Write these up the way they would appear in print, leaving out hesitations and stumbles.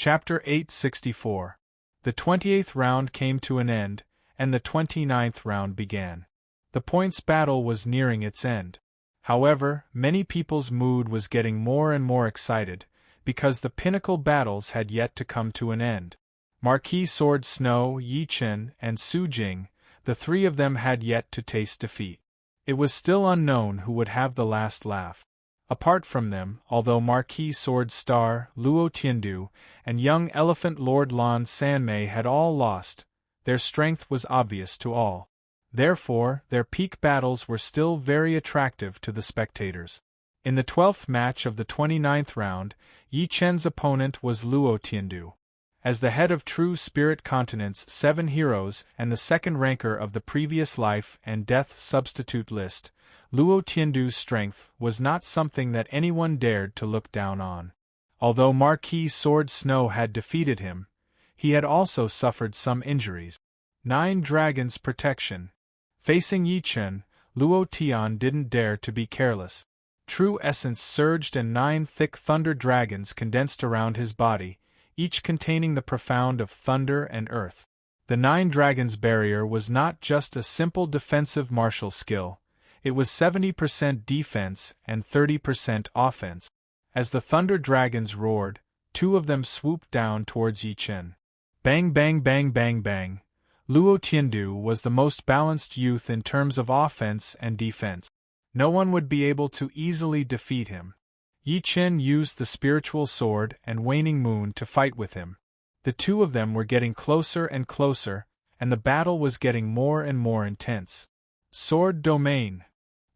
Chapter 864. The 28th round came to an end, and the 29th round began. The points battle was nearing its end. However, many people's mood was getting more and more excited, because the pinnacle battles had yet to come to an end. Marquis Sword Snow, Yi Chen, and Su Jing, the three of them had yet to taste defeat. It was still unknown who would have the last laugh. Apart from them, although Marquis Sword Star, Luo Tiandu, and young Elephant Lord Lan Sanmei had all lost, their strength was obvious to all. Therefore, their peak battles were still very attractive to the spectators. In the 12th match of the 29th round, Yi Chen's opponent was Luo Tiandu. As the head of True Spirit Continent's 7 heroes and the second ranker of the previous life and death substitute list, Luo Tiandu's strength was not something that anyone dared to look down on. Although Marquis Sword Snow had defeated him, he had also suffered some injuries. 9 Dragons Protection. Facing Yi Chen, Luo Tian didn't dare to be careless. True Essence surged and 9 thick thunder dragons condensed around his body, each containing the profound of thunder and earth. The 9 Dragons barrier was not just a simple defensive martial skill, it was 70% defense and 30% offense. As the thunder dragons roared, 2 of them swooped down towards Yi Chen. Bang bang bang bang bang. Luo Tiandu was the most balanced youth in terms of offense and defense. No one would be able to easily defeat him. Yi Chen used the spiritual sword and waning moon to fight with him. The two of them were getting closer and closer, and the battle was getting more and more intense. Sword Domain.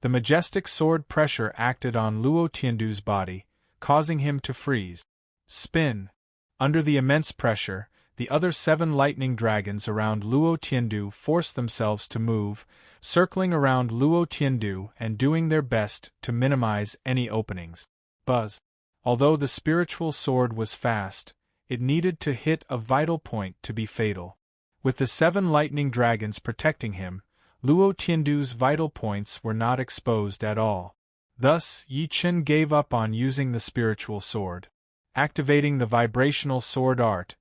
The majestic sword pressure acted on Luo Tiandu's body, causing him to freeze. Spin. Under the immense pressure, the other 7 lightning dragons around Luo Tiandu forced themselves to move, circling around Luo Tiandu and doing their best to minimize any openings. Buzz. Although the spiritual sword was fast, it needed to hit a vital point to be fatal. With the 7 lightning dragons protecting him, Luo Tiandu's vital points were not exposed at all. Thus, Yi Chen gave up on using the spiritual sword. Activating the vibrational sword art,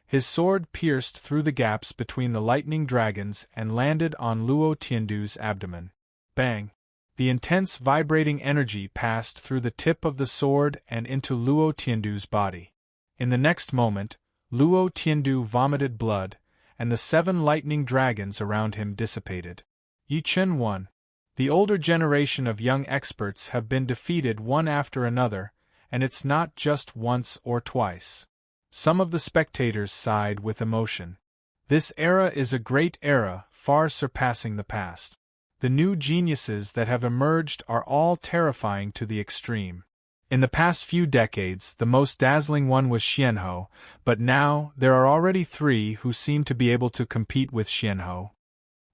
his sword pierced through the gaps between the lightning dragons and landed on Luo Tiandu's abdomen. Bang! The intense vibrating energy passed through the tip of the sword and into Luo Tiandu's body. In the next moment, Luo Tiandu vomited blood, and the 7 lightning dragons around him dissipated. Yi Chen won. The older generation of young experts have been defeated one after another, and it's not just once or twice. Some of the spectators sighed with emotion. This era is a great era, far surpassing the past. The new geniuses that have emerged are all terrifying to the extreme. In the past few decades, the most dazzling one was Xianhou, but now there are already 3 who seem to be able to compete with Xianhou.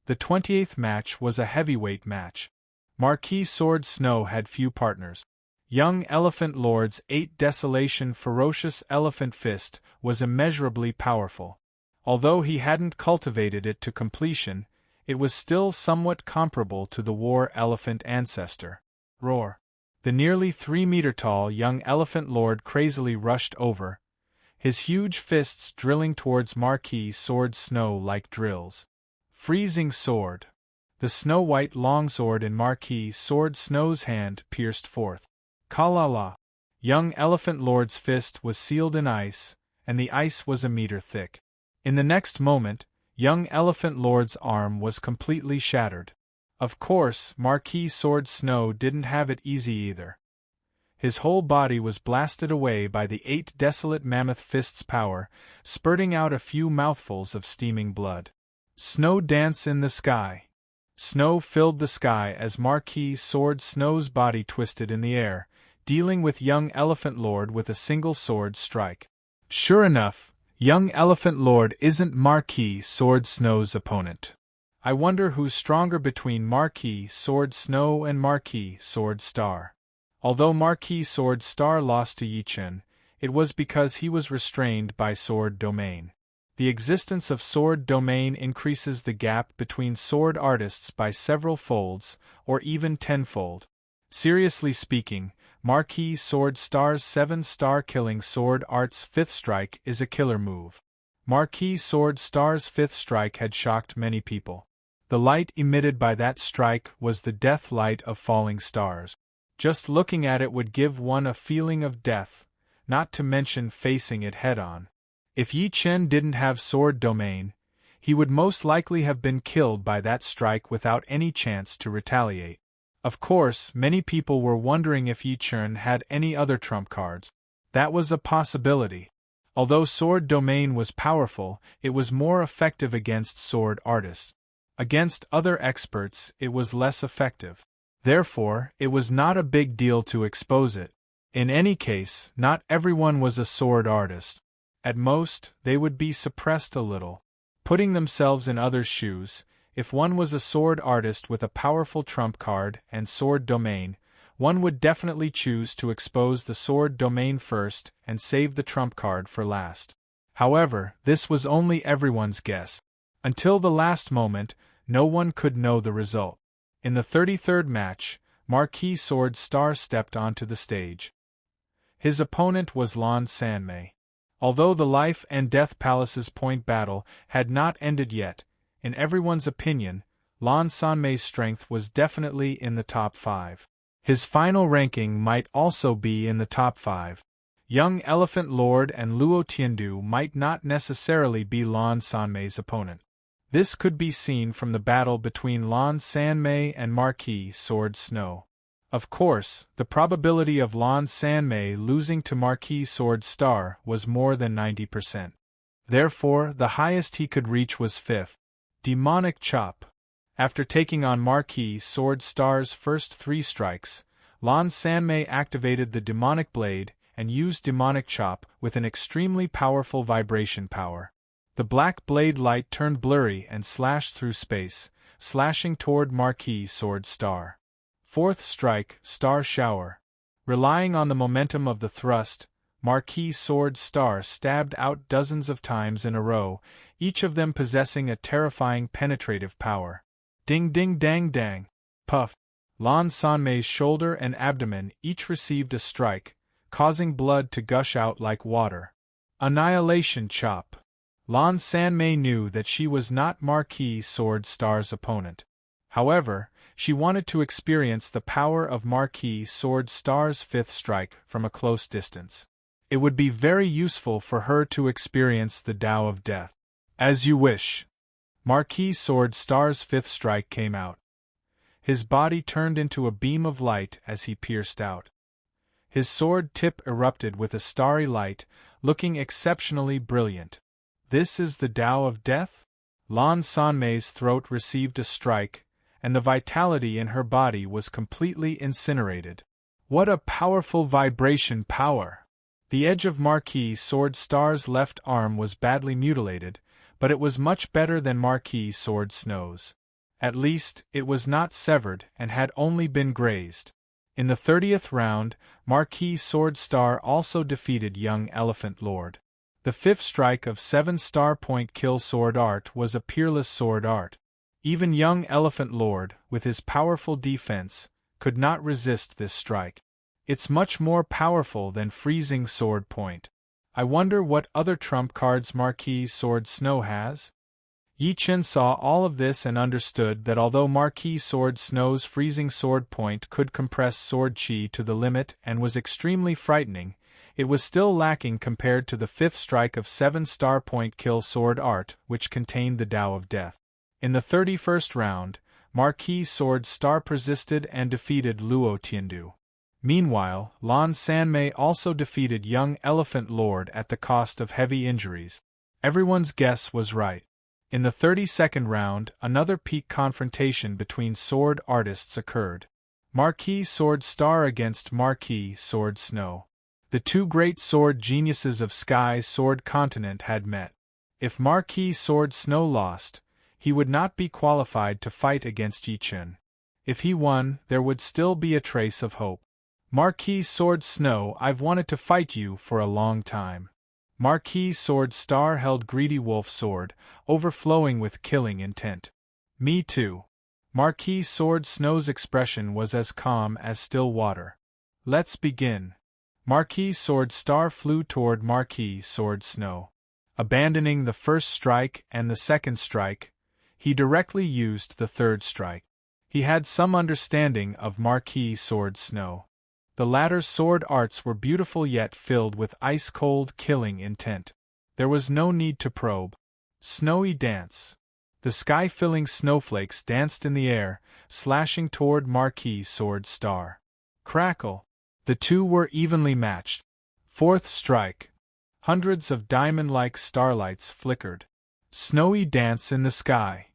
The 28th match was a heavyweight match. Marquis Sword Snow had few partners. Young Elephant Lord's 8 Desolation Ferocious Elephant Fist was immeasurably powerful. Although he hadn't cultivated it to completion, it was still somewhat comparable to the War Elephant ancestor. Roar. The nearly 3-meter-tall young Elephant Lord crazily rushed over, his huge fists drilling towards Marquis Sword Snow like drills. Freezing Sword. The snow-white longsword in Marquis Sword Snow's hand pierced forth. Kalala. Young Elephant Lord's fist was sealed in ice, and the ice was a meter thick. In the next moment, young Elephant Lord's arm was completely shattered. Of course, Marquis Sword Snow didn't have it easy either. His whole body was blasted away by the 8 desolate mammoth fists' power, spurting out a few mouthfuls of steaming blood. Snow dance in the sky. Snow filled the sky as Marquis Sword Snow's body twisted in the air, dealing with young Elephant Lord with a single sword strike. Sure enough, young Elephant Lord isn't Marquis Sword Snow's opponent. I wonder who's stronger between Marquis Sword Snow and Marquis Sword Star. Although Marquis Sword Star lost to Yi Chen, it was because he was restrained by Sword Domain. The existence of Sword Domain increases the gap between sword artists by several folds, or even tenfold. Seriously speaking, Marquis Sword Star's 7-star killing sword art's 5th strike is a killer move. Marquis Sword Star's 5th strike had shocked many people. The light emitted by that strike was the death light of falling stars. Just looking at it would give one a feeling of death, not to mention facing it head-on. If Yi Chen didn't have sword domain, he would most likely have been killed by that strike without any chance to retaliate. Of course, many people were wondering if Yi Chen had any other trump cards. That was a possibility. Although sword domain was powerful, it was more effective against sword artists. Against other experts, it was less effective. Therefore, it was not a big deal to expose it. In any case, not everyone was a sword artist. At most, they would be suppressed a little. Putting themselves in others' shoes, if one was a sword artist with a powerful trump card and sword domain, one would definitely choose to expose the sword domain first and save the trump card for last. However, this was only everyone's guess. Until the last moment, no one could know the result. In the 33rd match, Marquis Sword Star stepped onto the stage. His opponent was Lan Sanmei. Although the Life and Death Palace's point battle had not ended yet, in everyone's opinion, Lan Sanmei's strength was definitely in the top 5. His final ranking might also be in the top 5. Young Elephant Lord and Luo Tiandu might not necessarily be Lan Sanmei's opponent. This could be seen from the battle between Lan Sanmei and Marquis Sword Snow. Of course, the probability of Lan Sanmei losing to Marquis Sword Star was more than 90%. Therefore, the highest he could reach was 5th. Demonic Chop. After taking on Marquis Sword Star's first 3 strikes, Lan Sanmei activated the Demonic Blade and used Demonic Chop with an extremely powerful vibration power. The black blade light turned blurry and slashed through space, slashing toward Marquis Sword Star. 4th strike, Star Shower. Relying on the momentum of the thrust, Marquis Sword Star stabbed out dozens of times in a row, each of them possessing a terrifying penetrative power. Ding ding dang dang. Puff. Lan Sanmei's shoulder and abdomen each received a strike, causing blood to gush out like water. Annihilation Chop. Lan Sanmei knew that she was not Marquis Sword Star's opponent. However, she wanted to experience the power of Marquis Sword Star's 5th strike from a close distance. It would be very useful for her to experience the Tao of Death. As you wish. Marquis Sword Star's 5th strike came out. His body turned into a beam of light as he pierced out. His sword tip erupted with a starry light, looking exceptionally brilliant. This is the Tao of Death? Lan Sanmei's throat received a strike, and the vitality in her body was completely incinerated. What a powerful vibration power! The edge of Marquis Sword Star's left arm was badly mutilated, but it was much better than Marquis Sword Snow's. At least, it was not severed and had only been grazed. In the 30th round, Marquis Sword Star also defeated Young Elephant Lord. The 5th strike of 7-star point kill sword art was a peerless sword art. Even Young Elephant Lord, with his powerful defense, could not resist this strike. It's much more powerful than freezing sword point. I wonder what other trump cards Marquis Sword Snow has? Yi Chen saw all of this and understood that although Marquis Sword Snow's freezing sword point could compress sword chi to the limit and was extremely frightening, it was still lacking compared to the 5th strike of 7-star point kill sword art, which contained the Tao of Death. In the 31st round, Marquis Sword Star persisted and defeated Luo Tiandu. Meanwhile, Lan Sanmei also defeated Young Elephant Lord at the cost of heavy injuries. Everyone's guess was right. In the 32nd round, another peak confrontation between sword artists occurred. Marquis Sword Star against Marquis Sword Snow. The two great sword geniuses of Sky Sword Continent had met. If Marquis Sword Snow lost, he would not be qualified to fight against Yi Chen. If he won, there would still be a trace of hope. Marquis Sword Snow, I've wanted to fight you for a long time. Marquis Sword Star held Greedy Wolf Sword, overflowing with killing intent. Me too. Marquis Sword Snow's expression was as calm as still water. Let's begin. Marquis Sword Star flew toward Marquis Sword Snow. Abandoning the first strike and the second strike, he directly used the third strike. He had some understanding of Marquis Sword Snow. The latter's sword arts were beautiful yet filled with ice-cold killing intent. There was no need to probe. Snowy dance. The sky-filling snowflakes danced in the air, slashing toward Marquis Sword Star. Crackle. The two were evenly matched. Fourth strike. Hundreds of diamond-like starlights flickered. Snowy dance in the sky.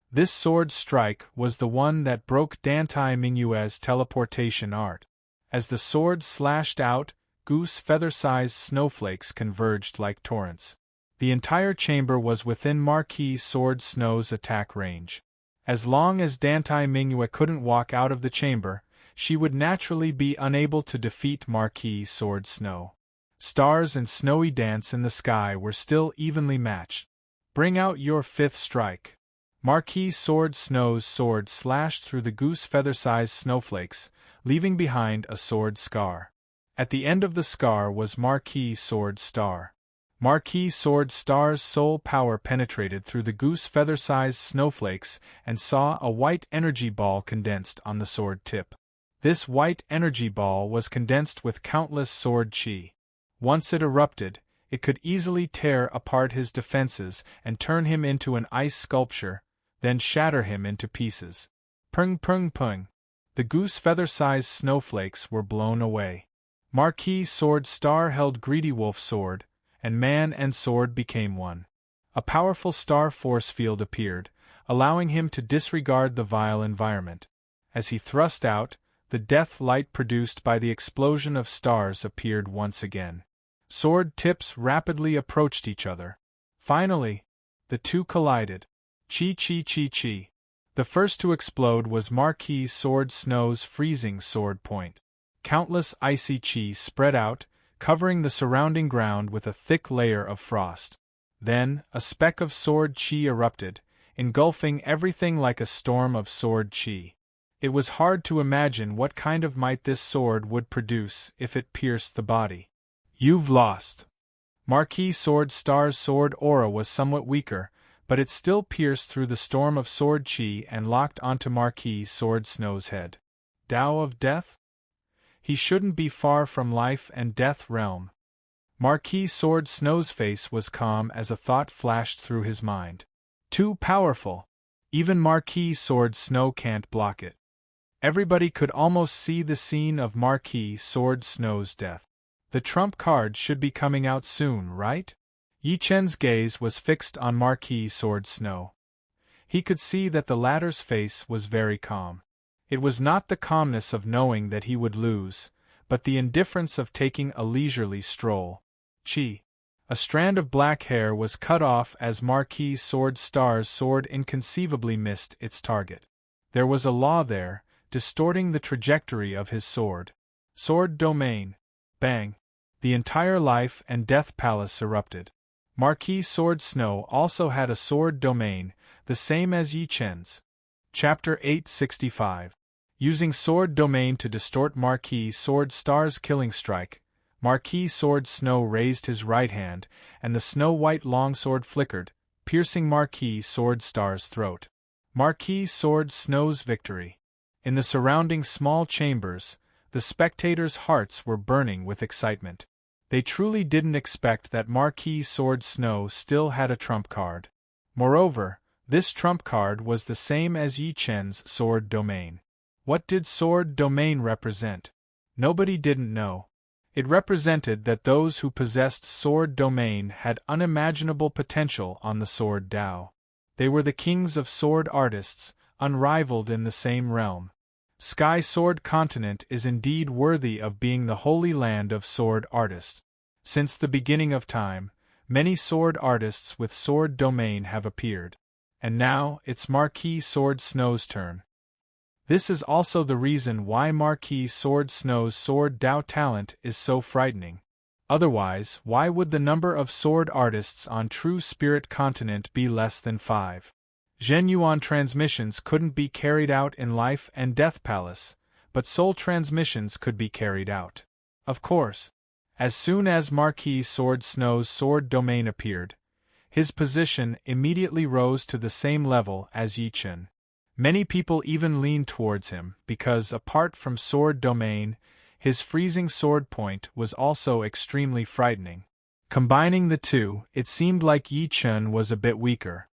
This sword strike was the one that broke Dantai Mingyue's teleportation art. As the sword slashed out, goose feather-sized snowflakes converged like torrents. The entire chamber was within Marquis Sword Snow's attack range. As long as Dantai Mingyue couldn't walk out of the chamber, she would naturally be unable to defeat Marquis Sword Snow. Stars and snowy dance in the sky were still evenly matched. Bring out your fifth strike. Marquis Sword Snow's sword slashed through the goose feather-sized snowflakes, leaving behind a sword scar. At the end of the scar was Marquis Sword Star. Marquis Sword Star's soul power penetrated through the goose feather-sized snowflakes and saw a white energy ball condensed on the sword tip. This white energy ball was condensed with countless sword chi. Once it erupted, it could easily tear apart his defenses and turn him into an ice sculpture, then shatter him into pieces. Pung pung pung. The goose feather-sized snowflakes were blown away. Marquis Sword Star held Greedy Wolf Sword, and man and sword became one. A powerful star force field appeared, allowing him to disregard the vile environment. As he thrust out, the death light produced by the explosion of stars appeared once again. Sword tips rapidly approached each other. Finally, the two collided. Chi chi chi chi. The first to explode was Marquis Sword Snow's freezing sword point. Countless icy chi spread out, covering the surrounding ground with a thick layer of frost. Then, a speck of sword chi erupted, engulfing everything like a storm of sword chi. It was hard to imagine what kind of might this sword would produce if it pierced the body. You've lost. Marquis Sword Star's sword aura was somewhat weaker, but it still pierced through the storm of sword chi and locked onto Marquis Sword Snow's head. Tao of Death? He shouldn't be far from life and death realm. Marquis Sword Snow's face was calm as a thought flashed through his mind. Too powerful. Even Marquis Sword Snow can't block it. Everybody could almost see the scene of Marquis Sword Snow's death. The trump card should be coming out soon, right? Yi Chen's gaze was fixed on Marquis Sword Snow. He could see that the latter's face was very calm. It was not the calmness of knowing that he would lose, but the indifference of taking a leisurely stroll. Chi. A strand of black hair was cut off as Marquis Sword Star's sword inconceivably missed its target. There was a law there, distorting the trajectory of his sword. Sword domain. Bang. The entire life and death palace erupted. Marquis Sword Snow also had a sword domain, the same as Yi Chen's. Chapter 865. Using sword domain to distort Marquis Sword Star's killing strike, Marquis Sword Snow raised his right hand, and the snow-white longsword flickered, piercing Marquis Sword Star's throat. Marquis Sword Snow's victory. In the surrounding small chambers, the spectators' hearts were burning with excitement. They truly didn't expect that Marquis Sword Snow still had a trump card. Moreover, this trump card was the same as Yi Chen's sword domain. What did sword domain represent? Nobody didn't know. It represented that those who possessed sword domain had unimaginable potential on the sword Dao. They were the kings of sword artists, unrivaled in the same realm. Sky Sword Continent is indeed worthy of being the holy land of sword artists. Since the beginning of time, many sword artists with sword domain have appeared. And now, it's Marquis Sword Snow's turn. This is also the reason why Marquis Sword Snow's sword Dao talent is so frightening. Otherwise, why would the number of sword artists on True Spirit Continent be less than 5? Zhen Yuan transmissions couldn't be carried out in Life and Death Palace, but soul transmissions could be carried out. Of course, as soon as Marquis Sword Snow's sword domain appeared, his position immediately rose to the same level as Yi Chun. Many people even leaned towards him because, apart from sword domain, his freezing sword point was also extremely frightening. Combining the two, it seemed like Yi Chun was a bit weaker.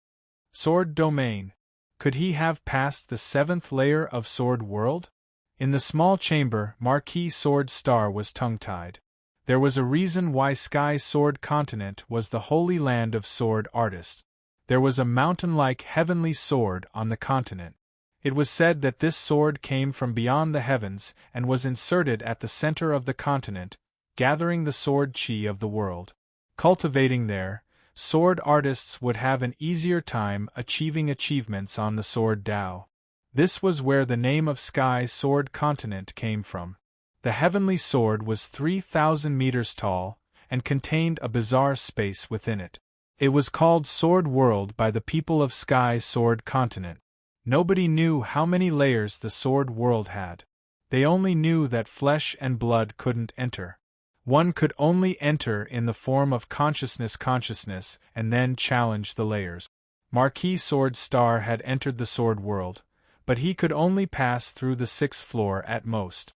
Sword domain. Could he have passed the 7th layer of Sword World? In the small chamber, Marquis Sword Star was tongue-tied. There was a reason why Sky Sword Continent was the holy land of sword artists. There was a mountain-like heavenly sword on the continent. It was said that this sword came from beyond the heavens and was inserted at the center of the continent, gathering the sword chi of the world. Cultivating there, sword artists would have an easier time achieving achievements on the sword Tao. This was where the name of Sky Sword Continent came from. The heavenly sword was 3,000 meters tall and contained a bizarre space within it. It was called Sword World by the people of Sky Sword Continent. Nobody knew how many layers the Sword World had. They only knew that flesh and blood couldn't enter. One could only enter in the form of consciousness and then challenge the layers. Marquis Sword Star had entered the Sword World, but he could only pass through the 6th floor at most.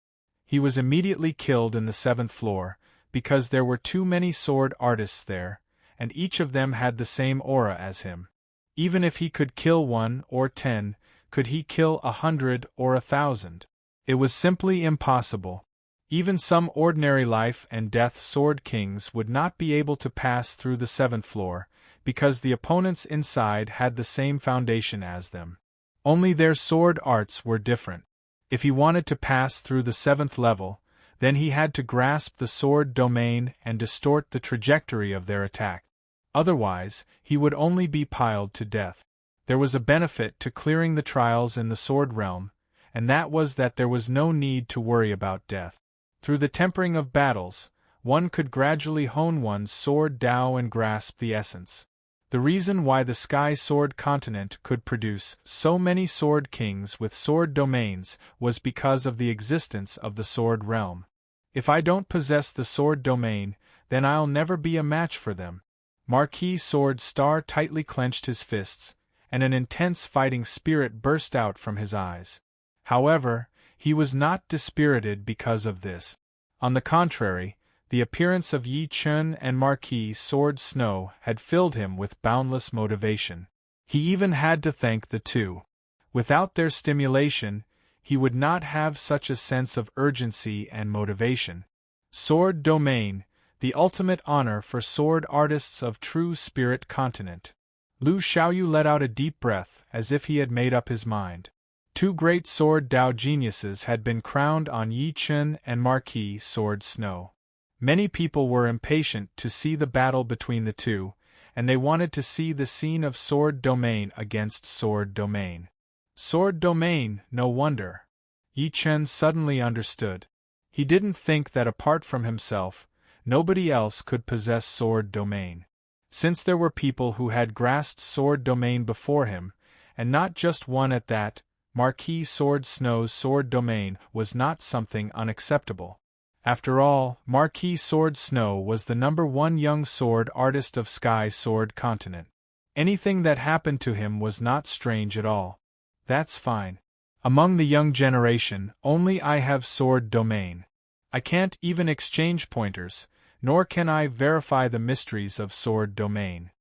He was immediately killed in the 7th floor, because there were too many sword artists there, and each of them had the same aura as him. Even if he could kill 1 or 10, could he kill 100 or 1,000? It was simply impossible. Even some ordinary life and death sword kings would not be able to pass through the 7th floor, because the opponents inside had the same foundation as them. Only their sword arts were different. If he wanted to pass through the 7th level, then he had to grasp the sword domain and distort the trajectory of their attack. Otherwise, he would only be piled to death. There was a benefit to clearing the trials in the sword realm, and that was that there was no need to worry about death. Through the tempering of battles, one could gradually hone one's sword Tao and grasp the essence. The reason why the Sky Sword Continent could produce so many sword kings with sword domains was because of the existence of the sword realm. If I don't possess the sword domain, then I'll never be a match for them. Marquis Sword Star tightly clenched his fists, and an intense fighting spirit burst out from his eyes. However, he was not dispirited because of this. On the contrary, the appearance of Yi Chun and Marquis Sword Snow had filled him with boundless motivation. He even had to thank the two. Without their stimulation, he would not have such a sense of urgency and motivation. Sword domain, the ultimate honor for sword artists of true spirit continent. Lu Xiaoyu let out a deep breath as if he had made up his mind. Two great sword Tao geniuses had been crowned on Yi Chun and Marquis Sword Snow. Many people were impatient to see the battle between the two, and they wanted to see the scene of sword domain against sword domain. Sword domain, no wonder. Yi Chun suddenly understood. He didn't think that apart from himself, nobody else could possess sword domain. Since there were people who had grasped sword domain before him, and not just one at that, Marquis Sword Snow's sword domain was not something unacceptable. After all, Marquis Sword Snow was the #1 young sword artist of Sky Sword Continent. Anything that happened to him was not strange at all. That's fine. Among the young generation, only I have sword domain. I can't even exchange pointers, nor can I verify the mysteries of sword domain.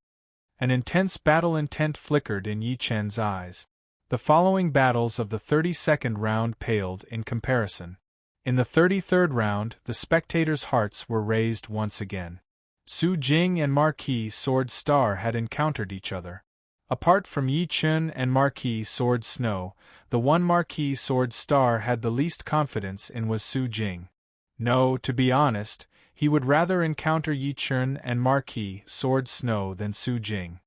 An intense battle intent flickered in Yi Chen's eyes. The following battles of the 32nd round paled in comparison. In the 33rd round, the spectators' hearts were raised once again. Su Jing and Marquis Sword Star had encountered each other. Apart from Yi Chun and Marquis Sword Snow, the one Marquis Sword Star had the least confidence in was Su Jing. No, to be honest, he would rather encounter Yi Chun and Marquis Sword Snow than Su Jing.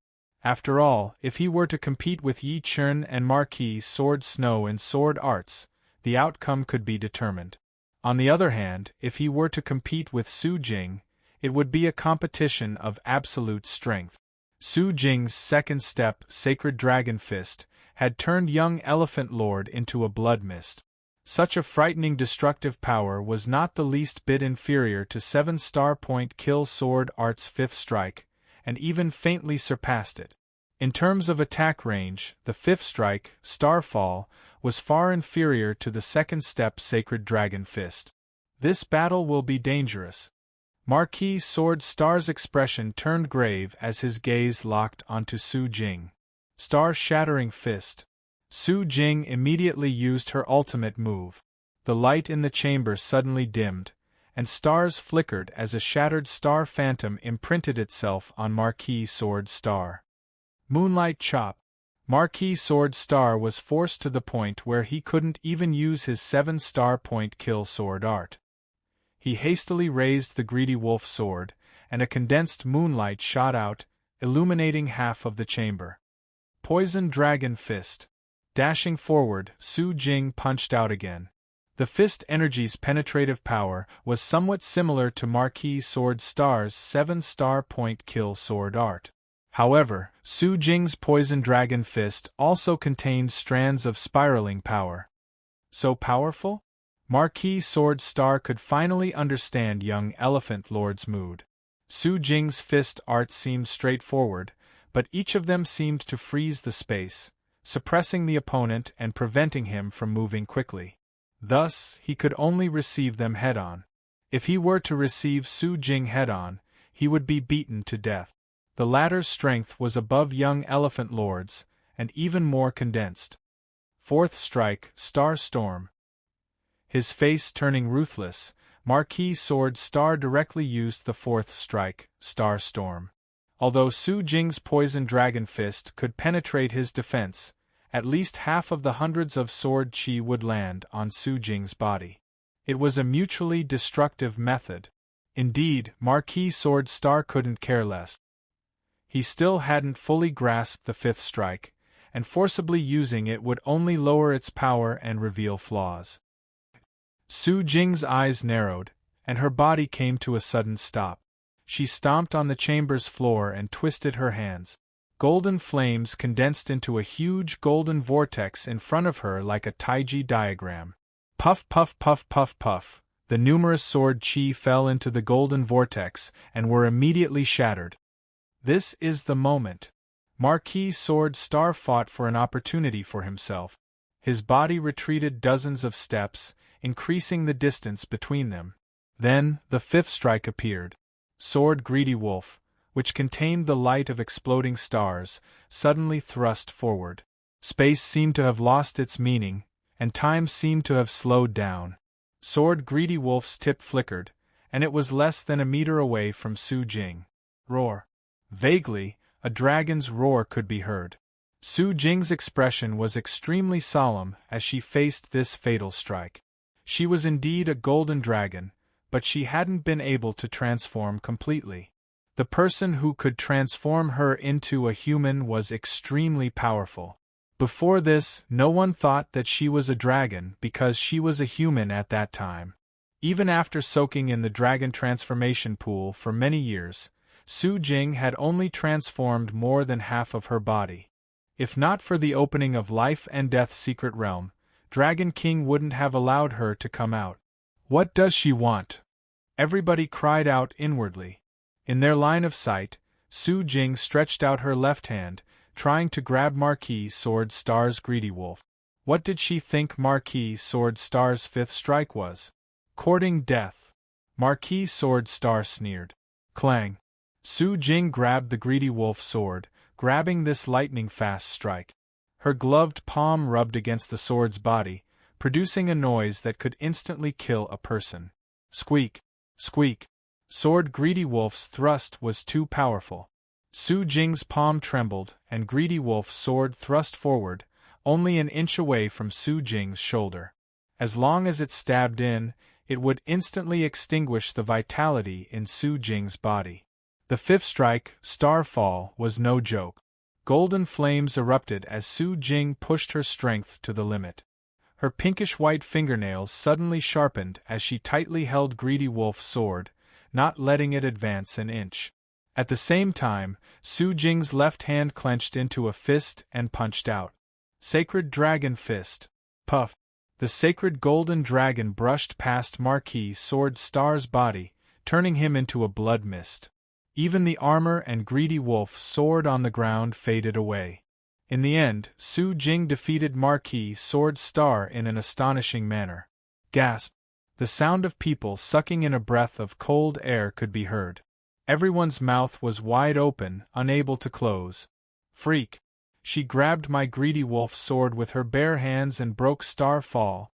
After all, if he were to compete with Yi Chun and Marquis Sword Snow in sword arts, the outcome could be determined. On the other hand, if he were to compete with Su Jing, it would be a competition of absolute strength. Su Jing's second step, Sacred Dragon Fist, had turned young Elephant Lord into a blood mist. Such a frightening destructive power was not the least bit inferior to 7-star point kill sword art's 5th strike, and even faintly surpassed it. In terms of attack range, the 5th strike, Starfall, was far inferior to the 2nd step Sacred Dragon Fist. This battle will be dangerous. Marquis Sword Star's expression turned grave as his gaze locked onto Su Jing. Star-shattering fist. Su Jing immediately used her ultimate move. The light in the chamber suddenly dimmed, and stars flickered as a shattered star phantom imprinted itself on Marquis Sword Star. Moonlight Chop. Marquis Sword Star was forced to the point where he couldn't even use his 7-star point kill sword art. He hastily raised the greedy wolf sword, and a condensed moonlight shot out, illuminating half of the chamber. Poison Dragon Fist. Dashing forward, Su Jing punched out again. The fist energy's penetrative power was somewhat similar to Marquis Sword Star's 7-star point kill sword art. However, Su Jing's Poison Dragon Fist also contained strands of spiraling power. So powerful? Marquis Sword Star could finally understand young Elephant Lord's mood. Su Jing's fist art seemed straightforward, but each of them seemed to freeze the space, suppressing the opponent and preventing him from moving quickly. Thus, he could only receive them head-on. If he were to receive Su Jing head-on, he would be beaten to death. The latter's strength was above young Elephant Lord's, and even more condensed. 4th strike, Star Storm. His face turning ruthless, Marquis Sword Star directly used the 4th strike, Star Storm. Although Su Jing's Poison Dragon Fist could penetrate his defense, at least half of the hundreds of sword chi would land on Su Jing's body. It was a mutually destructive method. Indeed, Marquis Sword Star couldn't care less. He still hadn't fully grasped the 5th strike, and forcibly using it would only lower its power and reveal flaws. Su Jing's eyes narrowed, and her body came to a sudden stop. She stomped on the chamber's floor and twisted her hands. Golden flames condensed into a huge golden vortex in front of her like a Taiji diagram. Puff, puff, puff, puff, puff. The numerous sword chi fell into the golden vortex and were immediately shattered. This is the moment. Marquis Sword Star fought for an opportunity for himself. His body retreated dozens of steps, increasing the distance between them. Then, the 5th strike appeared. Sword Greedy Wolf, which contained the light of exploding stars, suddenly thrust forward. Space seemed to have lost its meaning, and time seemed to have slowed down. Sword Greedy Wolf's tip flickered, and it was less than a meter away from Su Jing. Roar. Vaguely, a dragon's roar could be heard. Su Jing's expression was extremely solemn as she faced this fatal strike. She was indeed a golden dragon, but she hadn't been able to transform completely. The person who could transform her into a human was extremely powerful. Before this, no one thought that she was a dragon because she was a human at that time. Even after soaking in the dragon transformation pool for many years, Su Jing had only transformed more than half of her body. If not for the opening of Life and Death's secret realm, Dragon King wouldn't have allowed her to come out. What does she want? Everybody cried out inwardly. In their line of sight, Su Jing stretched out her left hand, trying to grab Marquis Sword Star's Greedy Wolf. What did she think Marquis Sword Star's 5th strike was? Courting death. Marquis Sword Star sneered. Clang. Su Jing grabbed the Greedy Wolf sword, grabbing this lightning-fast strike. Her gloved palm rubbed against the sword's body, producing a noise that could instantly kill a person. Squeak! Squeak! Sword Greedy Wolf's thrust was too powerful. Su Jing's palm trembled, and Greedy Wolf's sword thrust forward, only an inch away from Su Jing's shoulder. As long as it stabbed in, it would instantly extinguish the vitality in Su Jing's body. The 5th strike, Starfall, was no joke. Golden flames erupted as Su Jing pushed her strength to the limit. Her pinkish-white fingernails suddenly sharpened as she tightly held Greedy Wolf's sword, not letting it advance an inch. At the same time, Su Jing's left hand clenched into a fist and punched out. Sacred Dragon Fist. Puff. The sacred golden dragon brushed past Marquis Sword Star's body, turning him into a blood mist. Even the armor and greedy wolf sword on the ground faded away. In the end, Su Jing defeated Marquis Sword Star in an astonishing manner. Gasp! The sound of people sucking in a breath of cold air could be heard. Everyone's mouth was wide open, unable to close. Freak! She grabbed my greedy wolf sword with her bare hands and broke Starfall.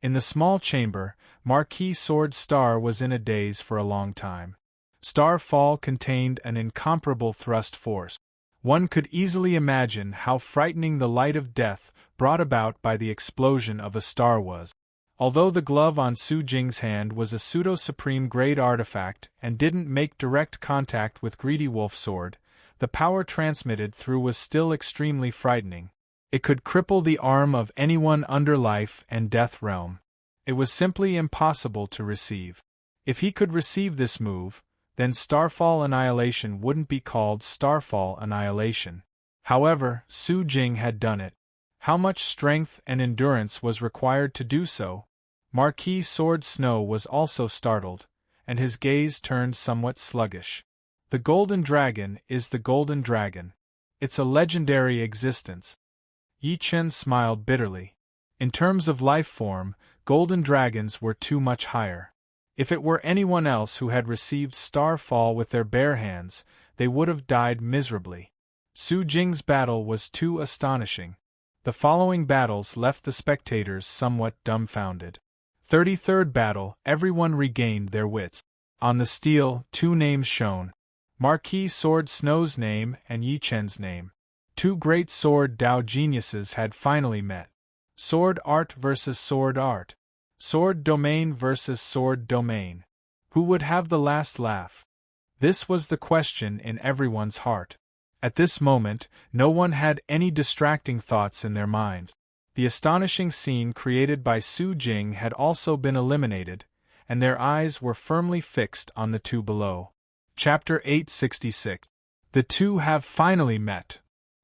In the small chamber, Marquis Sword Star was in a daze for a long time. Starfall contained an incomparable thrust force. One could easily imagine how frightening the light of death brought about by the explosion of a star was. Although the glove on Su Jing's hand was a pseudo-supreme grade artifact and didn't make direct contact with Greedy Wolf Sword, the power transmitted through was still extremely frightening. It could cripple the arm of anyone under life and death realm. It was simply impossible to receive. If he could receive this move, then Starfall Annihilation wouldn't be called Starfall Annihilation. However, Su Jing had done it. How much strength and endurance was required to do so? Marquis Sword Snow was also startled, and his gaze turned somewhat sluggish. The Golden Dragon is the Golden Dragon. It's a legendary existence. Yi Chen smiled bitterly. In terms of life form, golden dragons were too much higher. If it were anyone else who had received Starfall with their bare hands, they would have died miserably. Su Jing's battle was too astonishing. The following battles left the spectators somewhat dumbfounded. 33rd battle, everyone regained their wits. On the steel, two names shone. Marquis Sword Snow's name and Yi Chen's name. Two great sword Dao geniuses had finally met. Sword art versus sword art. Sword domain versus sword domain. Who would have the last laugh? This was the question in everyone's heart. At this moment, no one had any distracting thoughts in their minds. The astonishing scene created by Su Jing had also been eliminated, and their eyes were firmly fixed on the two below. Chapter 866. The two have finally met.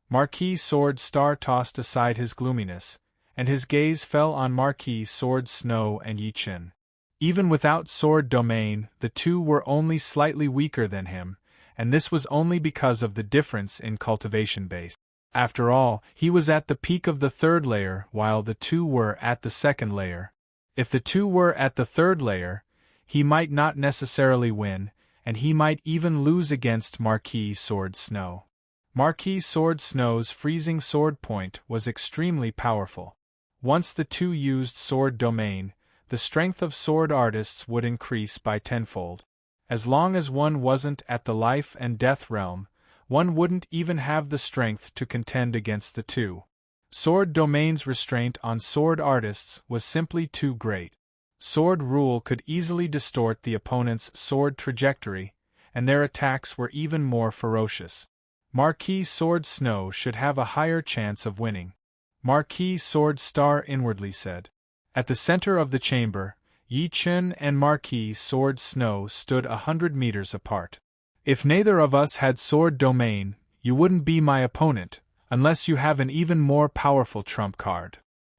Marquis Sword Star tossed aside his gloominess, and his gaze fell on Marquis Sword Snow and Yi Chen. Even without sword domain, the two were only slightly weaker than him, and this was only because of the difference in cultivation base. After all, he was at the peak of the third layer while the two were at the second layer. If the two were at the third layer, he might not necessarily win, and he might even lose against Marquis Sword Snow. Marquis Sword Snow's freezing sword point was extremely powerful. Once the two used sword domain, the strength of sword artists would increase by tenfold. As long as one wasn't at the life and death realm, one wouldn't even have the strength to contend against the two. Sword domain's restraint on sword artists was simply too great. Sword rule could easily distort the opponent's sword trajectory, and their attacks were even more ferocious. Marquis Sword Snow should have a higher chance of winning. Marquis Sword Star inwardly said. At the center of the chamber, Yi Chen and Marquis Sword Snow stood 100 meters apart. If neither of us had sword domain, you wouldn't be my opponent, unless you have an even more powerful trump card.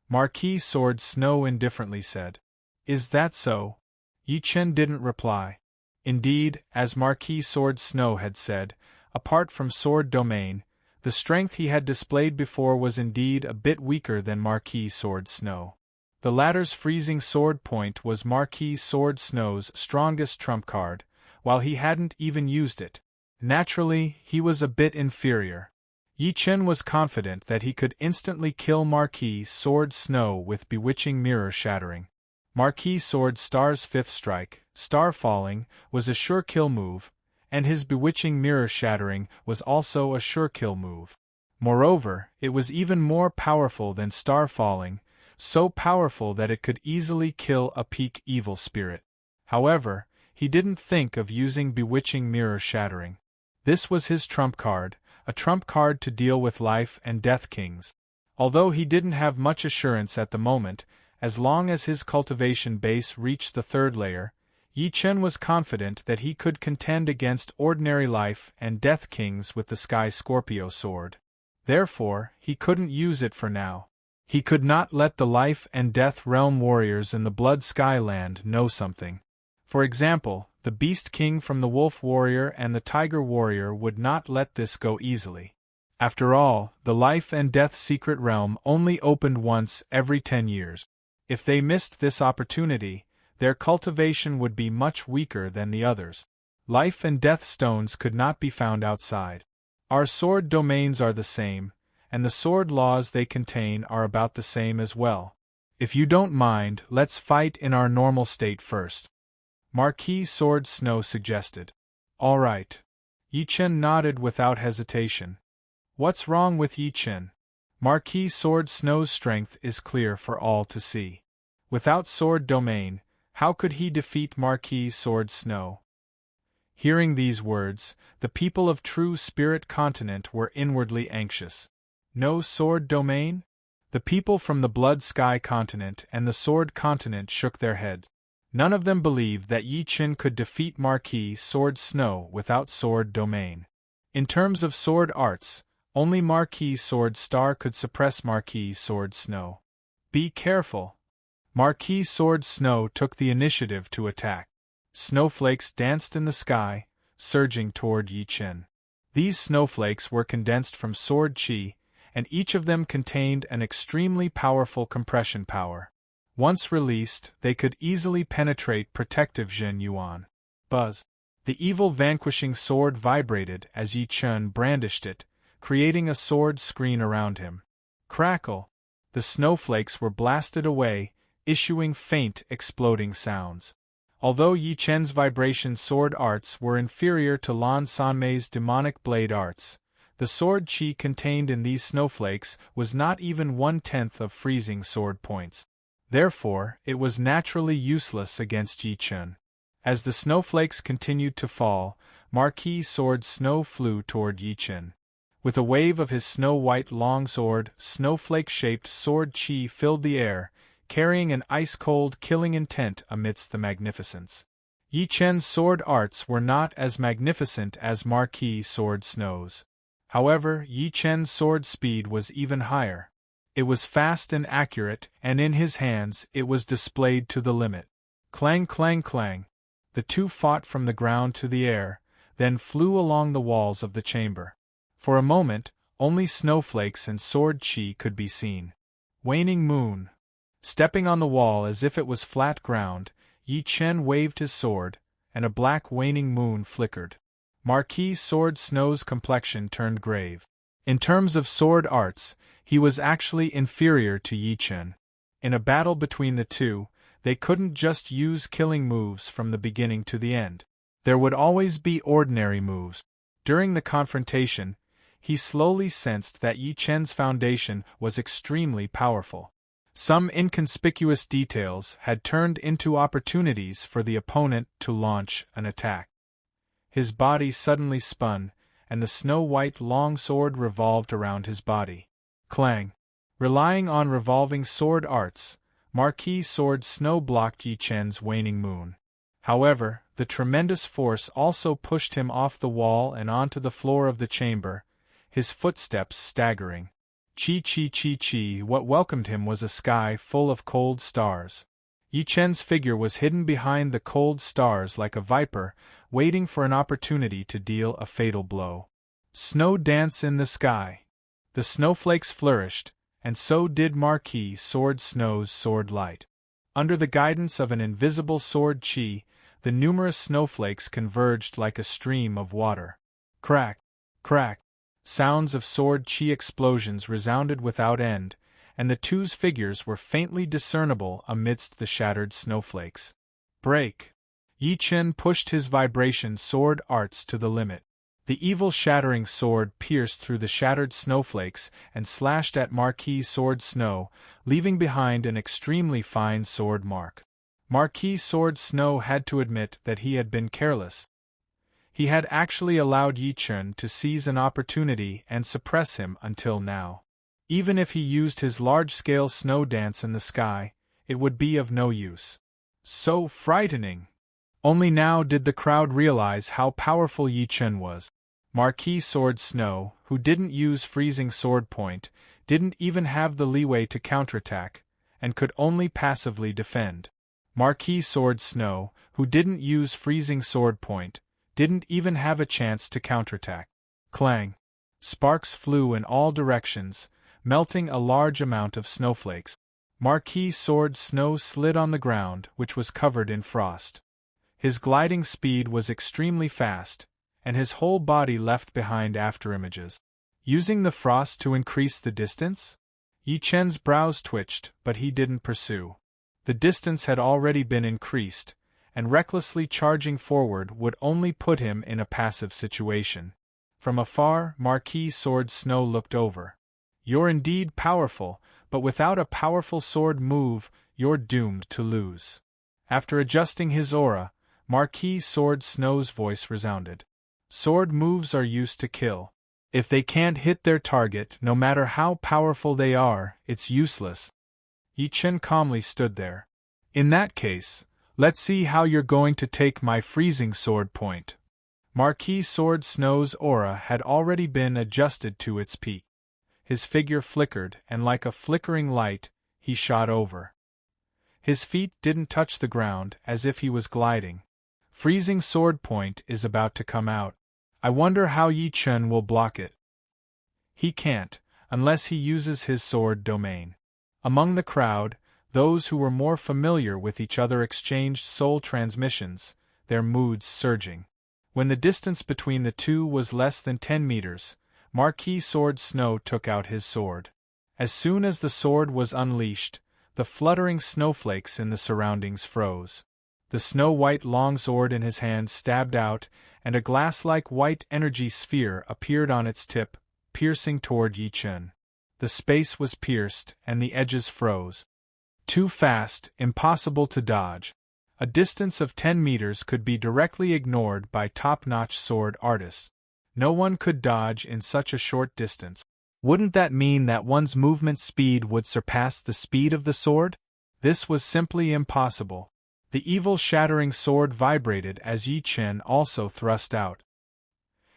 Marquis Sword Snow indifferently said. Is that so? Yi Chen didn't reply. Indeed, as Marquis Sword Snow had said, apart from sword domain, the strength he had displayed before was indeed a bit weaker than Marquis Sword Snow. The latter's freezing sword point was Marquis Sword Snow's strongest trump card, while he hadn't even used it. Naturally, he was a bit inferior. Yi Chen was confident that he could instantly kill Marquis Sword Snow with bewitching mirror shattering. Marquis Sword Star's fifth strike, Star Falling, was a sure kill move, and his bewitching mirror shattering was also a sure kill move. Moreover, it was even more powerful than Star Falling, so powerful that it could easily kill a peak evil spirit. However, he didn't think of using bewitching mirror shattering. This was his trump card, a trump card to deal with life and death kings. Although he didn't have much assurance at the moment, as long as his cultivation base reached the third layer, Yi Chen was confident that he could contend against ordinary life and death kings with the Sky Scorpio sword. Therefore, he couldn't use it for now. He could not let the life and death realm warriors in the Blood Sky Land know something. For example, the Beast King from the Wolf Warrior and the Tiger Warrior would not let this go easily. After all, the life and death secret realm only opened once every 10 years. If they missed this opportunity, their cultivation would be much weaker than the others. Life and death stones could not be found outside. Our sword domains are the same, and the sword laws they contain are about the same as well. If you don't mind, let's fight in our normal state first. Marquis Sword Snow suggested. All right. Yi Chen nodded without hesitation. What's wrong with Yi Chen? Marquis Sword Snow's strength is clear for all to see. Without sword domain, how could he defeat Marquis Sword Snow? Hearing these words, the people of True Spirit Continent were inwardly anxious. No sword domain? The people from the Blood Sky Continent and the Sword Continent shook their heads. None of them believed that Yi Chen could defeat Marquis Sword Snow without sword domain. In terms of sword arts, only Marquis Sword Star could suppress Marquis Sword Snow. Be careful. Marquis Sword Snow took the initiative to attack. Snowflakes danced in the sky, surging toward Yi Chen. These snowflakes were condensed from sword chi, and each of them contained an extremely powerful compression power. Once released, they could easily penetrate protective Zhen Yuan. Buzz. The evil vanquishing sword vibrated as Yi Chen brandished it, creating a sword screen around him. Crackle. The snowflakes were blasted away, issuing faint exploding sounds. Although Yi Chen's vibration sword arts were inferior to Lan Sanmei's demonic blade arts, the sword chi contained in these snowflakes was not even 1/10 of freezing sword points. Therefore, it was naturally useless against Yi Chen. As the snowflakes continued to fall, Marquis Sword Snow flew toward Yi Chen. With a wave of his snow-white longsword, snowflake-shaped sword chi filled the air, carrying an ice-cold killing intent amidst the magnificence. Yi Chen's sword arts were not as magnificent as Marquis Sword Snow's. However, Yi Chen's sword speed was even higher. It was fast and accurate, and in his hands it was displayed to the limit. Clang clang clang. The two fought from the ground to the air, then flew along the walls of the chamber. For a moment, only snowflakes and sword chi could be seen. Waning moon. Stepping on the wall as if it was flat ground, Yi Chen waved his sword, and a black waning moon flickered. Marquis Sword Snow's complexion turned grave. In terms of sword arts, he was actually inferior to Yi Chen. In a battle between the two, they couldn't just use killing moves from the beginning to the end. There would always be ordinary moves. During the confrontation, he slowly sensed that Yi Chen's foundation was extremely powerful. Some inconspicuous details had turned into opportunities for the opponent to launch an attack. His body suddenly spun, and the snow-white longsword revolved around his body. Clang. Relying on revolving sword arts, Marquis Sword Snow blocked Yi Chen's waning moon. However, the tremendous force also pushed him off the wall and onto the floor of the chamber, his footsteps staggering. Chi. What welcomed him was a sky full of cold stars. Yi Chen's figure was hidden behind the cold stars like a viper, waiting for an opportunity to deal a fatal blow. Snow dance in the sky. The snowflakes flourished, and so did Marquis Sword Snow's sword light. Under the guidance of an invisible sword chi, the numerous snowflakes converged like a stream of water. Crack, crack. Sounds of sword chi explosions resounded without end, and the two's figures were faintly discernible amidst the shattered snowflakes. Break! Yi Chen pushed his vibration sword arts to the limit. The evil shattering sword pierced through the shattered snowflakes and slashed at Marquis Sword Snow, leaving behind an extremely fine sword mark. Marquis Sword Snow had to admit that he had been careless. He had actually allowed Yi Chen to seize an opportunity and suppress him until now. Even if he used his large-scale snow dance in the sky, it would be of no use. So frightening! Only now did the crowd realize how powerful Yi Chen was. Marquis Sword Snow, who didn't use freezing sword point, didn't even have the leeway to counterattack, and could only passively defend. Marquis Sword Snow, who didn't use freezing sword point, didn't even have a chance to counterattack. Clang! Sparks flew in all directions, melting a large amount of snowflakes. Marquis Sword Snow slid on the ground, which was covered in frost. His gliding speed was extremely fast, and his whole body left behind afterimages. Using the frost to increase the distance? Yi Chen's brows twitched, but he didn't pursue. The distance had already been increased, and recklessly charging forward would only put him in a passive situation. From afar, Marquis Sword Snow looked over. "You're indeed powerful, but without a powerful sword move, you're doomed to lose." After adjusting his aura, Marquis Sword Snow's voice resounded. "Sword moves are used to kill. If they can't hit their target, no matter how powerful they are, it's useless." Yi Chen calmly stood there. "In that case, let's see how you're going to take my freezing sword point." Marquis Sword Snow's aura had already been adjusted to its peak. His figure flickered, and like a flickering light, he shot over. His feet didn't touch the ground, as if he was gliding. Freezing sword point is about to come out. I wonder how Yi Chen will block it. He can't, unless he uses his sword domain. Among the crowd, those who were more familiar with each other exchanged soul transmissions, their moods surging. When the distance between the two was less than 10 meters, Marquis Sword Snow took out his sword. As soon as the sword was unleashed, the fluttering snowflakes in the surroundings froze. The snow-white longsword in his hand stabbed out, and a glass-like white energy sphere appeared on its tip, piercing toward Yi Chen. The space was pierced, and the edges froze. Too fast, impossible to dodge. A distance of 10 meters could be directly ignored by top-notch sword artists. No one could dodge in such a short distance. Wouldn't that mean that one's movement speed would surpass the speed of the sword? This was simply impossible. The evil shattering sword vibrated as Yi Chen also thrust out.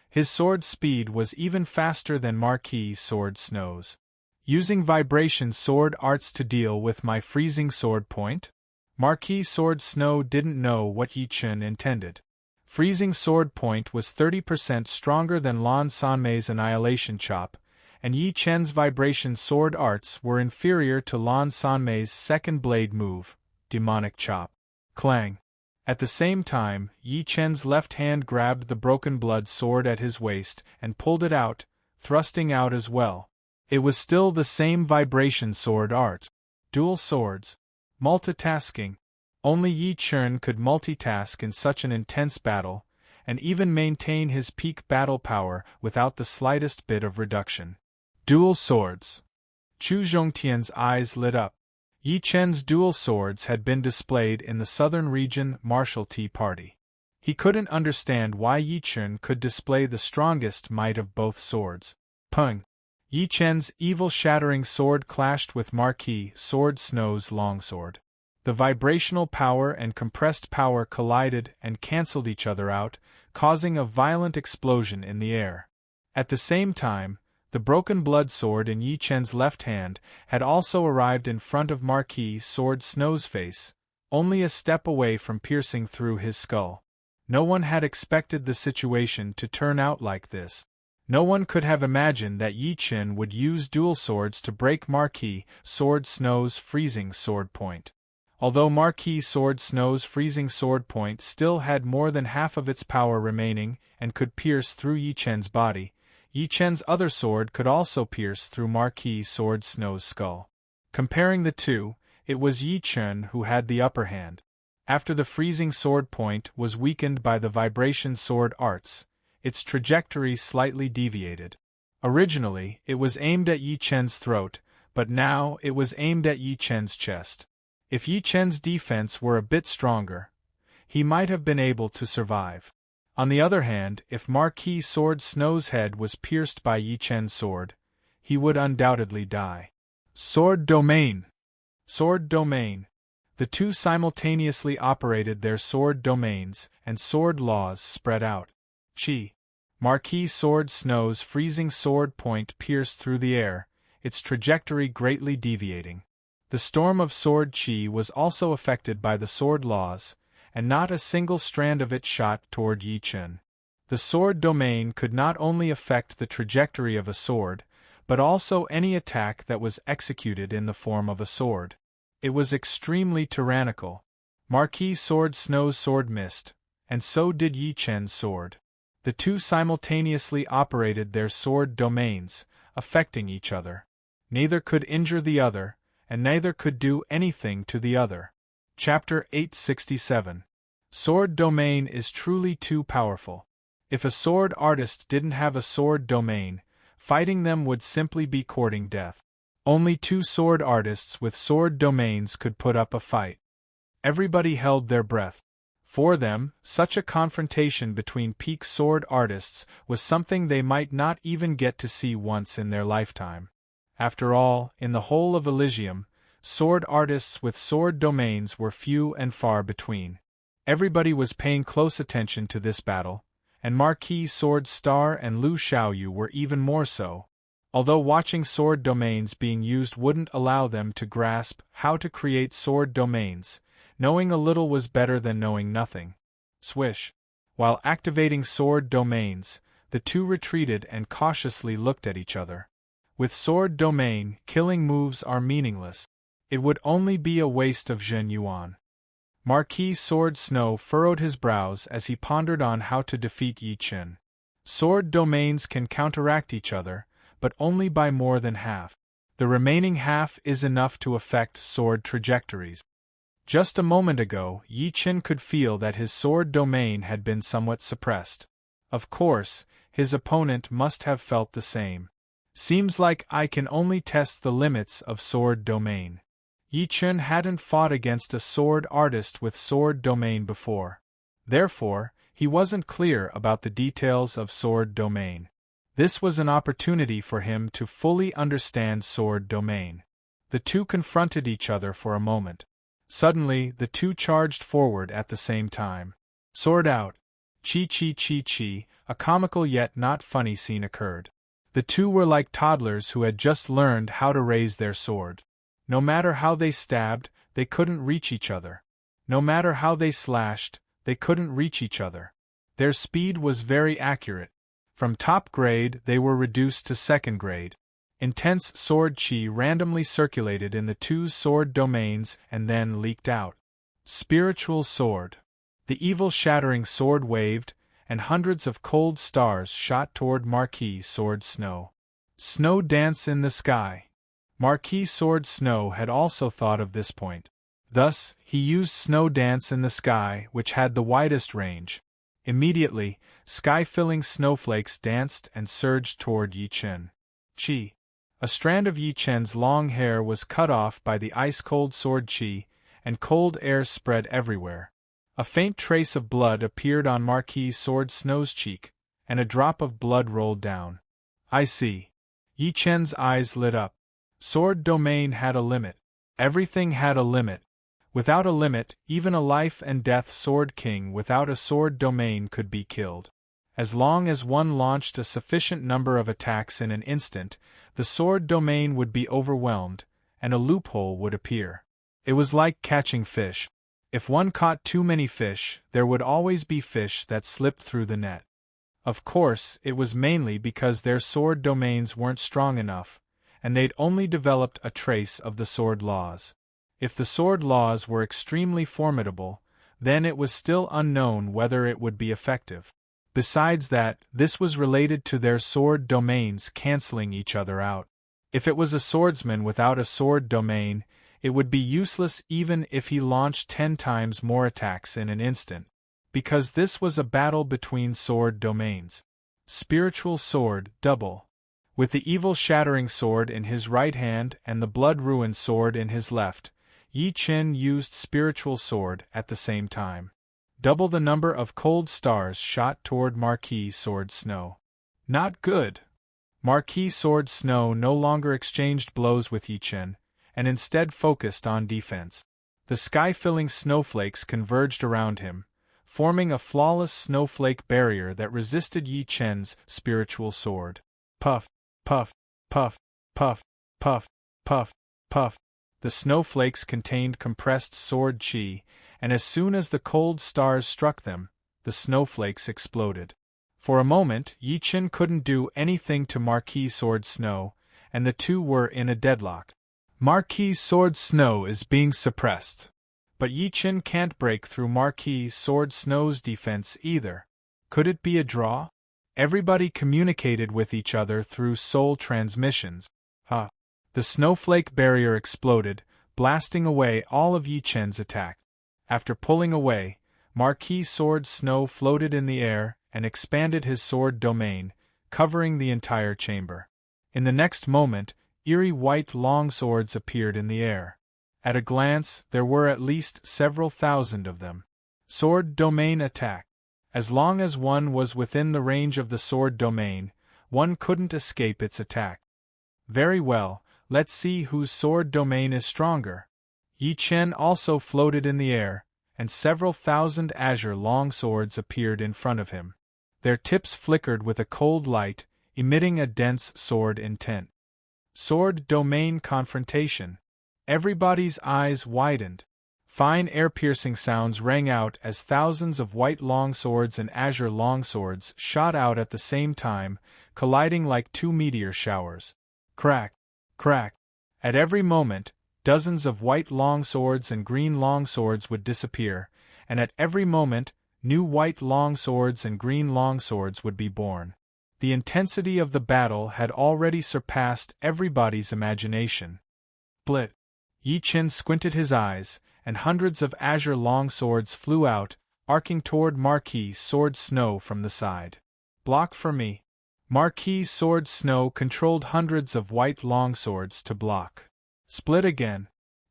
His sword speed was even faster than Marquis Sword Snow's. Using vibration sword arts to deal with my freezing sword point? Marquis Sword Snow didn't know what Yi Chen intended. Freezing sword point was 30% stronger than Lan Sanmei's annihilation chop, and Yi Chen's vibration sword arts were inferior to Lan Sanmei's second blade move, demonic chop. Clang! At the same time, Yi Chen's left hand grabbed the broken blood sword at his waist and pulled it out, thrusting out as well. It was still the same vibration sword art. Dual swords. Multitasking. Only Yi Chen could multitask in such an intense battle, and even maintain his peak battle power without the slightest bit of reduction. Dual swords. Chu Zhongtian's eyes lit up. Yi Chen's dual swords had been displayed in the Southern Region Martial Tea Party. He couldn't understand why Yi Chen could display the strongest might of both swords. Pung! Yi Chen's evil-shattering sword clashed with Marquis Sword Snow's longsword. The vibrational power and compressed power collided and cancelled each other out, causing a violent explosion in the air. At the same time, the broken blood sword in Yi Chen's left hand had also arrived in front of Marquis Sword Snow's face, only a step away from piercing through his skull. No one had expected the situation to turn out like this. No one could have imagined that Yi Chen would use dual swords to break Marquis Sword Snow's freezing sword point. Although Marquis Sword Snow's freezing sword point still had more than half of its power remaining and could pierce through Yi Chen's body, Yi Chen's other sword could also pierce through Marquis Sword Snow's skull. Comparing the two, it was Yi Chen who had the upper hand. After the freezing sword point was weakened by the vibration sword arts, its trajectory slightly deviated. Originally, it was aimed at Yi Chen's throat, but now it was aimed at Yi Chen's chest. If Yi Chen's defense were a bit stronger, he might have been able to survive. On the other hand, if Marquis Sword Snow's head was pierced by Yi Chen's sword, he would undoubtedly die. Sword domain! Sword domain! The two simultaneously operated their sword domains, and sword laws spread out. Chi! Marquis Sword Snow's freezing sword point pierced through the air, its trajectory greatly deviating. The storm of sword chi was also affected by the sword laws, and not a single strand of it shot toward Yi Chen. The sword domain could not only affect the trajectory of a sword, but also any attack that was executed in the form of a sword. It was extremely tyrannical. Marquis Sword Snow's sword missed, and so did Yi Chen's sword. The two simultaneously operated their sword domains, affecting each other. Neither could injure the other, and neither could do anything to the other. Chapter 867. Sword domain is truly too powerful. If a sword artist didn't have a sword domain, fighting them would simply be courting death. Only two sword artists with sword domains could put up a fight. Everybody held their breath. For them, such a confrontation between peak sword artists was something they might not even get to see once in their lifetime. After all, in the whole of Elysium, sword artists with sword domains were few and far between. Everybody was paying close attention to this battle, and Marquis Sword Star and Lu Xiaoyu were even more so. Although watching sword domains being used wouldn't allow them to grasp how to create sword domains, knowing a little was better than knowing nothing. Swish. While activating sword domains, the two retreated and cautiously looked at each other. With sword domain, killing moves are meaningless. It would only be a waste of Zhen Yuan. Marquis Sword Snow furrowed his brows as he pondered on how to defeat Yi Chen. Sword domains can counteract each other, but only by more than half. The remaining half is enough to affect sword trajectories. Just a moment ago, Yi Chen could feel that his sword domain had been somewhat suppressed. Of course, his opponent must have felt the same. Seems like I can only test the limits of sword domain. Yi Chen hadn't fought against a sword artist with sword domain before. Therefore, he wasn't clear about the details of sword domain. This was an opportunity for him to fully understand sword domain. The two confronted each other for a moment. Suddenly, the two charged forward at the same time. Sword out. Chi chi chi chi, a comical yet not funny scene occurred. The two were like toddlers who had just learned how to raise their sword. No matter how they stabbed, they couldn't reach each other. No matter how they slashed, they couldn't reach each other. Their speed was very accurate. From top grade, they were reduced to second grade. Intense sword chi randomly circulated in the two's sword domains and then leaked out. Spiritual sword. The evil shattering sword waved, and hundreds of cold stars shot toward Marquis Sword Snow. Snow dance in the sky. Marquis Sword Snow had also thought of this point. Thus, he used Snow Dance in the Sky, which had the widest range. Immediately, sky-filling snowflakes danced and surged toward Yi Chen. Chi. A strand of Yi Chen's long hair was cut off by the ice-cold sword chi, and cold air spread everywhere. A faint trace of blood appeared on Marquis Sword Snow's cheek, and a drop of blood rolled down. I see. Yi Chen's eyes lit up. Sword domain had a limit. Everything had a limit. Without a limit, even a life-and-death sword king without a sword domain could be killed. As long as one launched a sufficient number of attacks in an instant, the sword domain would be overwhelmed, and a loophole would appear. It was like catching fish. If one caught too many fish, there would always be fish that slipped through the net. Of course, it was mainly because their sword domains weren't strong enough, and they'd only developed a trace of the sword laws. If the sword laws were extremely formidable, then it was still unknown whether it would be effective. Besides that, this was related to their sword domains canceling each other out. If it was a swordsman without a sword domain, it would be useless even if he launched 10 times more attacks in an instant, because this was a battle between sword domains. Spiritual sword, double. With the evil-shattering sword in his right hand and the blood-ruined sword in his left, Yi Chen used spiritual sword at the same time. Double the number of cold stars shot toward Marquis Sword Snow. Not good. Marquis Sword Snow no longer exchanged blows with Yi Chen, and instead focused on defense. The sky-filling snowflakes converged around him, forming a flawless snowflake barrier that resisted Yi Chen's spiritual sword. Puff, puff, puff, puff. Puff, puff, puff. The snowflakes contained compressed sword chi, and as soon as the cold stars struck them, the snowflakes exploded. For a moment, Yi Chen couldn't do anything to Marquis Sword Snow, and the two were in a deadlock. Marquis Sword Snow is being suppressed. But Yi Chen can't break through Marquis Sword Snow's defense either. Could it be a draw? Everybody communicated with each other through soul transmissions. The snowflake barrier exploded, blasting away all of Yi Chen's attack. After pulling away, Marquis Sword Snow floated in the air and expanded his sword domain, covering the entire chamber. In the next moment, eerie white long swords appeared in the air. At a glance, there were at least several thousand of them. Sword domain attack. As long as one was within the range of the sword domain, one couldn't escape its attack. Very well, let's see whose sword domain is stronger. Yi Chen also floated in the air, and several thousand azure long swords appeared in front of him. Their tips flickered with a cold light, emitting a dense sword intent. Sword domain confrontation. Everybody's eyes widened. Fine air-piercing sounds rang out as thousands of white longswords and azure longswords shot out at the same time, colliding like two meteor showers. Crack! Crack! At every moment, dozens of white longswords and green longswords would disappear, and at every moment, new white longswords and green longswords would be born. The intensity of the battle had already surpassed everybody's imagination. Blit! Yi Chen squinted his eyes, and hundreds of azure long swords flew out, arcing toward Marquis Sword Snow from the side. Block for me. Marquis Sword Snow controlled hundreds of white long swords to block. Split again.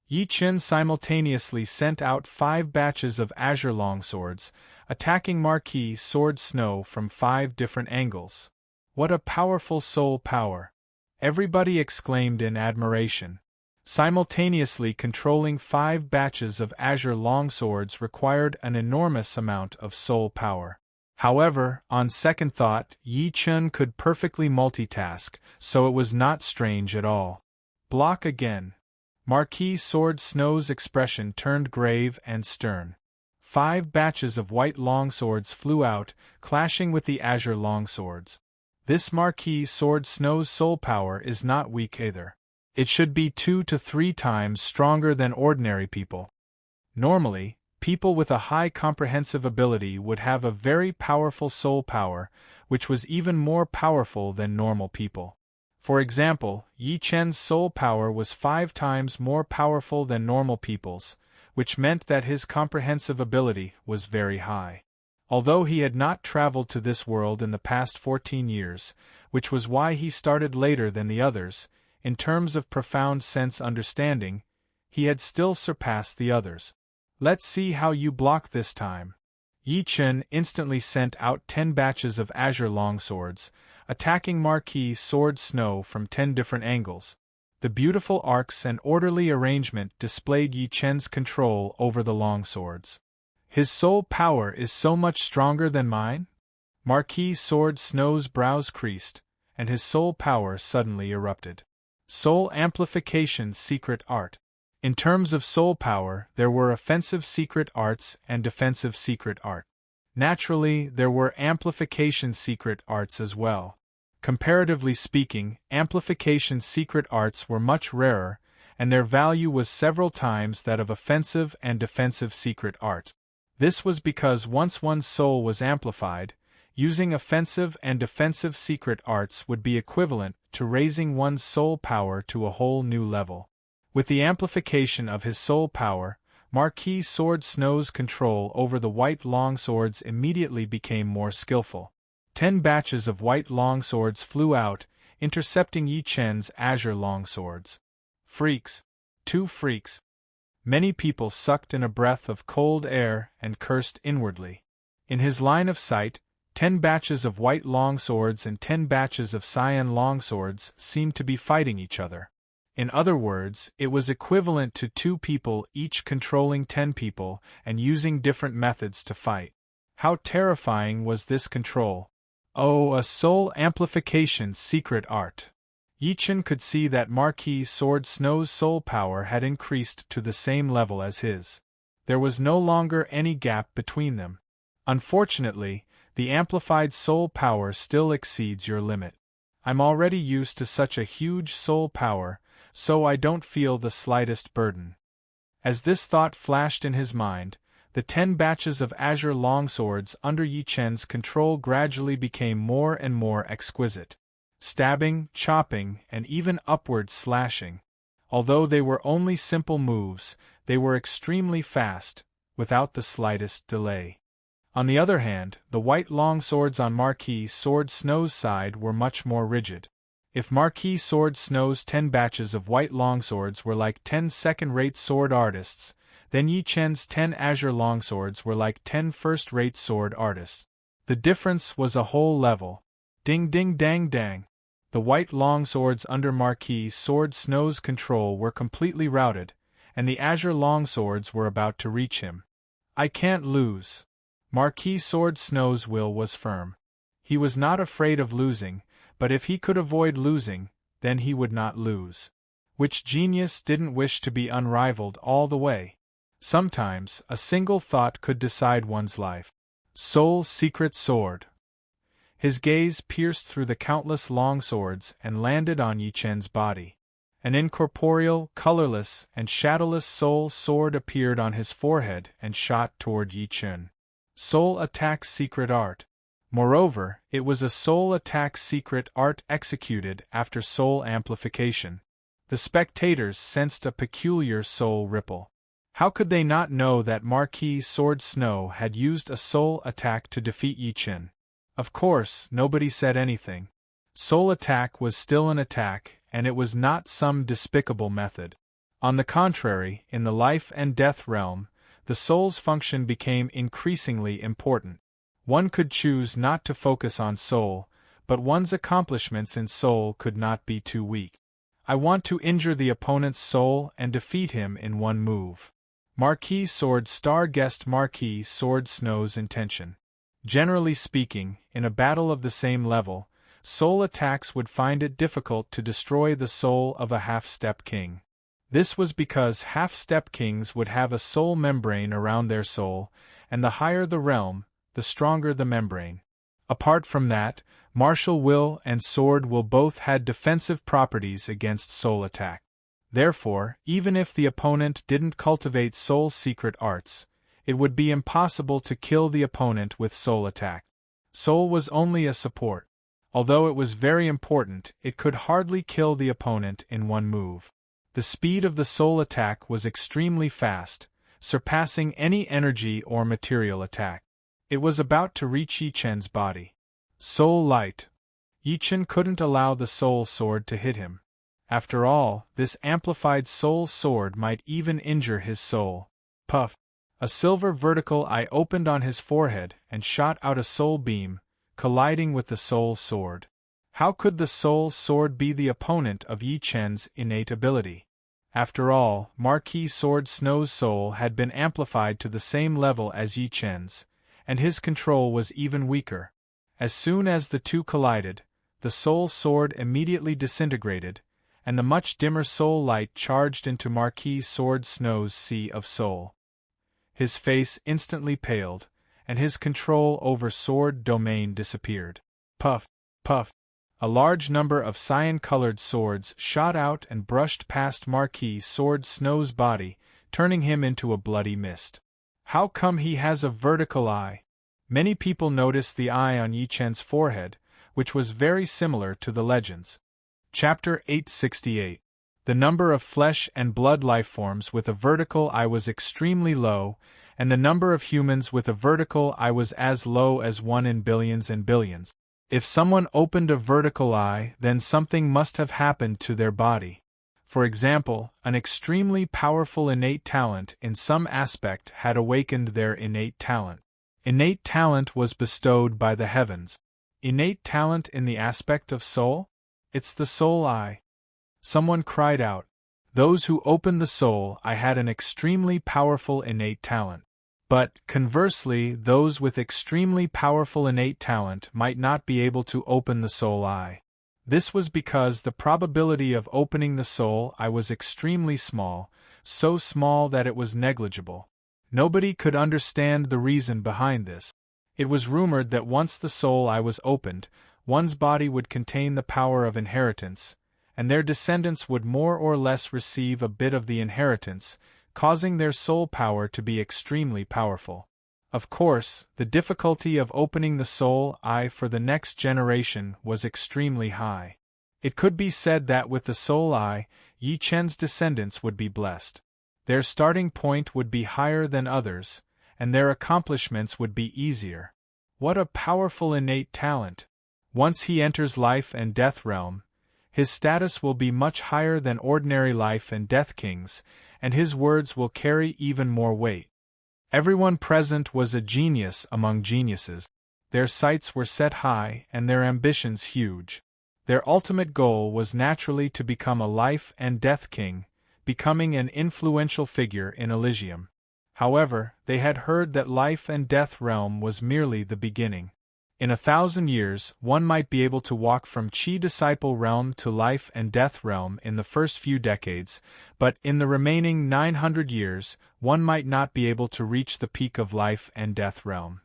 Yi Chen simultaneously sent out 5 batches of azure long swords, attacking Marquis Sword Snow from 5 different angles. What a powerful soul power! Everybody exclaimed in admiration. Simultaneously controlling 5 batches of azure longswords required an enormous amount of soul power. However, on second thought, Yi Chen could perfectly multitask, so it was not strange at all. Block again. Marquis Sword Snow's expression turned grave and stern. 5 batches of white longswords flew out, clashing with the azure longswords. This Marquis Sword Snow's soul power is not weak either. It should be 2 to 3 times stronger than ordinary people. Normally, people with a high comprehensive ability would have a very powerful soul power, which was even more powerful than normal people. For example, Yi Chen's soul power was 5 times more powerful than normal people's, which meant that his comprehensive ability was very high. Although he had not traveled to this world in the past 14 years, which was why he started later than the others, in terms of profound sense understanding, he had still surpassed the others. Let's see how you block this time. Yi Chen instantly sent out 10 batches of azure longswords, attacking Marquis Sword Snow from 10 different angles. The beautiful arcs and orderly arrangement displayed Yi Chen's control over the longswords. His soul power is so much stronger than mine? Marquis Sword Snow's brows creased, and his soul power suddenly erupted. Soul Amplification Secret Art. In terms of soul power, there were offensive secret arts and defensive secret art. Naturally, there were amplification secret arts as well. Comparatively speaking, amplification secret arts were much rarer, and their value was several times that of offensive and defensive secret art. This was because once one's soul was amplified, using offensive and defensive secret arts would be equivalent to raising one's soul power to a whole new level. With the amplification of his soul power, Marquis Sword Snow's control over the white longswords immediately became more skillful. 10 batches of white longswords flew out, intercepting Yi Chen's azure longswords. Freaks! 2 freaks! Many people sucked in a breath of cold air and cursed inwardly. In his line of sight, 10 batches of white longswords and 10 batches of cyan longswords seemed to be fighting each other. In other words, it was equivalent to 2 people each controlling 10 people and using different methods to fight. How terrifying was this control! Oh, a soul amplification secret art! Yi-Chen could see that Marquis Sword Snow's soul power had increased to the same level as his. There was no longer any gap between them. Unfortunately, the amplified soul power still exceeds your limit. I'm already used to such a huge soul power, so I don't feel the slightest burden. As this thought flashed in his mind, the 10 batches of azure longswords under Yi-Chen's control gradually became more and more exquisite. Stabbing, chopping, and even upward slashing. Although they were only simple moves, they were extremely fast, without the slightest delay. On the other hand, the white longswords on Marquis Sword Snow's side were much more rigid. If Marquis Sword Snow's 10 batches of white longswords were like 10 second-rate sword artists, then Yi-Chen's 10 azure longswords were like 10 first-rate sword artists. The difference was a whole level. Ding ding dang dang. The white longswords under Marquis Sword Snow's control were completely routed, and the azure longswords were about to reach him. I can't lose. Marquis Sword Snow's will was firm. He was not afraid of losing, but if he could avoid losing, then he would not lose. Which genius didn't wish to be unrivaled all the way? Sometimes, a single thought could decide one's life. Soul's secret sword. His gaze pierced through the countless longswords and landed on Yi-Chen's body. An incorporeal, colorless, and shadowless soul sword appeared on his forehead and shot toward Yi-Chen. Soul attack secret art. Moreover, it was a soul attack secret art executed after soul amplification. The spectators sensed a peculiar soul ripple. How could they not know that Marquis Sword Snow had used a soul attack to defeat Yi-Chen? Of course, nobody said anything. Soul attack was still an attack, and it was not some despicable method. On the contrary, in the life and death realm, the soul's function became increasingly important. One could choose not to focus on soul, but one's accomplishments in soul could not be too weak. I want to injure the opponent's soul and defeat him in one move. Marquis Sword Star guessed Marquis Sword Snow's intention. Generally speaking, in a battle of the same level, soul attacks would find it difficult to destroy the soul of a half-step king. This was because half-step kings would have a soul membrane around their soul, and the higher the realm, the stronger the membrane. Apart from that, martial will and sword will both had defensive properties against soul attack. Therefore, even if the opponent didn't cultivate soul secret arts, it would be impossible to kill the opponent with soul attack. Soul was only a support. Although it was very important, it could hardly kill the opponent in one move. The speed of the soul attack was extremely fast, surpassing any energy or material attack. It was about to reach Yi-Chen's body. Soul light. Yi-Chen couldn't allow the soul sword to hit him. After all, this amplified soul sword might even injure his soul. Puff. A silver vertical eye opened on his forehead and shot out a soul beam, colliding with the soul sword. How could the soul sword be the opponent of Yi-Chen's innate ability? After all, Marquis Sword Snow's soul had been amplified to the same level as Yi-Chen's, and his control was even weaker. As soon as the two collided, the soul sword immediately disintegrated, and the much dimmer soul light charged into Marquis Sword Snow's sea of soul. His face instantly paled, and his control over sword domain disappeared. Puff, puff. A large number of cyan-colored swords shot out and brushed past Marquis Sword Snow's body, turning him into a bloody mist. How come he has a vertical eye? Many people noticed the eye on Yi-Chen's forehead, which was very similar to the legends. Chapter 868. The number of flesh and blood lifeforms with a vertical eye was extremely low, and the number of humans with a vertical eye was as low as 1 in billions and billions. If someone opened a vertical eye, then something must have happened to their body. For example, an extremely powerful innate talent in some aspect had awakened their innate talent. Innate talent was bestowed by the heavens. Innate talent in the aspect of soul? It's the soul eye. Someone cried out. Those who opened the soul eye had an extremely powerful innate talent. But, conversely, those with extremely powerful innate talent might not be able to open the soul eye. This was because the probability of opening the soul eye was extremely small, so small that it was negligible. Nobody could understand the reason behind this. It was rumored that once the soul eye was opened, one's body would contain the power of inheritance, and their descendants would more or less receive a bit of the inheritance, causing their soul power to be extremely powerful. Of course, the difficulty of opening the soul eye for the next generation was extremely high. It could be said that with the soul eye, Yi Chen's descendants would be blessed. Their starting point would be higher than others, and their accomplishments would be easier. What a powerful innate talent! Once he enters life and death realm, his status will be much higher than ordinary life and death kings, and his words will carry even more weight. Everyone present was a genius among geniuses. Their sights were set high and their ambitions huge. Their ultimate goal was naturally to become a life and death king, becoming an influential figure in Elysium. However, they had heard that life and death realm was merely the beginning. In 1,000 years, one might be able to walk from Qi disciple realm to life and death realm in the first few decades, but in the remaining 900 years, one might not be able to reach the peak of life and death realm.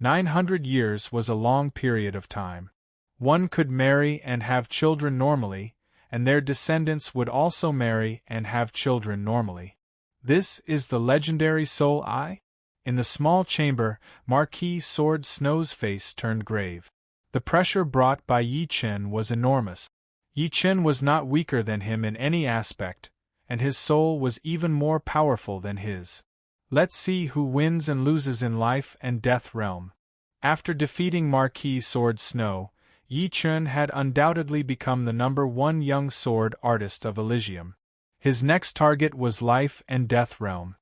900 years was a long period of time. One could marry and have children normally, and their descendants would also marry and have children normally. This is the legendary soul eye? In the small chamber, Marquis Sword Snow's face turned grave. The pressure brought by Yi Chen was enormous. Yi Chen was not weaker than him in any aspect, and his soul was even more powerful than his. Let's see who wins and loses in life and death realm. After defeating Marquis Sword Snow, Yi Chen had undoubtedly become the #1 young sword artist of Elysium. His next target was life and death realm.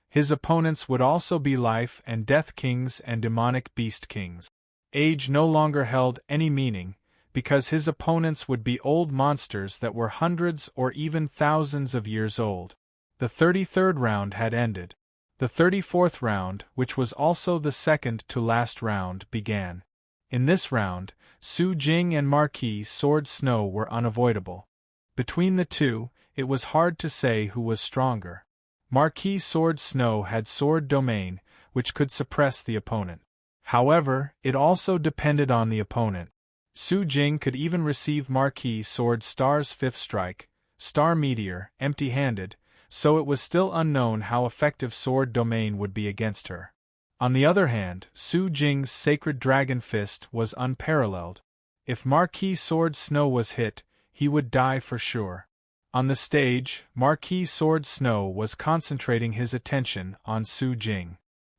His opponents would also be life and death kings and demonic beast kings. Age no longer held any meaning, because his opponents would be old monsters that were hundreds or even thousands of years old. The 33rd round had ended. The 34th round, which was also the second to last round, began. In this round, Su Jing and Marquis Sword Snow were unavoidable. Between the two, it was hard to say who was stronger. Marquis Sword Snow had sword domain, which could suppress the opponent. However, it also depended on the opponent. Su Jing could even receive Marquis Sword Star's 5th strike, Star Meteor, empty-handed, so it was still unknown how effective sword domain would be against her. On the other hand, Su Jing's Sacred Dragon Fist was unparalleled. If Marquis Sword Snow was hit, he would die for sure. On the stage, Marquis Sword Snow was concentrating his attention on Su Jing.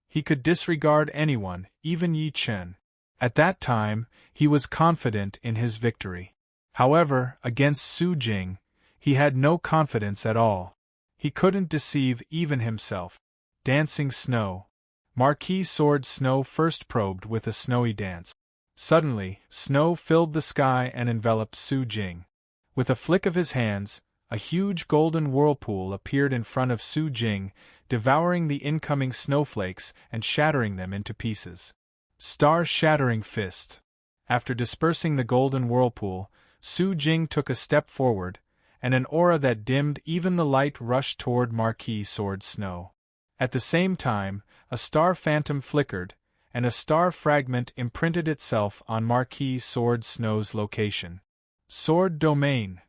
He could disregard anyone, even Yi Chen. At that time, he was confident in his victory. However, against Su Jing, he had no confidence at all. He couldn't deceive even himself. Dancing Snow. Marquis Sword Snow first probed with a snowy dance. Suddenly, snow filled the sky and enveloped Su Jing. With a flick of his hands, a huge golden whirlpool appeared in front of Su Jing, devouring the incoming snowflakes and shattering them into pieces. Star-shattering fist. After dispersing the golden whirlpool, Su Jing took a step forward, and an aura that dimmed even the light rushed toward Marquis Sword Snow. At the same time, a star phantom flickered, and a star fragment imprinted itself on Marquis Sword Snow's location. Sword domain.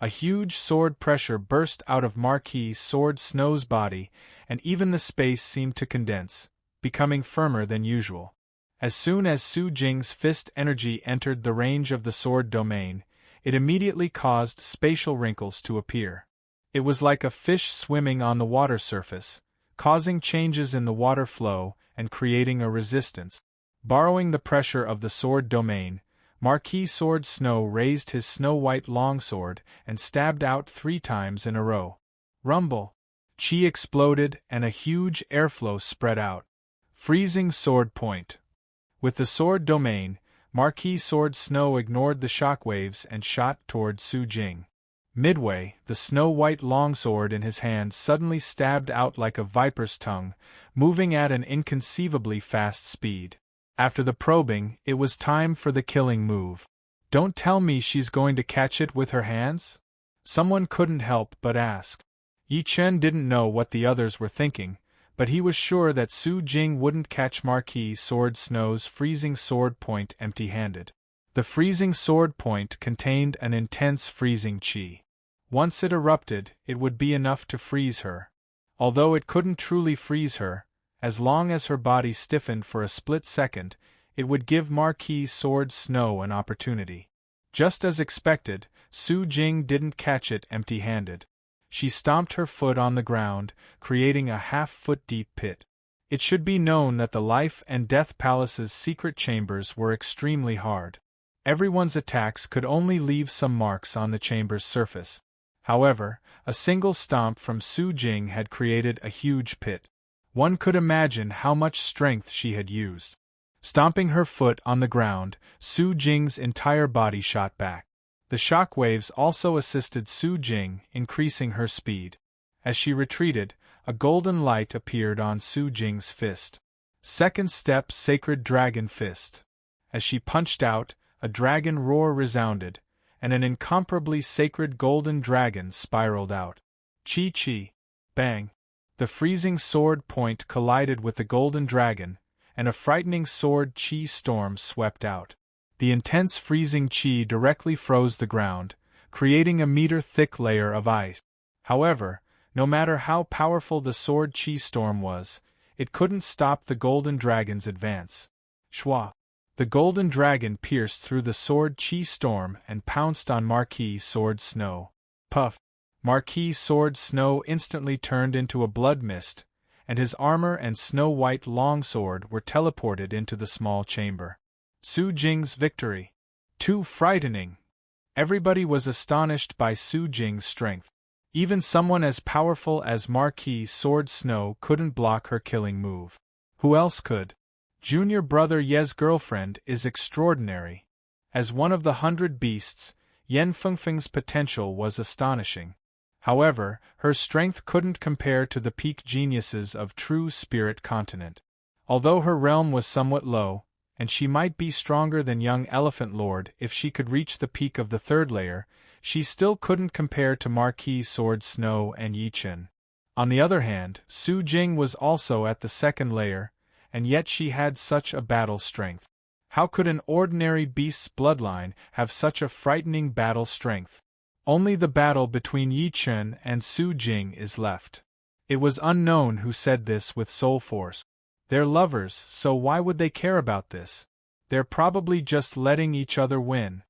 A huge sword pressure burst out of Marquis Sword Snow's body, and even the space seemed to condense, becoming firmer than usual. As soon as Su Jing's fist energy entered the range of the sword domain, it immediately caused spatial wrinkles to appear. It was like a fish swimming on the water surface, causing changes in the water flow and creating a resistance. Borrowing the pressure of the sword domain, Marquis Sword Snow raised his snow-white longsword and stabbed out 3 times in a row. Rumble! Qi exploded and a huge airflow spread out. Freezing sword point. With the sword domain, Marquis Sword Snow ignored the shockwaves and shot toward Su Jing. Midway, the snow-white longsword in his hand suddenly stabbed out like a viper's tongue, moving at an inconceivably fast speed. After the probing, it was time for the killing move. Don't tell me she's going to catch it with her hands? Someone couldn't help but ask. Yi Chen didn't know what the others were thinking, but he was sure that Su Jing wouldn't catch Marquis Sword Snow's freezing sword point empty-handed. The freezing sword point contained an intense freezing qi. Once it erupted, it would be enough to freeze her. Although it couldn't truly freeze her, as long as her body stiffened for a split second, it would give Marquis Sword Snow an opportunity. Just as expected, Su Jing didn't catch it empty-handed. She stomped her foot on the ground, creating a half-foot-deep pit. It should be known that the Life and Death Palace's secret chambers were extremely hard. Everyone's attacks could only leave some marks on the chamber's surface. However, a single stomp from Su Jing had created a huge pit. One could imagine how much strength she had used. Stomping her foot on the ground, Su Jing's entire body shot back. The shock waves also assisted Su Jing, increasing her speed. As she retreated, a golden light appeared on Su Jing's fist. Second step, Sacred Dragon Fist. As she punched out, a dragon roar resounded, and an incomparably sacred golden dragon spiraled out. Chi-chi! Bang! The freezing sword point collided with the golden dragon, and a frightening sword chi storm swept out. The intense freezing chi directly froze the ground, creating a meter-thick layer of ice. However, no matter how powerful the sword chi storm was, it couldn't stop the golden dragon's advance. Shwa! The golden dragon pierced through the sword chi storm and pounced on Marquis Sword Snow. Puff! Marquis Sword Snow instantly turned into a blood mist, and his armor and snow-white longsword were teleported into the small chamber. Su Jing's victory. Too frightening! Everybody was astonished by Su Jing's strength. Even someone as powerful as Marquis Sword Snow couldn't block her killing move. Who else could? Junior brother Ye's girlfriend is extraordinary. As one of the 100 beasts, Yen Fengfeng's potential was astonishing. However, her strength couldn't compare to the peak geniuses of True Spirit Continent. Although her realm was somewhat low, and she might be stronger than young Elephant Lord if she could reach the peak of the third layer, she still couldn't compare to Marquis Sword Snow and Yi Chen. On the other hand, Su Jing was also at the second layer, and yet she had such a battle strength. How could an ordinary beast's bloodline have such a frightening battle strength? Only the battle between Yi Chen and Su Jing is left. It was unknown who said this with soul force. They're lovers, so why would they care about this? They're probably just letting each other win.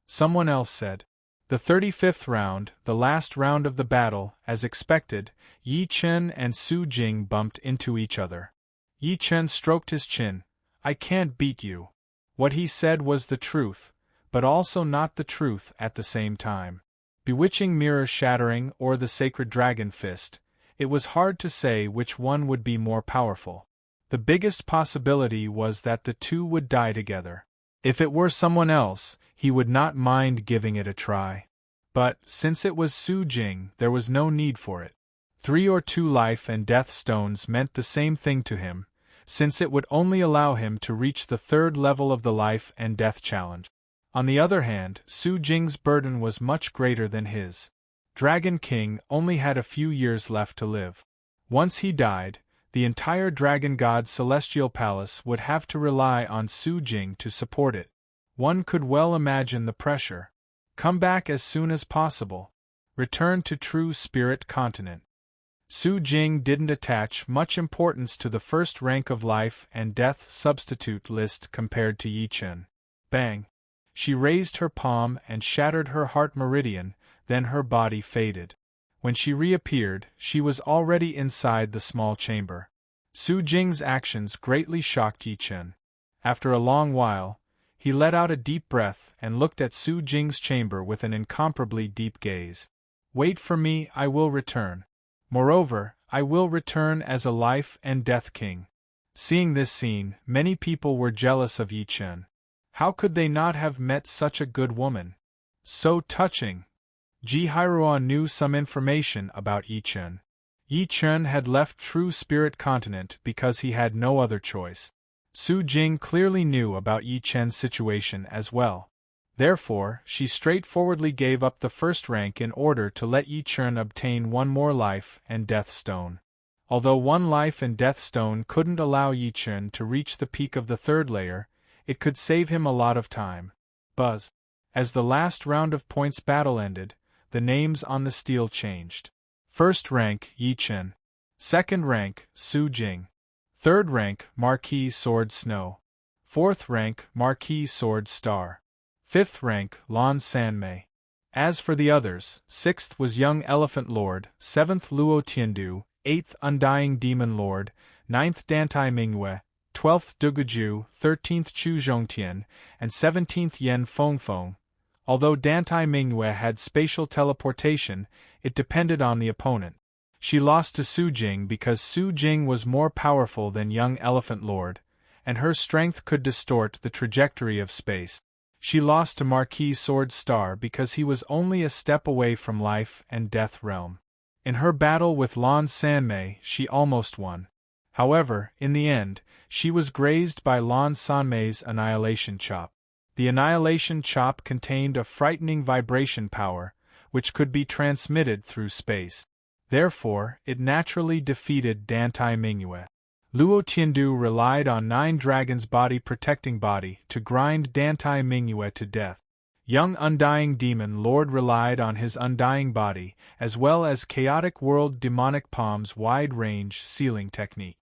Someone else said. The 35th round, the last round of the battle, as expected, Yi Chen and Su Jing bumped into each other. Yi Chen stroked his chin. I can't beat you. What he said was the truth, but also not the truth at the same time. Bewitching mirror shattering or the sacred dragon fist, it was hard to say which one would be more powerful. The biggest possibility was that the two would die together. If it were someone else, he would not mind giving it a try. But, since it was Su Jing, there was no need for it. 3 or 2 life and death stones meant the same thing to him, since it would only allow him to reach the 3rd level of the life and death challenge. On the other hand, Su Jing's burden was much greater than his. Dragon King only had a few years left to live. Once he died, the entire Dragon God Celestial Palace would have to rely on Su Jing to support it. One could well imagine the pressure. Come back as soon as possible. Return to True Spirit Continent. Su Jing didn't attach much importance to the first rank of life and death substitute list compared to Yi Chen. Bang! She raised her palm and shattered her heart meridian, then her body faded. When she reappeared, she was already inside the small chamber. Su Jing's actions greatly shocked Yi Chen. After a long while, he let out a deep breath and looked at Su Jing's chamber with an incomparably deep gaze. Wait for me, I will return. Moreover, I will return as a life and death king. Seeing this scene, many people were jealous of Yi Chen. How could they not have met such a good woman? So touching. Ji Hairuo knew some information about Yi Chen. Yi Chen had left True Spirit Continent because he had no other choice. Su Jing clearly knew about Yi Chen's situation as well. Therefore, she straightforwardly gave up the first rank in order to let Yi Chen obtain one more life and death stone. Although one life and death stone couldn't allow Yi Chen to reach the peak of the third layer, it could save him a lot of time. Buzz. As the last round of points battle ended, the names on the steel changed. First rank, Yi Chen. Second rank, Su Jing. Third rank, Marquis Sword Snow. Fourth rank, Marquis Sword Star. Fifth rank, Lan Sanmei. As for the others, sixth was Young Elephant Lord, seventh Luo Tiandu, eighth Undying Demon Lord, ninth Dantai Mingyue, 12th Duguju, 13th Chu Zhongtian, and 17th Yen Fengfeng. Although Dantai Mingyue had spatial teleportation, it depended on the opponent. She lost to Su Jing because Su Jing was more powerful than Young Elephant Lord, and her strength could distort the trajectory of space. She lost to Marquis Sword Star because he was only a step away from life and death realm. In her battle with Lan Sanmei, she almost won. However, in the end, she was grazed by Lan Sanmei's Annihilation Chop. The Annihilation Chop contained a frightening vibration power, which could be transmitted through space. Therefore, it naturally defeated Dantai Mingyue. Luo Tiandu relied on 9 Dragons' Body Protecting Body to grind Dantai Mingyue to death. Young Undying Demon Lord relied on his Undying Body, as well as Chaotic World Demonic Palm's wide-range sealing technique.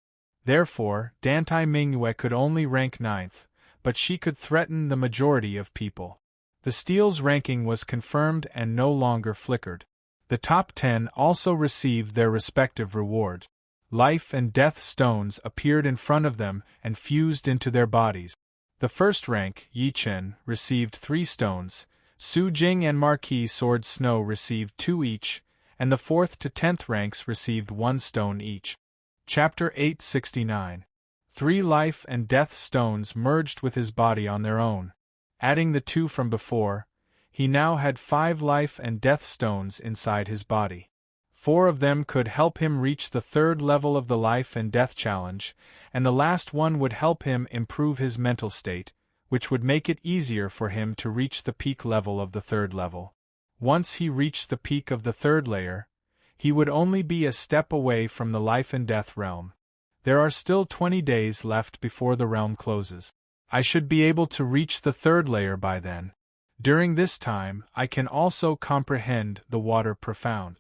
Therefore, Dantai Mingyue could only rank 9th, but she could threaten the majority of people. The Steel's ranking was confirmed and no longer flickered. The top 10 also received their respective rewards. Life and death stones appeared in front of them and fused into their bodies. The first rank, Yi Chen, received 3 stones, Su Jing and Marquis Sword Snow received 2 each, and the 4th to 10th ranks received 1 stone each. Chapter 869. 3 life and death stones merged with his body on their own. Adding the 2 from before, he now had 5 life and death stones inside his body. 4 of them could help him reach the 3rd level of the life and death challenge, and the last one would help him improve his mental state, which would make it easier for him to reach the peak level of the 3rd level. Once he reached the peak of the 3rd layer, he would only be a step away from the life and death realm. There are still 20 days left before the realm closes. I should be able to reach the 3rd layer by then. During this time, I can also comprehend the water profound.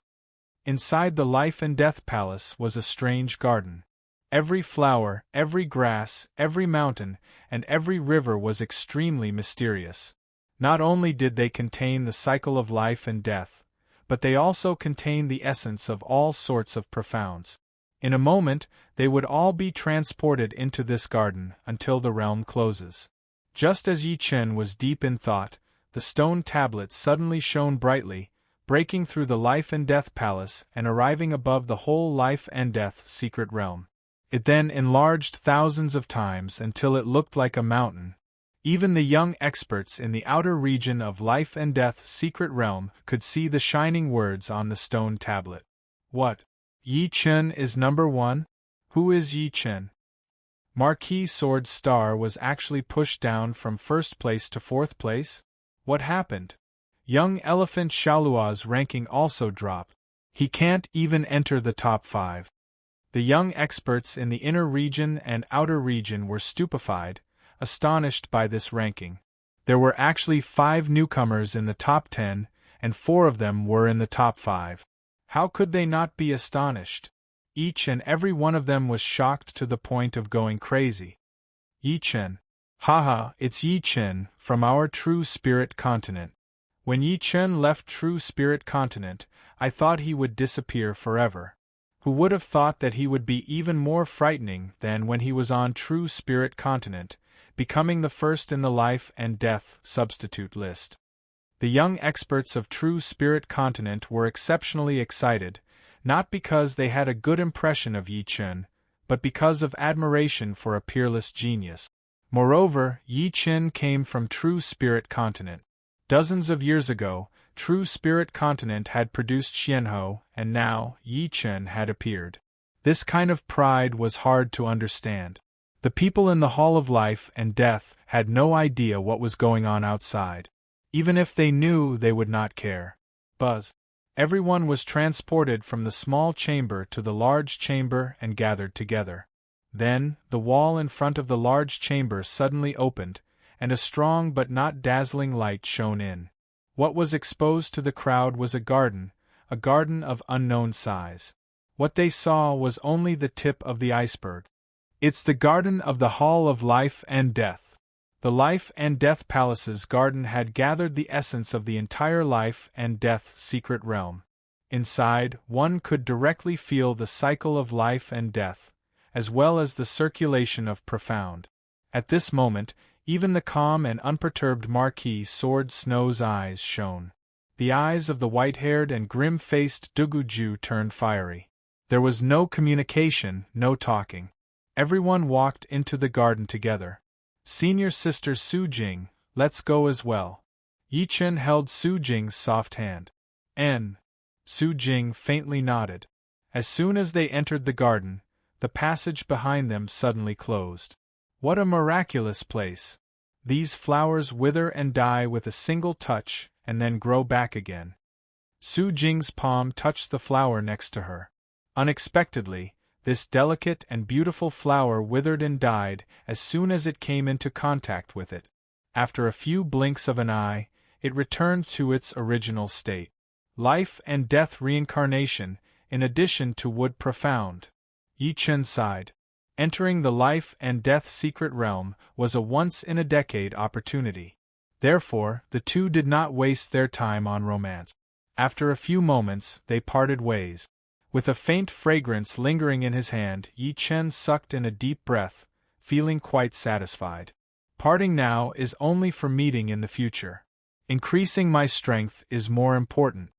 Inside the Life and Death Palace was a strange garden. Every flower, every grass, every mountain, and every river was extremely mysterious. Not only did they contain the cycle of life and death, but they also contained the essence of all sorts of profounds. In a moment, they would all be transported into this garden until the realm closes. Just as Yi Chen was deep in thought, the stone tablet suddenly shone brightly, breaking through the Life and Death Palace and arriving above the whole Life and Death secret realm. It then enlarged thousands of times until it looked like a mountain. Even the young experts in the outer region of Life and Death secret realm could see the shining words on the stone tablet. What? Yi Chen is number 1? Who is Yi Chen? Marquis Sword Star was actually pushed down from 1st place to 4th place? What happened? Young Elephant Shalua's ranking also dropped. He can't even enter the top 5. The young experts in the inner region and outer region were stupefied, astonished by this ranking. There were actually 5 newcomers in the top 10, and 4 of them were in the top 5. How could they not be astonished? Each and every one of them was shocked to the point of going crazy. Yi Chen. Haha, it's Yi Chen, from our True Spirit continent. When Yi Chen left True Spirit continent, I thought he would disappear forever. Who would have thought that he would be even more frightening than when he was on True Spirit continent, becoming the first in the life and death substitute list. The young experts of True Spirit continent were exceptionally excited, not because they had a good impression of Yi Chen, but because of admiration for a peerless genius. Moreover, Yi Chen came from True Spirit continent. Dozens of years ago, True Spirit continent had produced Xianhou, and now Yi Chen had appeared. This kind of pride was hard to understand. The people in the Hall of Life and Death had no idea what was going on outside. Even if they knew, they would not care. Buzz. Everyone was transported from the small chamber to the large chamber and gathered together. Then, the wall in front of the large chamber suddenly opened, and a strong but not dazzling light shone in. What was exposed to the crowd was a garden of unknown size. What they saw was only the tip of the iceberg. It's the garden of the Hall of Life and Death. The Life and Death Palace's garden had gathered the essence of the entire life and death secret realm. Inside, one could directly feel the cycle of life and death, as well as the circulation of profound. At this moment, even the calm and unperturbed Marquis Sword Snow's eyes shone. The eyes of the white-haired and grim-faced Duguju turned fiery. There was no communication, no talking. Everyone walked into the garden together. Senior Sister Su Jing, let's go as well. Yi Chen held Su Jing's soft hand. Su Jing faintly nodded. As soon as they entered the garden, the passage behind them suddenly closed. What a miraculous place! These flowers wither and die with a single touch, and then grow back again. Su Jing's palm touched the flower next to her. Unexpectedly, this delicate and beautiful flower withered and died as soon as it came into contact with it. After a few blinks of an eye, it returned to its original state. Life and death reincarnation, in addition to wood profound. Yi Chen sighed. Entering the life and death secret realm was a once-in-a-decade opportunity. Therefore, the two did not waste their time on romance. After a few moments, they parted ways. With a faint fragrance lingering in his hand, Yi Chen sucked in a deep breath, feeling quite satisfied. Parting now is only for meeting in the future. Increasing my strength is more important.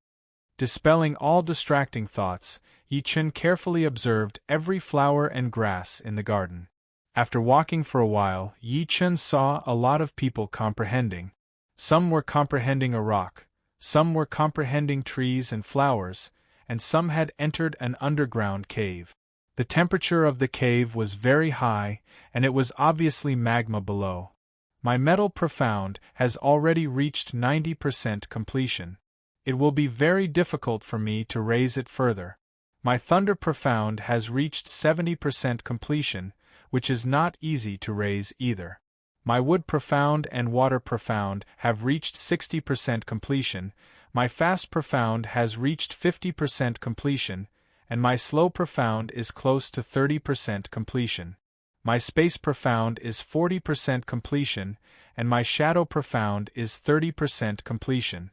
Dispelling all distracting thoughts, Yi Chen carefully observed every flower and grass in the garden. After walking for a while, Yi Chen saw a lot of people comprehending. Some were comprehending a rock, some were comprehending trees and flowers, and some had entered an underground cave. The temperature of the cave was very high, and it was obviously magma below. My metal profound has already reached 90% completion. It will be very difficult for me to raise it further. My thunder profound has reached 70% completion, which is not easy to raise either. My wood profound and water profound have reached 60% completion, my fast profound has reached 50% completion, and my slow profound is close to 30% completion. My space profound is 40% completion, and my shadow profound is 30% completion.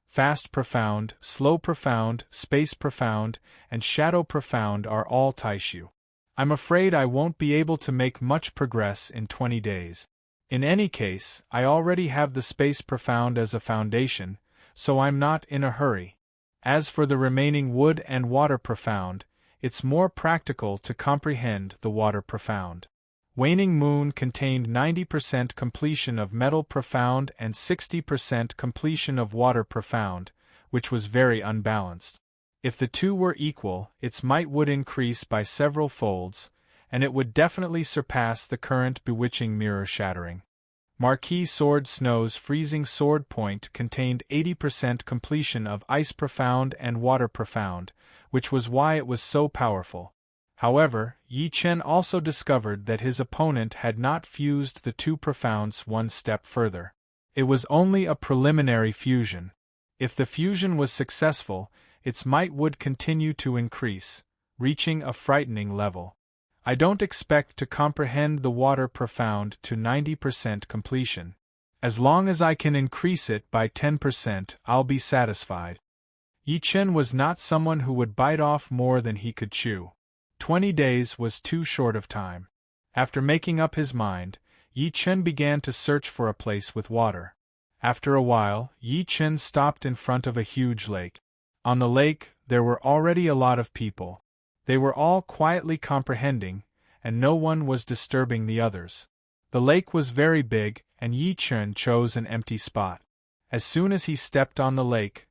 Fast profound, slow profound, space profound, and shadow profound are all Taishu. I'm afraid I won't be able to make much progress in 20 days. In any case, I already have the space profound as a foundation, so I'm not in a hurry. As for the remaining wood and water profound, it's more practical to comprehend the water profound. Waning Moon contained 90% completion of metal profound and 60% completion of water profound, which was very unbalanced. If the two were equal, its might would increase by several folds, and it would definitely surpass the current bewitching mirror shattering. Marquis Sword Snow's freezing sword point contained 80% completion of ice profound and water profound, which was why it was so powerful. However, Yi Chen also discovered that his opponent had not fused the two profounds one step further. It was only a preliminary fusion. If the fusion was successful, its might would continue to increase, reaching a frightening level. I don't expect to comprehend the water profound to 90% completion. As long as I can increase it by 10%, I'll be satisfied. Yi Chen was not someone who would bite off more than he could chew. 20 days was too short of time. After making up his mind, Yi Chen began to search for a place with water. After a while, Yi Chen stopped in front of a huge lake. On the lake, there were already a lot of people. They were all quietly comprehending, and no one was disturbing the others. The lake was very big, and Yi Chen chose an empty spot. As soon as he stepped on the lake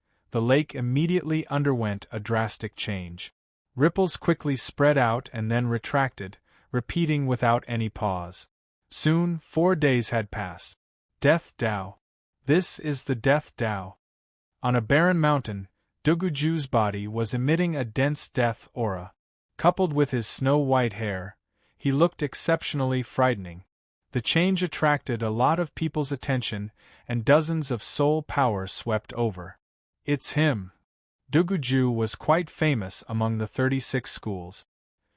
immediately underwent a drastic change. Ripples quickly spread out and then retracted, repeating without any pause. Soon, 4 days had passed. Death Dao. This is the Death Tao. On a barren mountain, Duguju's body was emitting a dense death aura. Coupled with his snow-white hair, he looked exceptionally frightening. The change attracted a lot of people's attention, and dozens of soul power swept over. It's him. Duguju was quite famous among the 36 schools.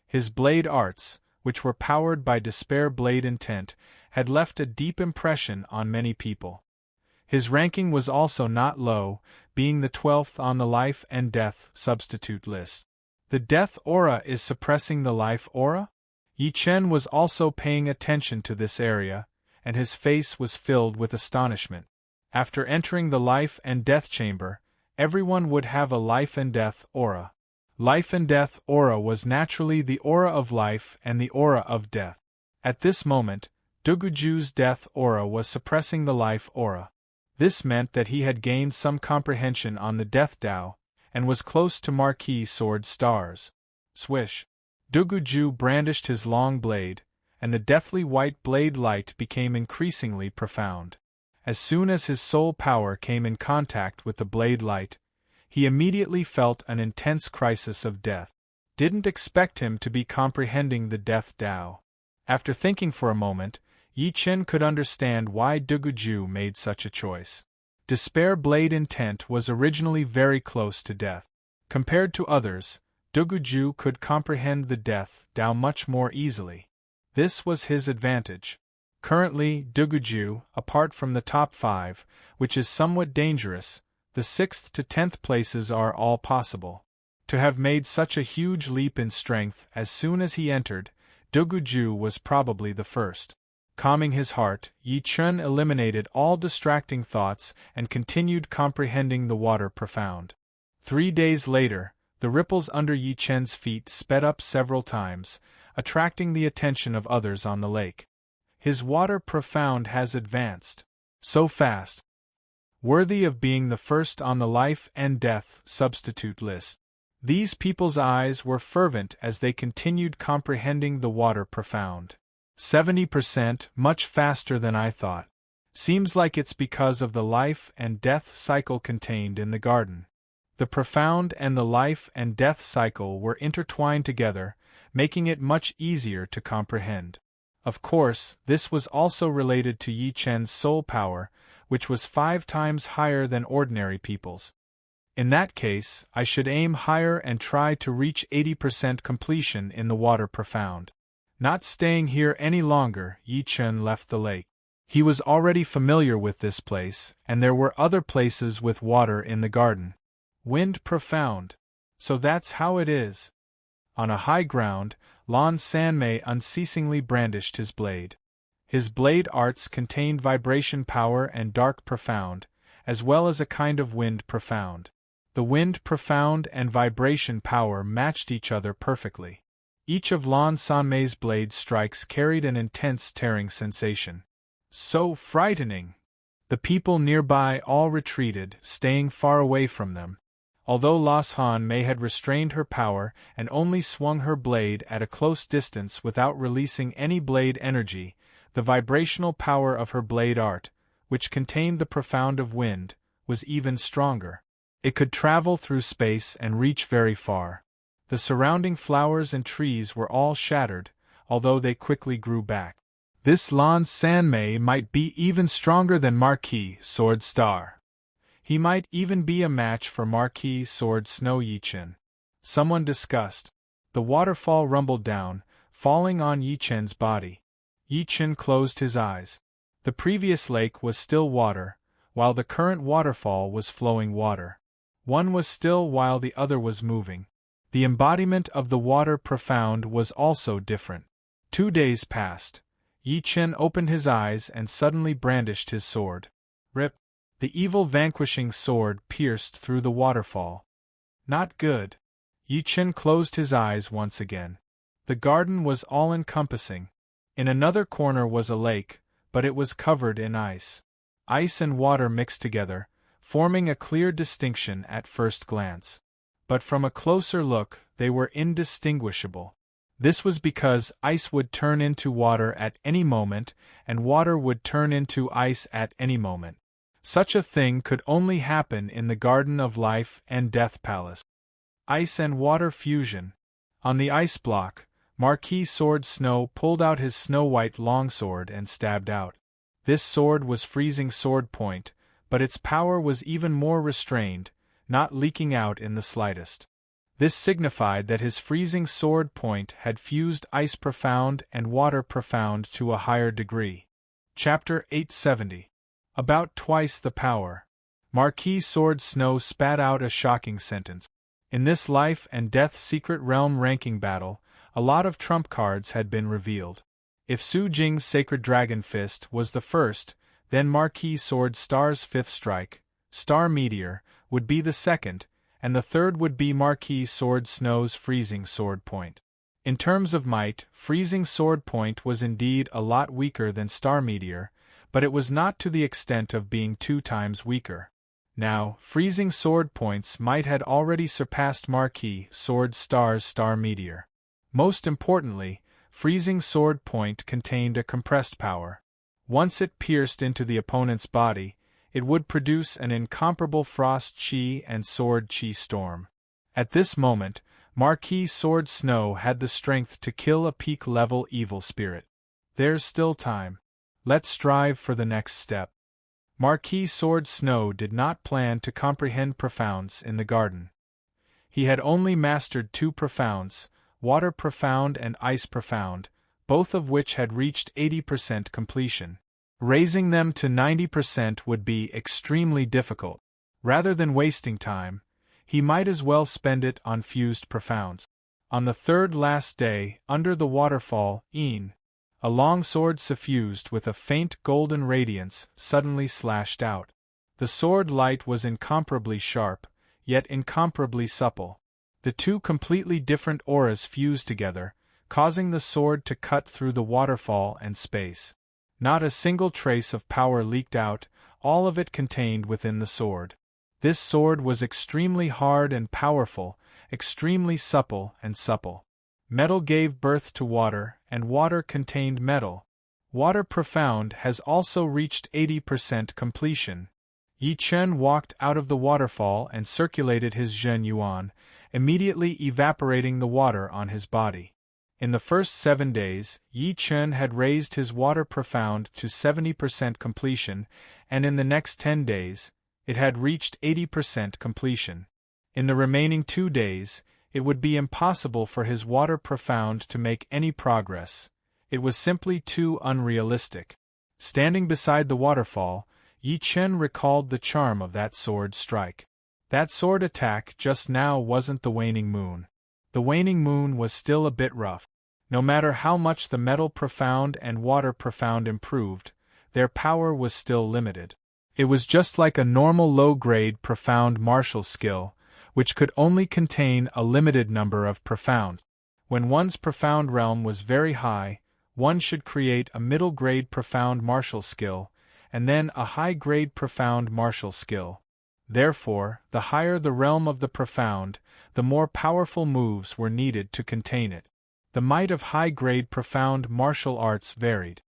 His blade arts, which were powered by despair blade intent, had left a deep impression on many people. His ranking was also not low, being the 12th on the life and death substitute list. The death aura is suppressing the life aura? Yi Chen was also paying attention to this area, and his face was filled with astonishment. After entering the life and death chamber, everyone would have a life and death aura. Life and death aura was naturally the aura of life and the aura of death. At this moment, Duguju's death aura was suppressing the life aura. This meant that he had gained some comprehension on the Death Tao, and was close to Marquis Sword Stars. Swish! Duguju brandished his long blade, and the deathly white blade light became increasingly profound. As soon as his soul power came in contact with the blade light, he immediately felt an intense crisis of death. Didn't expect him to be comprehending the Death Tao. After thinking for a moment, Yi Chen could understand why Duguju made such a choice. Despair blade intent was originally very close to death. Compared to others, Duguju could comprehend the Death Tao much more easily. This was his advantage. Currently, Duguju, apart from the top 5, which is somewhat dangerous, the 6th to 10th places are all possible. To have made such a huge leap in strength as soon as he entered, Duguju was probably the first. Calming his heart, Yi Chen eliminated all distracting thoughts and continued comprehending the water profound. 3 days later, the ripples under Yi Chen's feet sped up several times, attracting the attention of others on the lake. His water profound has advanced. So fast. Worthy of being the first on the life and death substitute list. These people's eyes were fervent as they continued comprehending the water profound. 70%, much faster than I thought. Seems like it's because of the life and death cycle contained in the garden. The profound and the life and death cycle were intertwined together, making it much easier to comprehend. Of course, this was also related to Yi Chen's soul power, which was 5 times higher than ordinary people's. In that case, I should aim higher and try to reach 80% completion in the water profound. Not staying here any longer, Yi Chen left the lake. He was already familiar with this place, and there were other places with water in the garden. Wind profound. So that's how it is. On a high ground, Lan Sanmei unceasingly brandished his blade. His blade arts contained vibration power and dark profound, as well as a kind of wind profound. The wind profound and vibration power matched each other perfectly. Each of Lan Sanmei's blade strikes carried an intense tearing sensation. So frightening! The people nearby all retreated, staying far away from them. Although Lan Sanmei had restrained her power and only swung her blade at a close distance without releasing any blade energy, the vibrational power of her blade art, which contained the profound of wind, was even stronger. It could travel through space and reach very far. The surrounding flowers and trees were all shattered, although they quickly grew back. This Lan Sanmei might be even stronger than Marquis Sword Star. He might even be a match for Marquis Sword Snow Yi Chen. Someone discussed. The waterfall rumbled down, falling on Yi Chen's body. Yi Chen closed his eyes. The previous lake was still water, while the current waterfall was flowing water. One was still while the other was moving. The embodiment of the water profound was also different. 2 days passed. Yi Chen opened his eyes and suddenly brandished his sword. Rip! The evil vanquishing sword pierced through the waterfall. Not good. Yi Chen closed his eyes once again. The garden was all-encompassing. In another corner was a lake, but it was covered in ice. Ice and water mixed together, forming a clear distinction at first glance. But from a closer look, they were indistinguishable. This was because ice would turn into water at any moment, and water would turn into ice at any moment. Such a thing could only happen in the Garden of Life and Death Palace. Ice and water fusion. On the ice block, Marquis Sword Snow pulled out his snow-white longsword and stabbed out. This sword was freezing sword point, but its power was even more restrained, not leaking out in the slightest. This signified that his freezing sword point had fused ice profound and water profound to a higher degree. Chapter 870. About twice the power. Marquis Sword Snow spat out a shocking sentence. In this life and death secret realm ranking battle, a lot of trump cards had been revealed. If Su Jing's Sacred Dragon Fist was the first, then Marquis Sword Star's Fifth Strike, Star Meteor, would be the second, and the third would be Marquis Sword Snow's Freezing Sword Point. In terms of might, Freezing Sword Point was indeed a lot weaker than Star Meteor, but it was not to the extent of being 2 times weaker. Now, Freezing Sword Point's might had already surpassed Marquis Sword Star's Star Meteor. Most importantly, Freezing Sword Point contained a compressed power. Once it pierced into the opponent's body, it would produce an incomparable frost chi and sword chi storm. At this moment, Marquis Sword Snow had the strength to kill a peak-level evil spirit. There's still time. Let's strive for the next step. Marquis Sword Snow did not plan to comprehend profounds in the garden. He had only mastered 2 profounds, water profound and ice profound, both of which had reached 80% completion. Raising them to 90% would be extremely difficult. Rather than wasting time, he might as well spend it on fused profounds. On the third last day, under the waterfall, a long sword suffused with a faint golden radiance suddenly slashed out. The sword light was incomparably sharp, yet incomparably supple. The 2 completely different auras fused together, causing the sword to cut through the waterfall and space. Not a single trace of power leaked out, all of it contained within the sword. This sword was extremely hard and powerful, extremely supple and supple. Metal gave birth to water, and water contained metal. Water profound has also reached 80% completion. Yi Chen walked out of the waterfall and circulated his Zhen Yuan, immediately evaporating the water on his body. In the first 7 days, Yi Chen had raised his water profound to 70% completion, and in the next 10 days, it had reached 80% completion. In the remaining 2 days, it would be impossible for his water profound to make any progress. It was simply too unrealistic. Standing beside the waterfall, Yi Chen recalled the charm of that sword strike. That sword attack just now wasn't the waning moon. The waning moon was still a bit rough. No matter how much the metal profound and water profound improved, their power was still limited. It was just like a normal low-grade profound martial skill, which could only contain a limited number of profound. When one's profound realm was very high, one should create a middle-grade profound martial skill, and then a high-grade profound martial skill. Therefore, the higher the realm of the profound, the more powerful moves were needed to contain it. The might of high-grade profound martial arts varied.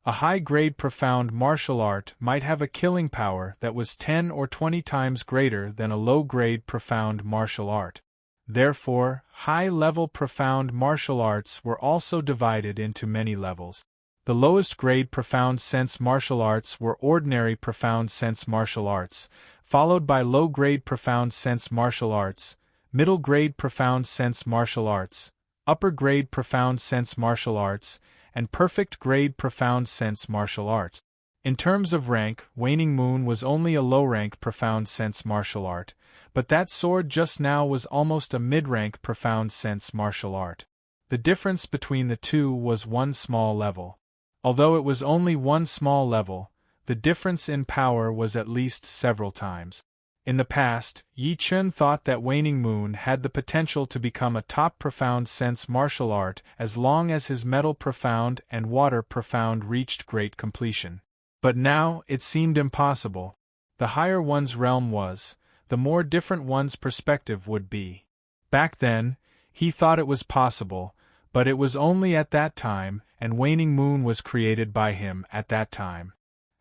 A high-grade profound martial art might have a killing power that was 10 or 20 times greater than a low-grade profound martial art. Therefore, high-level profound martial arts were also divided into many levels. The lowest grade profound sense martial arts were ordinary profound sense martial arts, followed by low-grade profound sense martial arts, middle-grade profound sense martial arts, upper-grade profound sense martial arts, and perfect-grade profound sense martial arts. In terms of rank, Waning Moon was only a low-rank profound sense martial art, but that sword just now was almost a mid-rank profound sense martial art. The difference between the two was one small level. Although it was only one small level, the difference in power was at least several times. In the past, Yi Chen thought that Waning Moon had the potential to become a top profound sense martial art as long as his metal profound and water profound reached great completion. But now it seemed impossible. The higher one's realm was, the more different one's perspective would be. Back then, he thought it was possible, but it was only at that time, and Waning Moon was created by him at that time.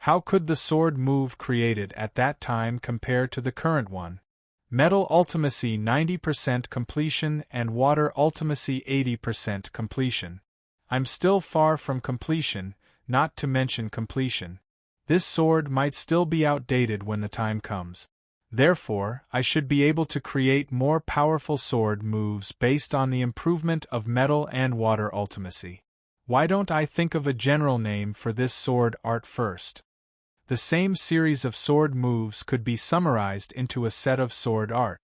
How could the sword move created at that time compare to the current one? Metal ultimacy 90% completion and water ultimacy 80% completion. I'm still far from completion, not to mention completion. This sword might still be outdated when the time comes. Therefore, I should be able to create more powerful sword moves based on the improvement of metal and water ultimacy. Why don't I think of a general name for this sword art first? The same series of sword moves could be summarized into a set of sword art.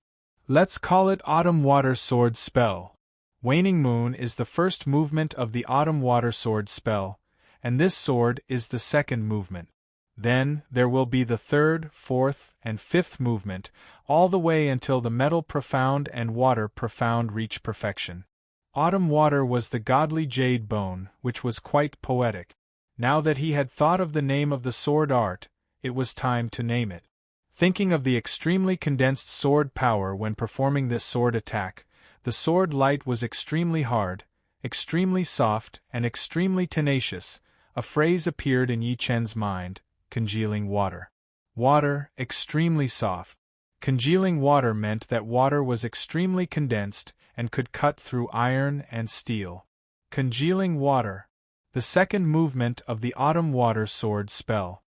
Let's call it Autumn Water Sword Spell. Waning Moon is the first movement of the Autumn Water Sword spell, and this sword is the second movement. Then, there will be the third, fourth, and fifth movement, all the way until the Metal Profound and Water Profound reach perfection. Autumn Water was the godly jade bone, which was quite poetic. Now that he had thought of the name of the sword art, it was time to name it. Thinking of the extremely condensed sword power when performing this sword attack, the sword light was extremely hard, extremely soft, and extremely tenacious. A phrase appeared in Yi Chen's mind: congealing water. Water, extremely soft. Congealing water meant that water was extremely condensed and could cut through iron and steel. Congealing water. The second movement of the Autumn Water Sword spell.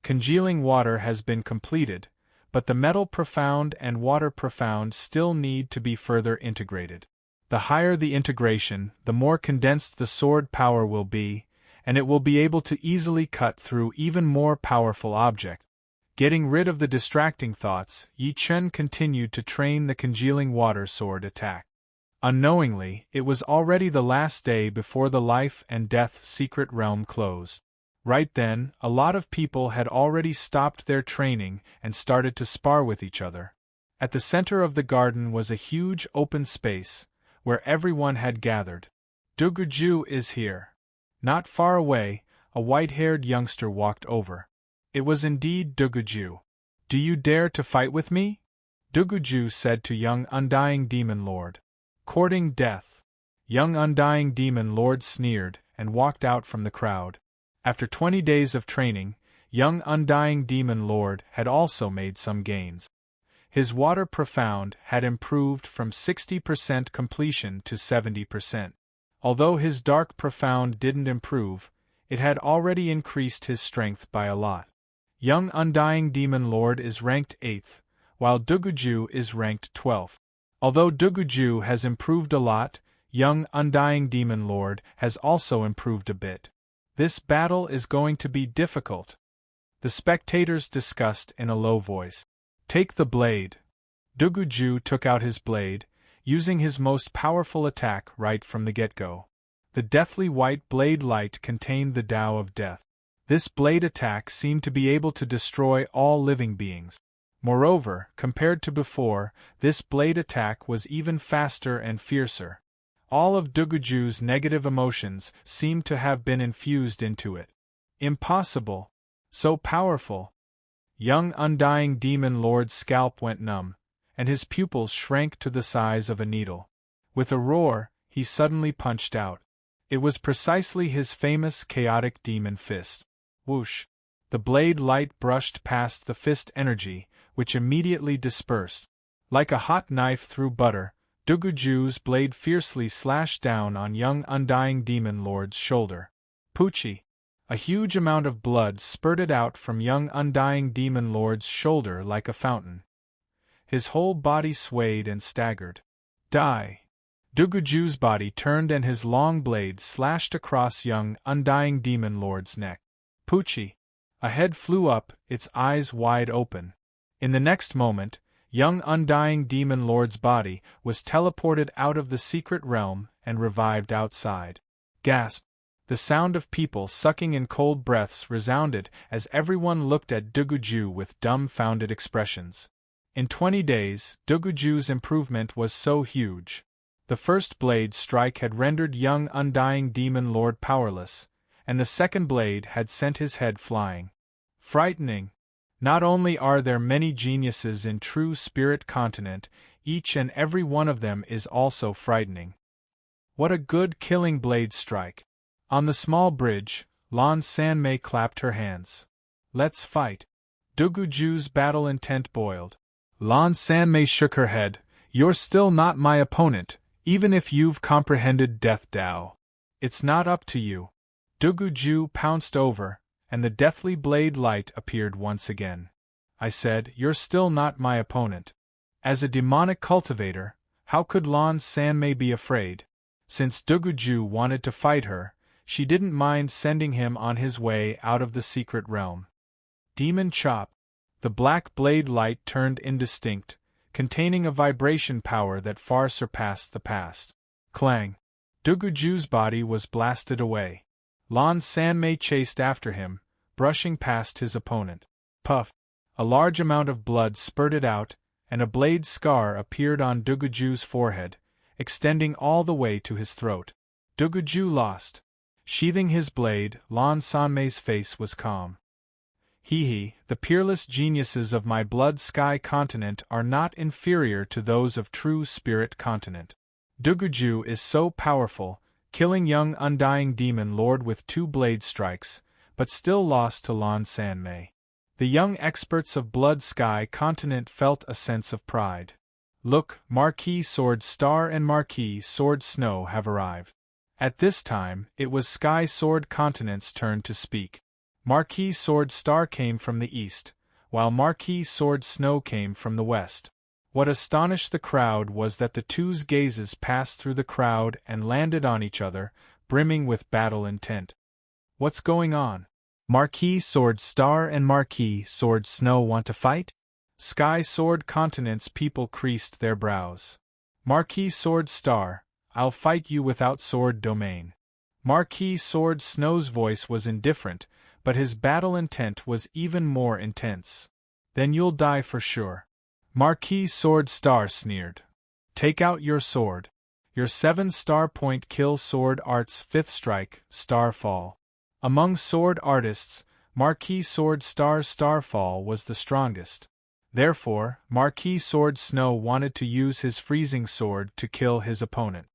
Congealing water has been completed, but the Metal Profound and Water Profound still need to be further integrated. The higher the integration, the more condensed the sword power will be, and it will be able to easily cut through even more powerful objects. Getting rid of the distracting thoughts, Yi Chen continued to train the congealing water sword attack. Unknowingly, it was already the last day before the life and death secret realm closed. Right then, a lot of people had already stopped their training and started to spar with each other. At the center of the garden was a huge open space, where everyone had gathered. Duguju is here. Not far away, a white-haired youngster walked over. It was indeed Duguju. Do you dare to fight with me? Duguju said to young Undying Demon Lord. Courting death. Young Undying Demon Lord sneered and walked out from the crowd. After 20 days of training, young Undying Demon Lord had also made some gains. His Water Profound had improved from 60% completion to 70%. Although his Dark Profound didn't improve, it had already increased his strength by a lot. Young Undying Demon Lord is ranked 8th, while Duguju is ranked 12th. Although Duguju has improved a lot, young Undying Demon Lord has also improved a bit. This battle is going to be difficult. The spectators discussed in a low voice. Take the blade. Duguju took out his blade, using his most powerful attack right from the get-go. The deathly white blade light contained the Tao of Death. This blade attack seemed to be able to destroy all living beings. Moreover, compared to before, this blade attack was even faster and fiercer. All of Duguju's negative emotions seemed to have been infused into it. Impossible! So powerful! Young Undying Demon Lord's scalp went numb, and his pupils shrank to the size of a needle. With a roar, he suddenly punched out. It was precisely his famous chaotic demon fist. Whoosh! The blade light brushed past the fist energy, which immediately dispersed. Like a hot knife through butter, Duguju's blade fiercely slashed down on young Undying Demon Lord's shoulder. Poochie! A huge amount of blood spurted out from young Undying Demon Lord's shoulder like a fountain. His whole body swayed and staggered. Die! Duguju's body turned and his long blade slashed across young Undying Demon Lord's neck. Poochie! A head flew up, its eyes wide open. In the next moment, young Undying Demon Lord's body was teleported out of the secret realm and revived outside. Gasp! The sound of people sucking in cold breaths resounded as everyone looked at Duguju with dumbfounded expressions. In 20 days, Duguju's improvement was so huge. The first blade strike had rendered young Undying Demon Lord powerless, and the second blade had sent his head flying. Frightening! Not only are there many geniuses in True Spirit Continent, each and every one of them is also frightening. What a good killing blade strike! On the small bridge, Lan Sanmei clapped her hands. Let's fight. Duguju's battle intent boiled. Lan Sanmei shook her head. You're still not my opponent, even if you've comprehended Death Dao. It's not up to you. Duguju pounced over, and the deathly blade light appeared once again. I said, you're still not my opponent. As a demonic cultivator, how could Lan Sanmei be afraid? Since Duguju wanted to fight her, she didn't mind sending him on his way out of the secret realm. Demon Chop. The black blade light turned indistinct, containing a vibration power that far surpassed the past. Clang. Duguju's body was blasted away. Lan Sanmei chased after him, brushing past his opponent. Puff. A large amount of blood spurted out, and a blade scar appeared on Duguju's forehead, extending all the way to his throat. Duguju lost. Sheathing his blade, Lan Sanmei's face was calm. Hee, the peerless geniuses of my blood sky continent are not inferior to those of true spirit continent. Duguju is so powerful, killing young undying demon lord with 2 blade strikes, but still lost to Lan Sanmei. The young experts of blood sky continent felt a sense of pride. Look, Marquis Sword Star and Marquis Sword Snow have arrived. At this time, it was Sky Sword Continent's turn to speak. Marquis Sword Star came from the east, while Marquis Sword Snow came from the west. What astonished the crowd was that the two's gazes passed through the crowd and landed on each other, brimming with battle intent. What's going on? Marquis Sword Star and Marquis Sword Snow want to fight? Sky Sword Continent's people creased their brows. Marquis Sword Star, I'll fight you without sword domain. Marquis Sword Snow's voice was indifferent, but his battle intent was even more intense. Then you'll die for sure. Marquis Sword Star sneered. Take out your sword. Your 7-star point kill sword art's 5th strike, Starfall. Among sword artists, Marquis Sword Star's Starfall was the strongest. Therefore, Marquis Sword Snow wanted to use his freezing sword to kill his opponent.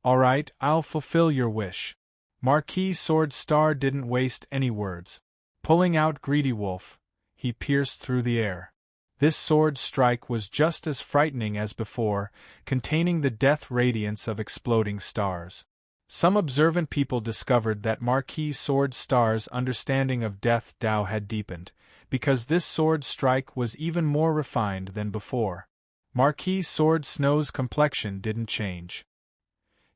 Alright, I'll fulfill your wish. Marquis Sword Star didn't waste any words. Pulling out Greedy Wolf, he pierced through the air. This sword strike was just as frightening as before, containing the death radiance of exploding stars. Some observant people discovered that Marquis Sword Star's understanding of Death Dao had deepened, because this sword strike was even more refined than before. Marquis Sword Snow's complexion didn't change.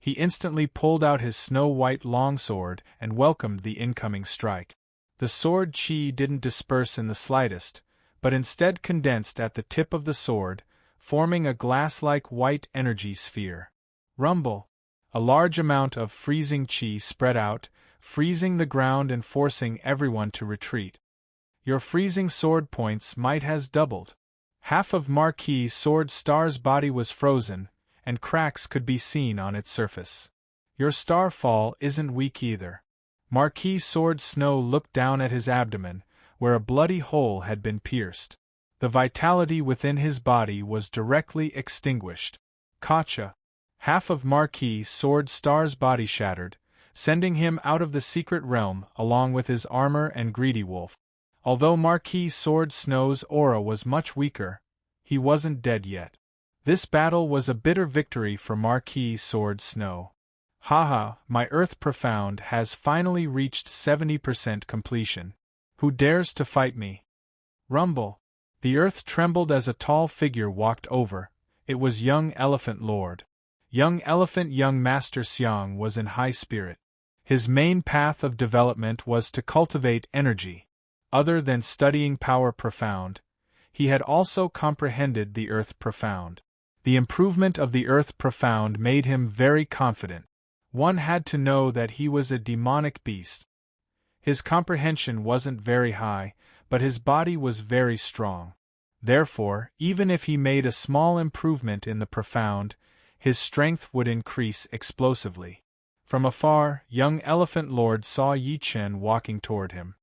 He instantly pulled out his snow-white longsword and welcomed the incoming strike. The sword chi didn't disperse in the slightest, but instead condensed at the tip of the sword, forming a glass-like white energy sphere. Rumble! A large amount of freezing chi spread out, freezing the ground and forcing everyone to retreat. Your freezing sword points might has doubled. Half of Marquis Sword Star's body was frozen, and cracks could be seen on its surface. Your starfall isn't weak either. Marquis Sword Snow looked down at his abdomen, where a bloody hole had been pierced. The vitality within his body was directly extinguished. Kacha! Half of Marquis Sword Star's body shattered, sending him out of the secret realm along with his armor and Greedy Wolf. Although Marquis Sword Snow's aura was much weaker, he wasn't dead yet. This battle was a bitter victory for Marquis Sword Snow. Haha, my Earth Profound has finally reached 70% completion. Who dares to fight me? Rumble. The earth trembled as a tall figure walked over. It was Young Elephant Lord. Young Master Xiang was in high spirit. His main path of development was to cultivate energy. Other than studying Power Profound, he had also comprehended the Earth Profound. The improvement of the Earth Profound made him very confident. One had to know that he was a demonic beast. His comprehension wasn't very high, but his body was very strong. Therefore, even if he made a small improvement in the Profound, his strength would increase explosively. From afar, Young Elephant Lord saw Yi Chen walking toward him.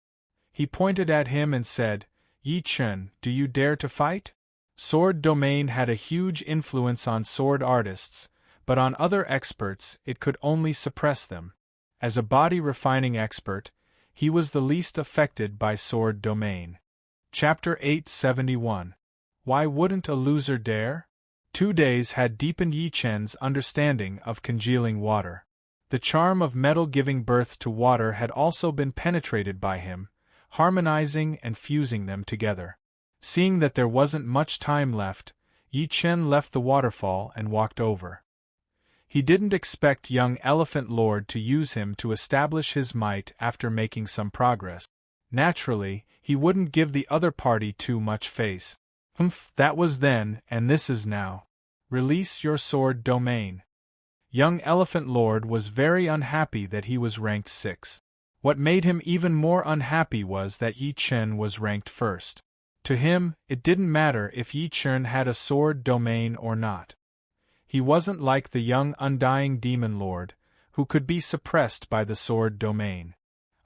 He pointed at him and said, Yi Chen, do you dare to fight? Sword domain had a huge influence on sword artists, but on other experts it could only suppress them. As a body refining expert, he was the least affected by sword domain. Chapter 871. Why wouldn't a loser dare? 2 days had deepened Yi Chen's understanding of congealing water. The charm of metal giving birth to water had also been penetrated by him, harmonizing and fusing them together. Seeing that there wasn't much time left, Yi Chen left the waterfall and walked over. He didn't expect young Elephant Lord to use him to establish his might after making some progress. Naturally, he wouldn't give the other party too much face. That was then, and this is now. Release your sword domain. Young Elephant Lord was very unhappy that he was ranked 6. What made him even more unhappy was that Yi Chen was ranked first. To him, it didn't matter if Yi Chen had a sword domain or not. He wasn't like the young undying demon lord, who could be suppressed by the sword domain.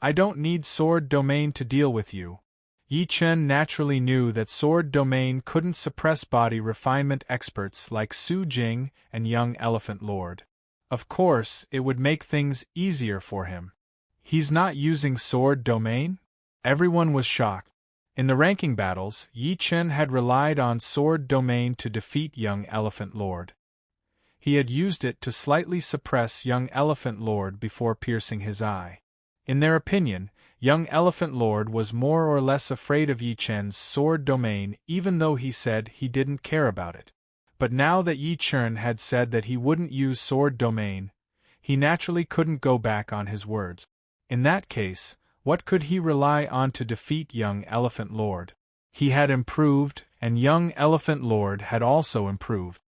I don't need sword domain to deal with you. Yi Chen naturally knew that sword domain couldn't suppress body refinement experts like Su Jing and young Elephant Lord. Of course, it would make things easier for him. He's not using sword domain? Everyone was shocked. In the ranking battles, Yi Chen had relied on sword domain to defeat young Elephant Lord. He had used it to slightly suppress young Elephant Lord before piercing his eye. In their opinion, young Elephant Lord was more or less afraid of Yi Chen's sword domain even though he said he didn't care about it. But now that Yi Chen had said that he wouldn't use sword domain, he naturally couldn't go back on his words. In that case, what could he rely on to defeat young Elephant Lord? He had improved, and young Elephant Lord had also improved.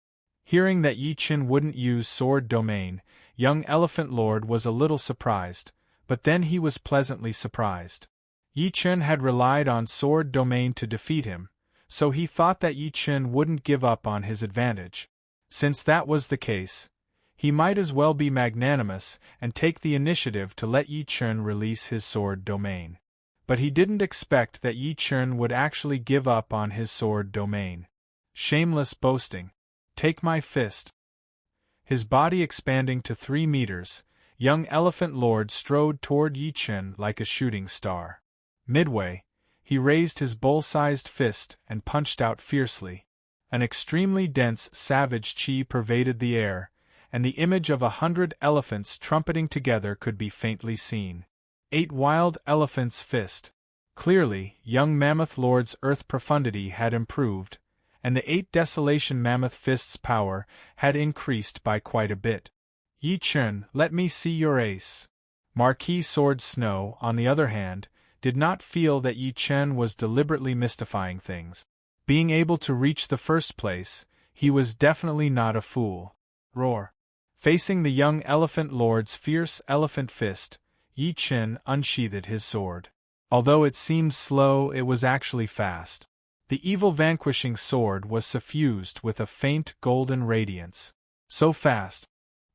Hearing that Yi Chen wouldn't use sword domain, young Elephant Lord was a little surprised, but then he was pleasantly surprised. Yi Chen had relied on sword domain to defeat him, so he thought that Yi Chen wouldn't give up on his advantage. Since that was the case, he might as well be magnanimous and take the initiative to let Yi Chen release his sword domain. But he didn't expect that Yi Chen would actually give up on his sword domain. Shameless boasting. Take my fist. His body expanding to 3 meters, young Elephant Lord strode toward Yi Chen like a shooting star. Midway, he raised his bull-sized fist and punched out fiercely. An extremely dense savage chi pervaded the air, and the image of 100 elephants trumpeting together could be faintly seen. 8 wild elephants' fist. Clearly, young Mammoth Lord's earth profundity had improved, and the 8 Desolation Mammoth Fist's power had increased by quite a bit. Yi Chen, let me see your ace. Marquis Sword Snow, on the other hand, did not feel that Yi Chen was deliberately mystifying things. Being able to reach the first place, he was definitely not a fool. Roar. Facing the young Elephant Lord's fierce elephant fist, Yi Chen unsheathed his sword. Although it seemed slow, it was actually fast. The evil vanquishing sword was suffused with a faint golden radiance. So fast.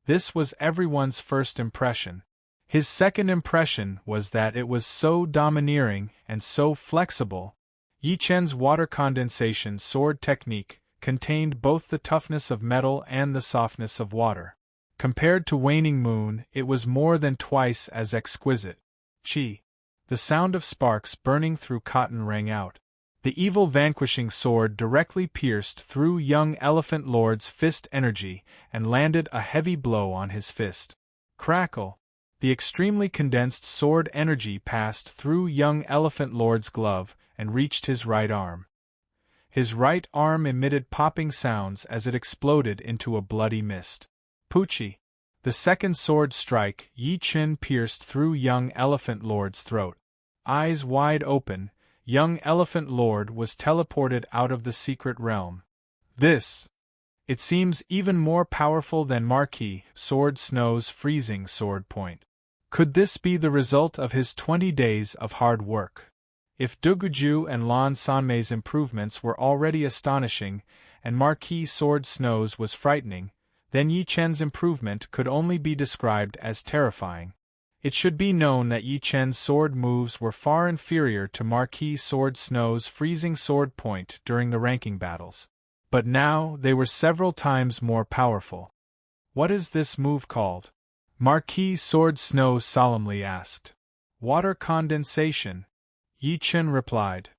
This was everyone's first impression. His second impression was that it was so domineering and so flexible. Yi Chen's water condensation sword technique contained both the toughness of metal and the softness of water. Compared to Waning Moon, it was more than twice as exquisite. Chi. The sound of sparks burning through cotton rang out. The evil vanquishing sword directly pierced through young Elephant Lord's fist energy and landed a heavy blow on his fist. Crackle! The extremely condensed sword energy passed through young Elephant Lord's glove and reached his right arm. His right arm emitted popping sounds as it exploded into a bloody mist. Poochie! The second sword strike, Yi Chen pierced through young Elephant Lord's throat. Eyes wide open, young Elephant Lord was teleported out of the secret realm. This! It seems even more powerful than Marquis Sword Snow's freezing sword point. Could this be the result of his 20 days of hard work? If Duguju and Lan Sanmei's improvements were already astonishing, and Marquis Sword Snow's was frightening, then Yi Chen's improvement could only be described as terrifying. It should be known that Yi Chen's sword moves were far inferior to Marquis Sword Snow's freezing sword point during the ranking battles. But now they were several times more powerful. What is this move called? Marquis Sword Snow solemnly asked. Water condensation, Yi Chen replied.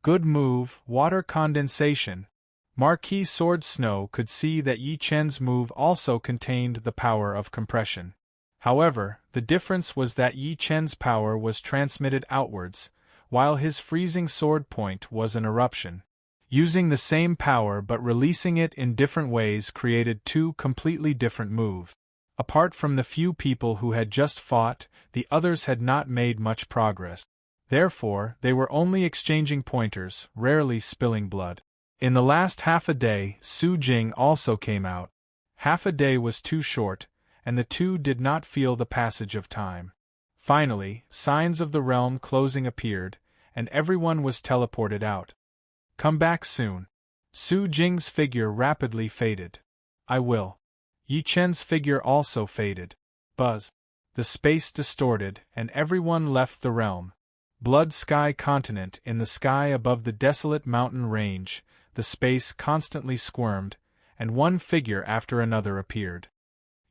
Good move, water condensation. Marquis Sword Snow could see that Yi Chen's move also contained the power of compression. However, the difference was that Yi Chen's power was transmitted outwards, while his freezing sword point was an eruption. Using the same power but releasing it in different ways created two completely different moves. Apart from the few people who had just fought, the others had not made much progress. Therefore, they were only exchanging pointers, rarely spilling blood. In the last half a day, Su Jing also came out. Half a day was too short, and the two did not feel the passage of time. Finally, signs of the realm closing appeared, and everyone was teleported out. Come back soon. Su Jing's figure rapidly faded. I will. Yi Chen's figure also faded. Buzz. The space distorted, and everyone left the realm. Blood Sky Continent in the sky above the desolate mountain range, the space constantly squirmed, and one figure after another appeared.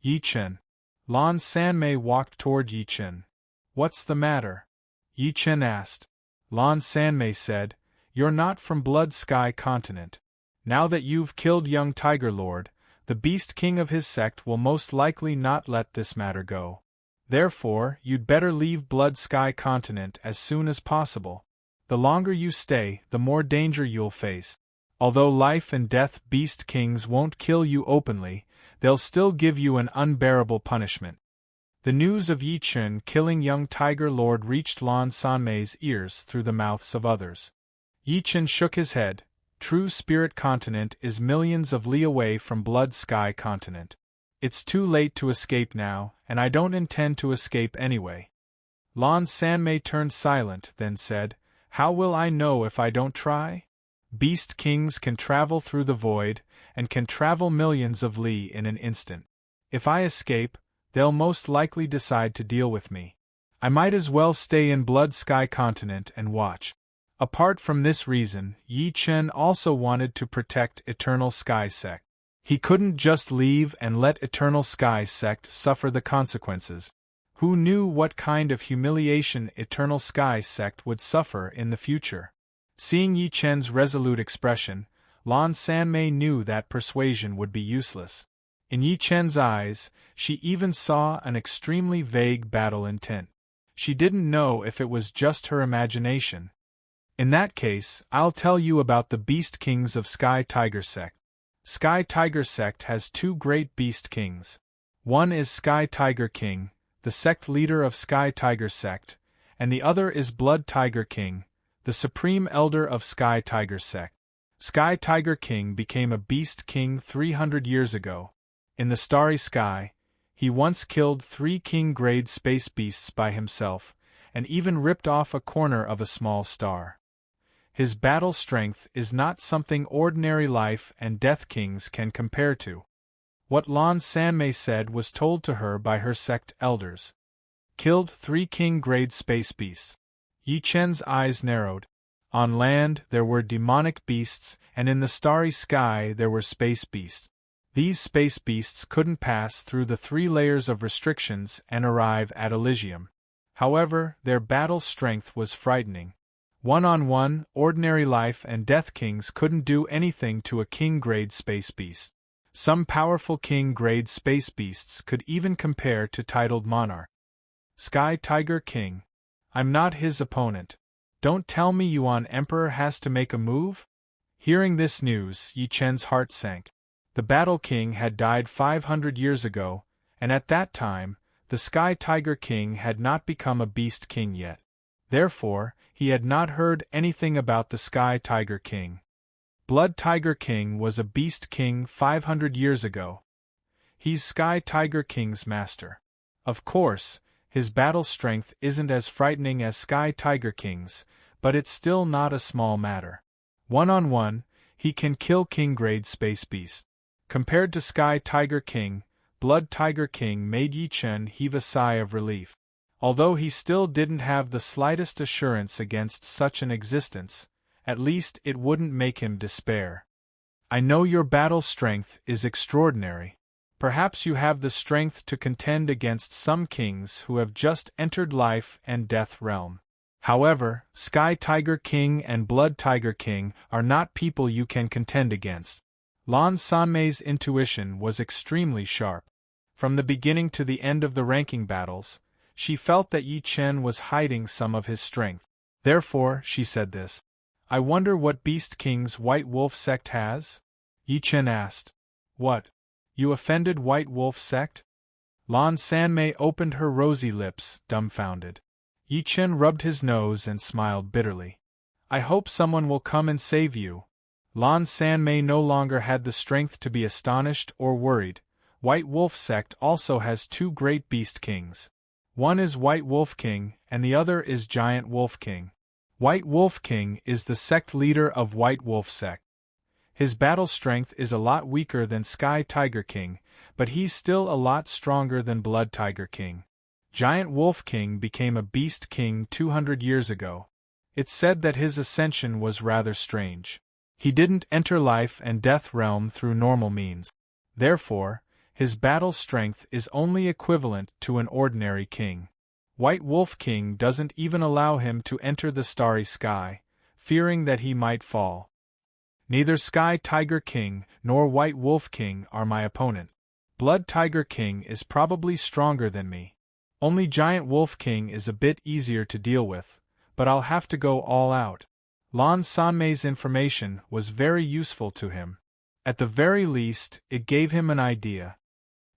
Yi Chen. Lan Sanmei walked toward Yi Chen. What's the matter? Yi Chen asked. Lan Sanmei said, You're not from Blood Sky Continent. Now that you've killed young Tiger Lord, the Beast King of his sect will most likely not let this matter go. Therefore, you'd better leave Blood Sky Continent as soon as possible. The longer you stay, the more danger you'll face. Although life and death Beast Kings won't kill you openly, they'll still give you an unbearable punishment. The news of Yi Chen killing young Tiger Lord reached Lan Sanmei's ears through the mouths of others. Yi Chen shook his head. True Spirit Continent is millions of li away from Blood Sky Continent. It's too late to escape now, and I don't intend to escape anyway. Lan Sanmei turned silent, then said, How will I know if I don't try? Beast Kings can travel through the void, and can travel millions of li in an instant. If I escape, they'll most likely decide to deal with me. I might as well stay in Blood Sky Continent and watch. Apart from this reason, Yi Chen also wanted to protect Eternal Sky Sect. He couldn't just leave and let Eternal Sky Sect suffer the consequences. Who knew what kind of humiliation Eternal Sky Sect would suffer in the future? Seeing Yi Chen's resolute expression, Lan Sanmei knew that persuasion would be useless. In Yi Chen's eyes, she even saw an extremely vague battle intent. She didn't know if it was just her imagination. In that case, I'll tell you about the Beast Kings of Sky Tiger Sect. Sky Tiger Sect has two great Beast Kings. One is Sky Tiger King, the sect leader of Sky Tiger Sect, and the other is Blood Tiger King, the supreme elder of Sky Tiger Sect. Sky Tiger King became a Beast King 300 years ago. In the starry sky, he once killed 3 king-grade space beasts by himself, and even ripped off a corner of a small star. His battle strength is not something ordinary life and death kings can compare to. What Lan Sanmei said was told to her by her sect elders. Killed 3 king-grade space beasts. Yi Chen's eyes narrowed. On land there were demonic beasts, and in the starry sky there were space beasts. These space beasts couldn't pass through the 3 layers of restrictions and arrive at Elysium. However, their battle strength was frightening. One-on-one, ordinary life and death kings couldn't do anything to a king-grade space beast. Some powerful king-grade space beasts could even compare to titled monarch. Sky Tiger King. I'm not his opponent. Don't tell me Yuan Emperor has to make a move? Hearing this news, Yi Chen's heart sank. The Battle King had died 500 years ago, and at that time, the Sky Tiger King had not become a Beast King yet. Therefore, he had not heard anything about the Sky Tiger King. Blood Tiger King was a Beast King 500 years ago. He's Sky Tiger King's master. Of course, his battle strength isn't as frightening as Sky Tiger King's, but it's still not a small matter. One-on-one, he can kill king-grade space beasts. Compared to Sky Tiger King, Blood Tiger King made Yi Chen heave a sigh of relief. Although he still didn't have the slightest assurance against such an existence, at least it wouldn't make him despair. I know your battle strength is extraordinary, Perhaps you have the strength to contend against some kings who have just entered life and death realm. However, Sky Tiger King and Blood Tiger King are not people you can contend against. Lan Sanmei's intuition was extremely sharp. From the beginning to the end of the ranking battles, she felt that Yi Chen was hiding some of his strength. Therefore, she said this. I wonder what Beast King's White Wolf sect has? Yi Chen asked. What? You offended White Wolf sect? Lan Sanmei opened her rosy lips, dumbfounded. Yi Chen rubbed his nose and smiled bitterly. I hope someone will come and save you. Lan Sanmei no longer had the strength to be astonished or worried. White Wolf sect also has two great beast kings. One is White Wolf King, and the other is Giant Wolf King. White Wolf King is the sect leader of White Wolf sect. His battle strength is a lot weaker than Sky Tiger King, but he's still a lot stronger than Blood Tiger King. Giant Wolf King became a Beast King 200 years ago. It's said that his ascension was rather strange. He didn't enter life and death realm through normal means. Therefore, his battle strength is only equivalent to an ordinary king. White Wolf King doesn't even allow him to enter the starry sky, fearing that he might fall. Neither Sky Tiger King nor White Wolf King are my opponent. Blood Tiger King is probably stronger than me. Only Giant Wolf King is a bit easier to deal with, but I'll have to go all out. Lan Sanmei's information was very useful to him. At the very least, it gave him an idea.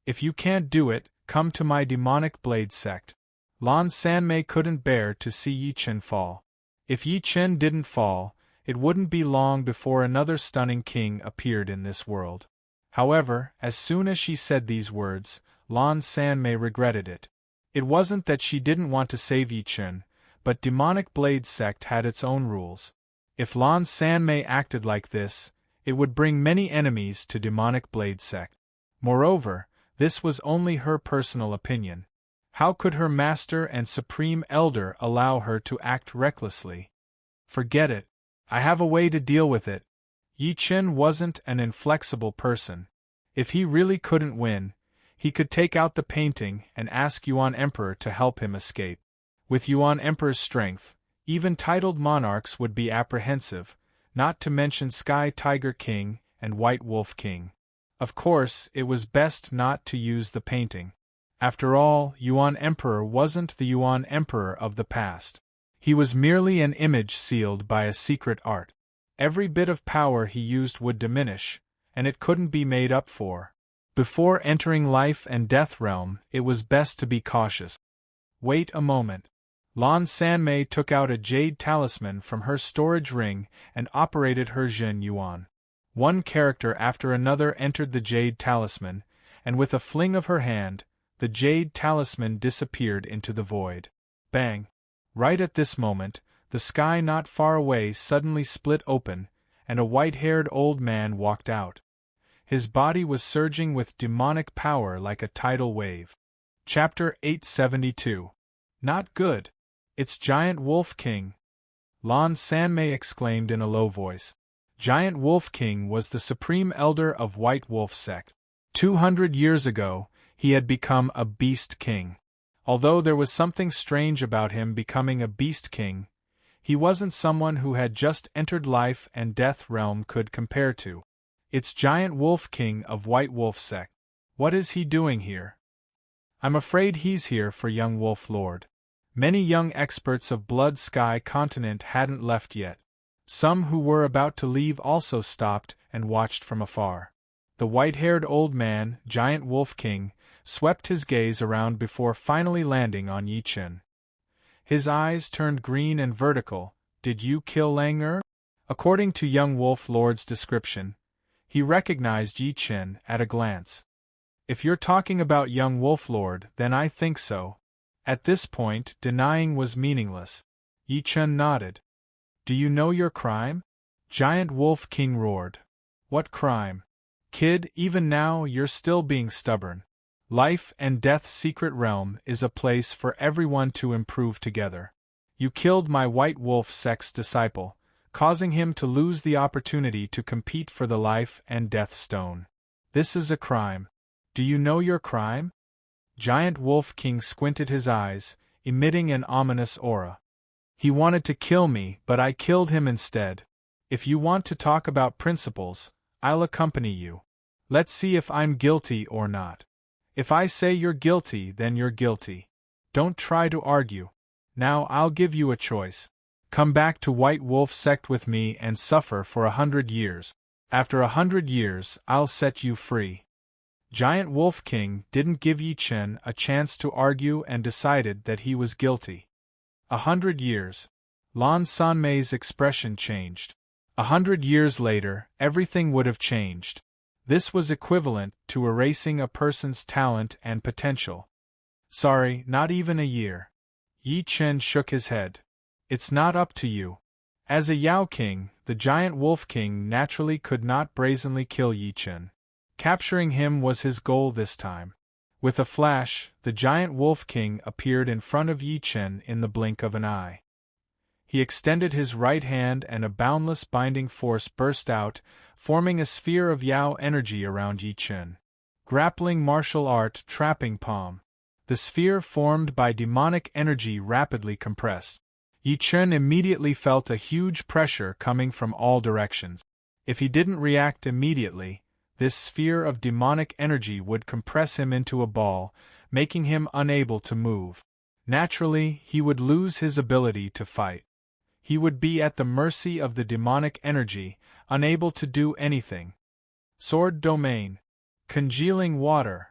If you can't do it, come to my demonic blade sect. Lan Sanmei couldn't bear to see Yi Chen fall. If Yi Chen didn't fall, it wouldn't be long before another stunning king appeared in this world. However, as soon as she said these words, Lan Sanmei regretted it. It wasn't that she didn't want to save Yi Chen, but Demonic Blade sect had its own rules. If Lan Sanmei acted like this, it would bring many enemies to Demonic Blade sect. Moreover, this was only her personal opinion. How could her master and supreme elder allow her to act recklessly? Forget it. I have a way to deal with it. Yi Chen wasn't an inflexible person. If he really couldn't win, he could take out the painting and ask Yuan Emperor to help him escape. With Yuan Emperor's strength, even titled monarchs would be apprehensive, not to mention Sky Tiger King and White Wolf King. Of course, it was best not to use the painting. After all, Yuan Emperor wasn't the Yuan Emperor of the past. He was merely an image sealed by a secret art. Every bit of power he used would diminish, and it couldn't be made up for. Before entering life and death realm, it was best to be cautious. Wait a moment. Lan Sanmei took out a jade talisman from her storage ring and operated her Zhen Yuan. One character after another entered the jade talisman, and with a fling of her hand, the jade talisman disappeared into the void. Bang! Right at this moment, the sky not far away suddenly split open, and a white-haired old man walked out. His body was surging with demonic power like a tidal wave. Chapter 872. Not good. It's Giant Wolf King. Lan Sanmei exclaimed in a low voice. Giant Wolf King was the supreme elder of White Wolf sect. 200 years ago, he had become a Beast King. Although there was something strange about him becoming a Beast King, he wasn't someone who had just entered life and death realm could compare to. It's Giant Wolf King of White Wolf sect. What is he doing here? I'm afraid he's here for young Wolf Lord. Many young experts of Blood Sky continent hadn't left yet. Some who were about to leave also stopped and watched from afar. The white-haired old man, Giant Wolf King, swept his gaze around before finally landing on Yi Chen. His eyes turned green and vertical. Did you kill Lang? According to young Wolf Lord's description, he recognized Yi Chen at a glance. If you're talking about young Wolf Lord, then I think so. At this point, denying was meaningless. Yi Chen nodded. Do you know your crime? Giant Wolf King roared. What crime? Kid, even now you're still being stubborn. Life and Death Secret Realm is a place for everyone to improve together. You killed my White Wolf sect's disciple, causing him to lose the opportunity to compete for the Life and Death Stone. This is a crime. Do you know your crime? Giant Wolf King squinted his eyes, emitting an ominous aura. He wanted to kill me, but I killed him instead. If you want to talk about principles, I'll accompany you. Let's see if I'm guilty or not. If I say you're guilty, then you're guilty. Don't try to argue. Now I'll give you a choice. Come back to White Wolf Sect with me and suffer for 100 years. After 100 years, I'll set you free. Giant Wolf King didn't give Yi Chen a chance to argue and decided that he was guilty. 100 years. Lan Sanmei's expression changed. 100 years later, everything would have changed. This was equivalent to erasing a person's talent and potential. Sorry, not even a year. Yi Chen shook his head. It's not up to you. As a Yao King, the Giant Wolf King naturally could not brazenly kill Yi Chen. Capturing him was his goal this time. With a flash, the Giant Wolf King appeared in front of Yi Chen in the blink of an eye. He extended his right hand and a boundless binding force burst out, forming a sphere of Yao energy around Yi Chen. Grappling martial art trapping palm. The sphere formed by demonic energy rapidly compressed. Yi Chen immediately felt a huge pressure coming from all directions. If he didn't react immediately, this sphere of demonic energy would compress him into a ball, making him unable to move. Naturally, he would lose his ability to fight. He would be at the mercy of the demonic energy, unable to do anything. Sword domain. Congealing water.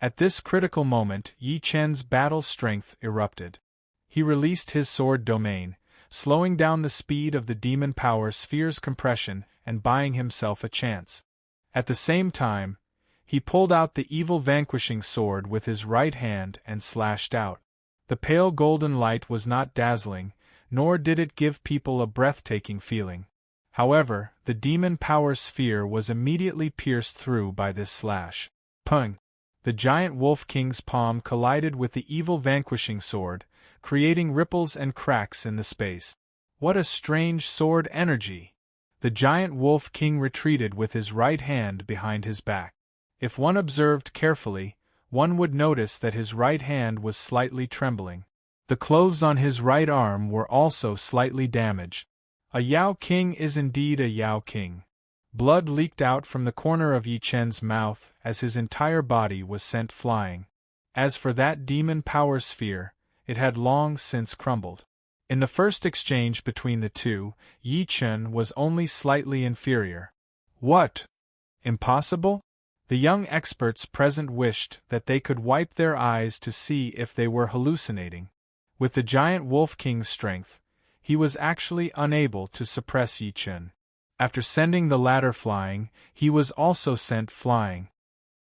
At this critical moment, Yi Chen's battle strength erupted. He released his sword domain, slowing down the speed of the demon power sphere's compression and buying himself a chance. At the same time, he pulled out the evil vanquishing sword with his right hand and slashed out. The pale golden light was not dazzling, nor did it give people a breathtaking feeling. However, the demon power sphere was immediately pierced through by this slash. Pung! The Giant Wolf King's palm collided with the evil vanquishing sword, creating ripples and cracks in the space. What a strange sword energy! The Giant Wolf King retreated with his right hand behind his back. If one observed carefully, one would notice that his right hand was slightly trembling. The clothes on his right arm were also slightly damaged. A Yao King is indeed a Yao King. Blood leaked out from the corner of Yi Chen's mouth as his entire body was sent flying. As for that demon power sphere, it had long since crumbled. In the first exchange between the two, Yi Chen was only slightly inferior. What? Impossible? The young experts present wished that they could wipe their eyes to see if they were hallucinating. With the Giant Wolf King's strength, he was actually unable to suppress Yi Chen. After sending the latter flying, he was also sent flying.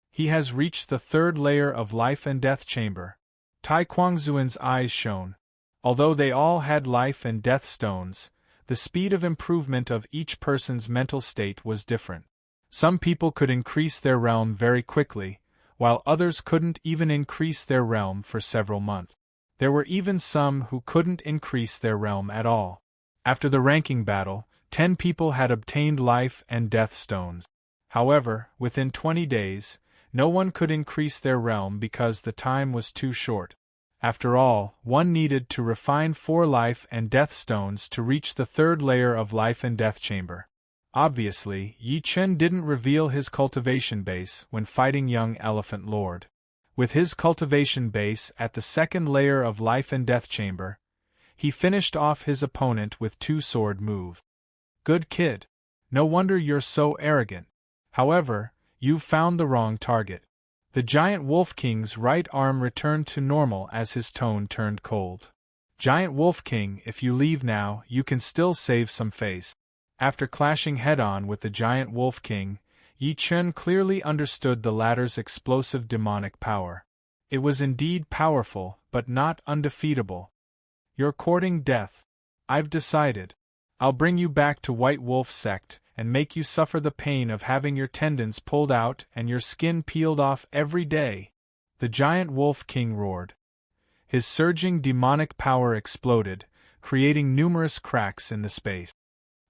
He has reached the third layer of life and death chamber. Tai Quangzuan's eyes shone. Although they all had life and death stones, the speed of improvement of each person's mental state was different. Some people could increase their realm very quickly, while others couldn't even increase their realm for several months. There were even some who couldn't increase their realm at all. After the ranking battle, 10 people had obtained life and death stones. However, within 20 days, no one could increase their realm because the time was too short. After all, one needed to refine 4 life and death stones to reach the third layer of life and death chamber. Obviously, Yi Chen didn't reveal his cultivation base when fighting young Elephant Lord. With his cultivation base at the second layer of life and death chamber, he finished off his opponent with 2 sword moves. Good kid. No wonder you're so arrogant. However, you've found the wrong target. The Giant Wolf King's right arm returned to normal as his tone turned cold. Giant Wolf King, if you leave now, you can still save some face. After clashing head-on with the Giant Wolf King, Yi Chen clearly understood the latter's explosive demonic power. It was indeed powerful, but not undefeatable. You're courting death. I've decided. I'll bring you back to White Wolf Sect and make you suffer the pain of having your tendons pulled out and your skin peeled off every day. The Giant Wolf King roared. His surging demonic power exploded, creating numerous cracks in the space.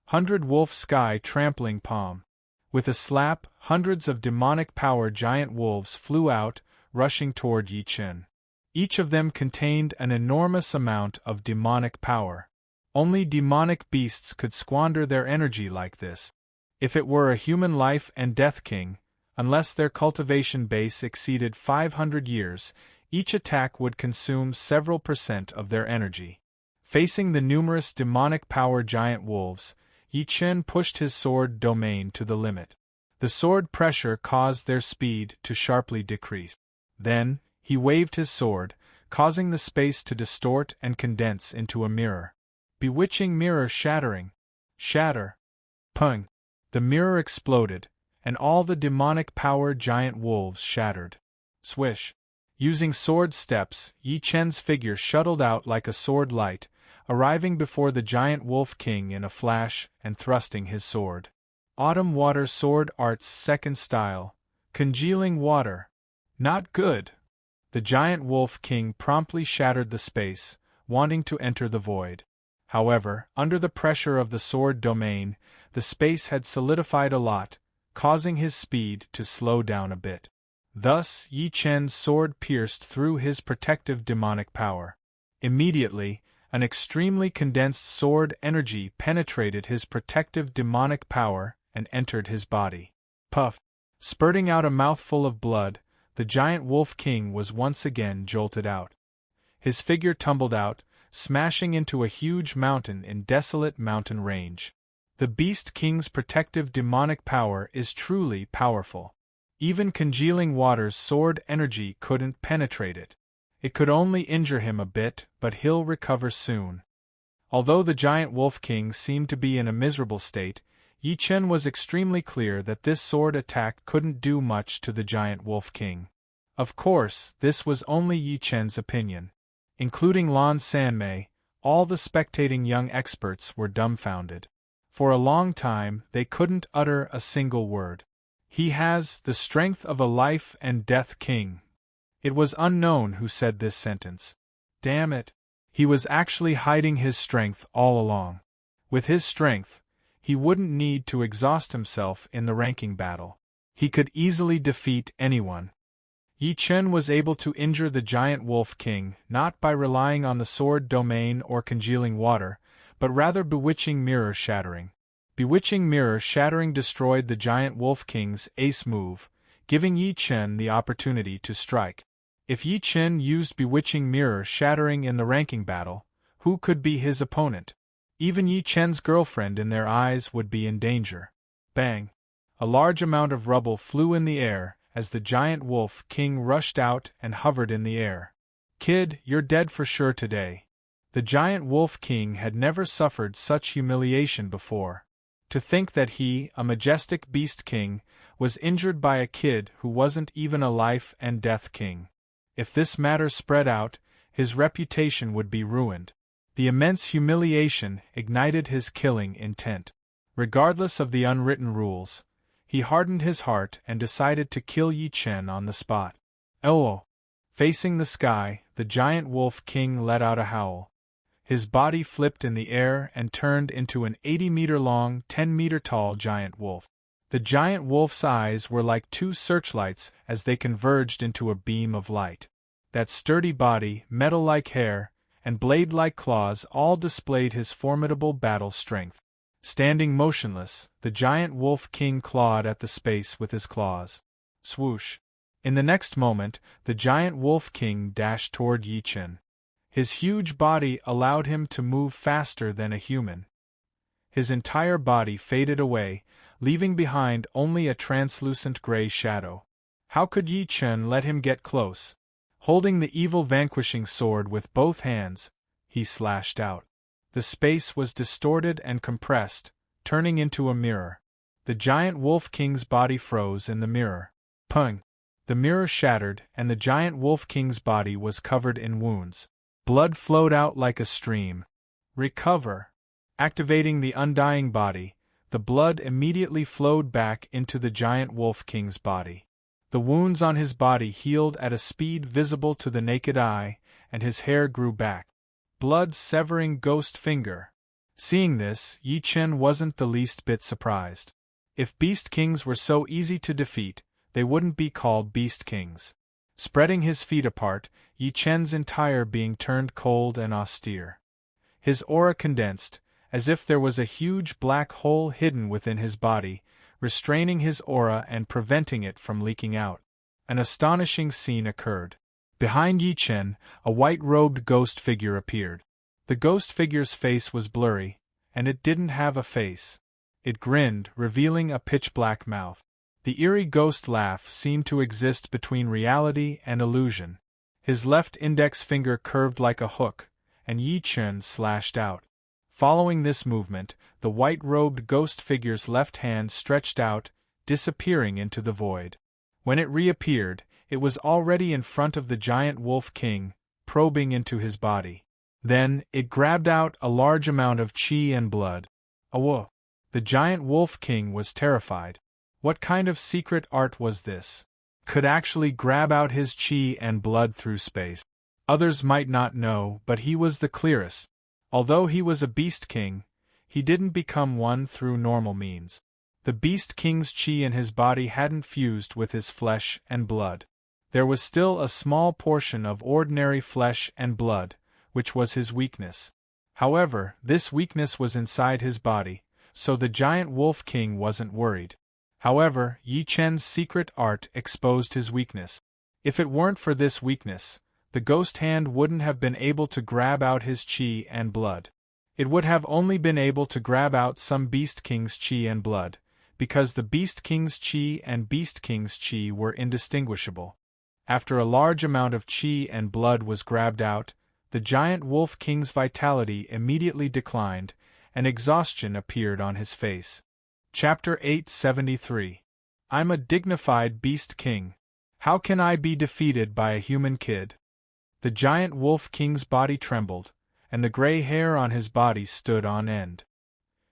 100 Wolf Sky Trampling Palm. With a slap, hundreds of demonic power giant wolves flew out, rushing toward Yi Chen. Each of them contained an enormous amount of demonic power. Only demonic beasts could squander their energy like this. If it were a human life and death king, unless their cultivation base exceeded 500 years, each attack would consume several % of their energy. Facing the numerous demonic power giant wolves, Yi Chen pushed his sword domain to the limit. The sword pressure caused their speed to sharply decrease. Then, he waved his sword, causing the space to distort and condense into a mirror. Bewitching mirror shattering. Shatter. Pung. The mirror exploded, and all the demonic power giant wolves shattered. Swish. Using sword steps, Yi Chen's figure shuttled out like a sword light, arriving before the giant wolf king in a flash and thrusting his sword. Autumn Water Sword Art's second style. Congealing water. Not good. The giant wolf king promptly shattered the space, wanting to enter the void. However, under the pressure of the sword domain, the space had solidified a lot, causing his speed to slow down a bit. Thus, Yi Chen's sword pierced through his protective demonic power. Immediately, an extremely condensed sword energy penetrated his protective demonic power and entered his body. Puff! Spurting out a mouthful of blood, the giant wolf king was once again jolted out. His figure tumbled out, smashing into a huge mountain in desolate mountain range. The beast king's protective demonic power is truly powerful. Even congealing water's sword energy couldn't penetrate it. It could only injure him a bit, but he'll recover soon. Although the giant wolf king seemed to be in a miserable state, Yi Chen was extremely clear that this sword attack couldn't do much to the giant wolf king. Of course, this was only Yi Chen's opinion. Including Lan Sanmei, all the spectating young experts were dumbfounded. For a long time, they couldn't utter a single word. He has the strength of a life and death king. It was unknown who said this sentence. Damn it. He was actually hiding his strength all along. With his strength, he wouldn't need to exhaust himself in the ranking battle. He could easily defeat anyone. Yi Chen was able to injure the giant wolf king not by relying on the sword domain or congealing water, but rather bewitching mirror shattering. Bewitching mirror shattering destroyed the giant wolf king's ace move, giving Yi Chen the opportunity to strike. If Yi Chen used bewitching mirror shattering in the ranking battle, who could be his opponent? Even Yi Chen's girlfriend in their eyes would be in danger. Bang! A large amount of rubble flew in the air as the giant wolf king rushed out and hovered in the air. Kid, you're dead for sure today. The giant wolf king had never suffered such humiliation before. To think that he, a majestic beast king, was injured by a kid who wasn't even a life and death king. If this matter spread out, his reputation would be ruined. The immense humiliation ignited his killing intent. Regardless of the unwritten rules, he hardened his heart and decided to kill Yi Chen on the spot. Oh! Facing the sky, the giant wolf king let out a howl. His body flipped in the air and turned into an 80-meter-long, 10-meter-tall giant wolf. The giant wolf's eyes were like two searchlights as they converged into a beam of light. That sturdy body, metal-like hair, and blade-like claws all displayed his formidable battle strength. Standing motionless, the giant wolf king clawed at the space with his claws. Swoosh! In the next moment, the giant wolf king dashed toward Yi Chen. His huge body allowed him to move faster than a human. His entire body faded away, leaving behind only a translucent gray shadow. How could Yi Chen let him get close? Holding the evil vanquishing sword with both hands, he slashed out. The space was distorted and compressed, turning into a mirror. The giant wolf king's body froze in the mirror. Pung! The mirror shattered, and the giant wolf king's body was covered in wounds. Blood flowed out like a stream. Recover! Activating the undying body, the blood immediately flowed back into the giant wolf king's body. The wounds on his body healed at a speed visible to the naked eye, and his hair grew back. Blood-severing ghost finger. Seeing this, Yi Chen wasn't the least bit surprised. If beast kings were so easy to defeat, they wouldn't be called beast kings. Spreading his feet apart, Yi Chen's entire being turned cold and austere. His aura condensed, as if there was a huge black hole hidden within his body, restraining his aura and preventing it from leaking out. An astonishing scene occurred. Behind Yi Chen, a white-robed ghost figure appeared. The ghost figure's face was blurry, and it didn't have a face. It grinned, revealing a pitch-black mouth. The eerie ghost laugh seemed to exist between reality and illusion. His left index finger curved like a hook, and Yi Chen slashed out. Following this movement, the white-robed ghost figure's left hand stretched out, disappearing into the void. When it reappeared, it was already in front of the giant wolf king, probing into his body. Then, it grabbed out a large amount of qi and blood. Whoa! The giant wolf king was terrified. What kind of secret art was this? Could actually grab out his qi and blood through space. Others might not know, but he was the clearest. Although he was a beast king, he didn't become one through normal means. The beast king's qi in his body hadn't fused with his flesh and blood. There was still a small portion of ordinary flesh and blood, which was his weakness. However, this weakness was inside his body, so the giant wolf king wasn't worried. However, Yi Chen's secret art exposed his weakness. If it weren't for this weakness, the ghost hand wouldn't have been able to grab out his qi and blood. It would have only been able to grab out some beast king's qi and blood, because the beast king's qi and beast king's qi were indistinguishable. After a large amount of qi and blood was grabbed out, the giant wolf king's vitality immediately declined, and exhaustion appeared on his face. Chapter 873. I'm a dignified beast king. How can I be defeated by a human kid? The giant wolf king's body trembled, and the gray hair on his body stood on end.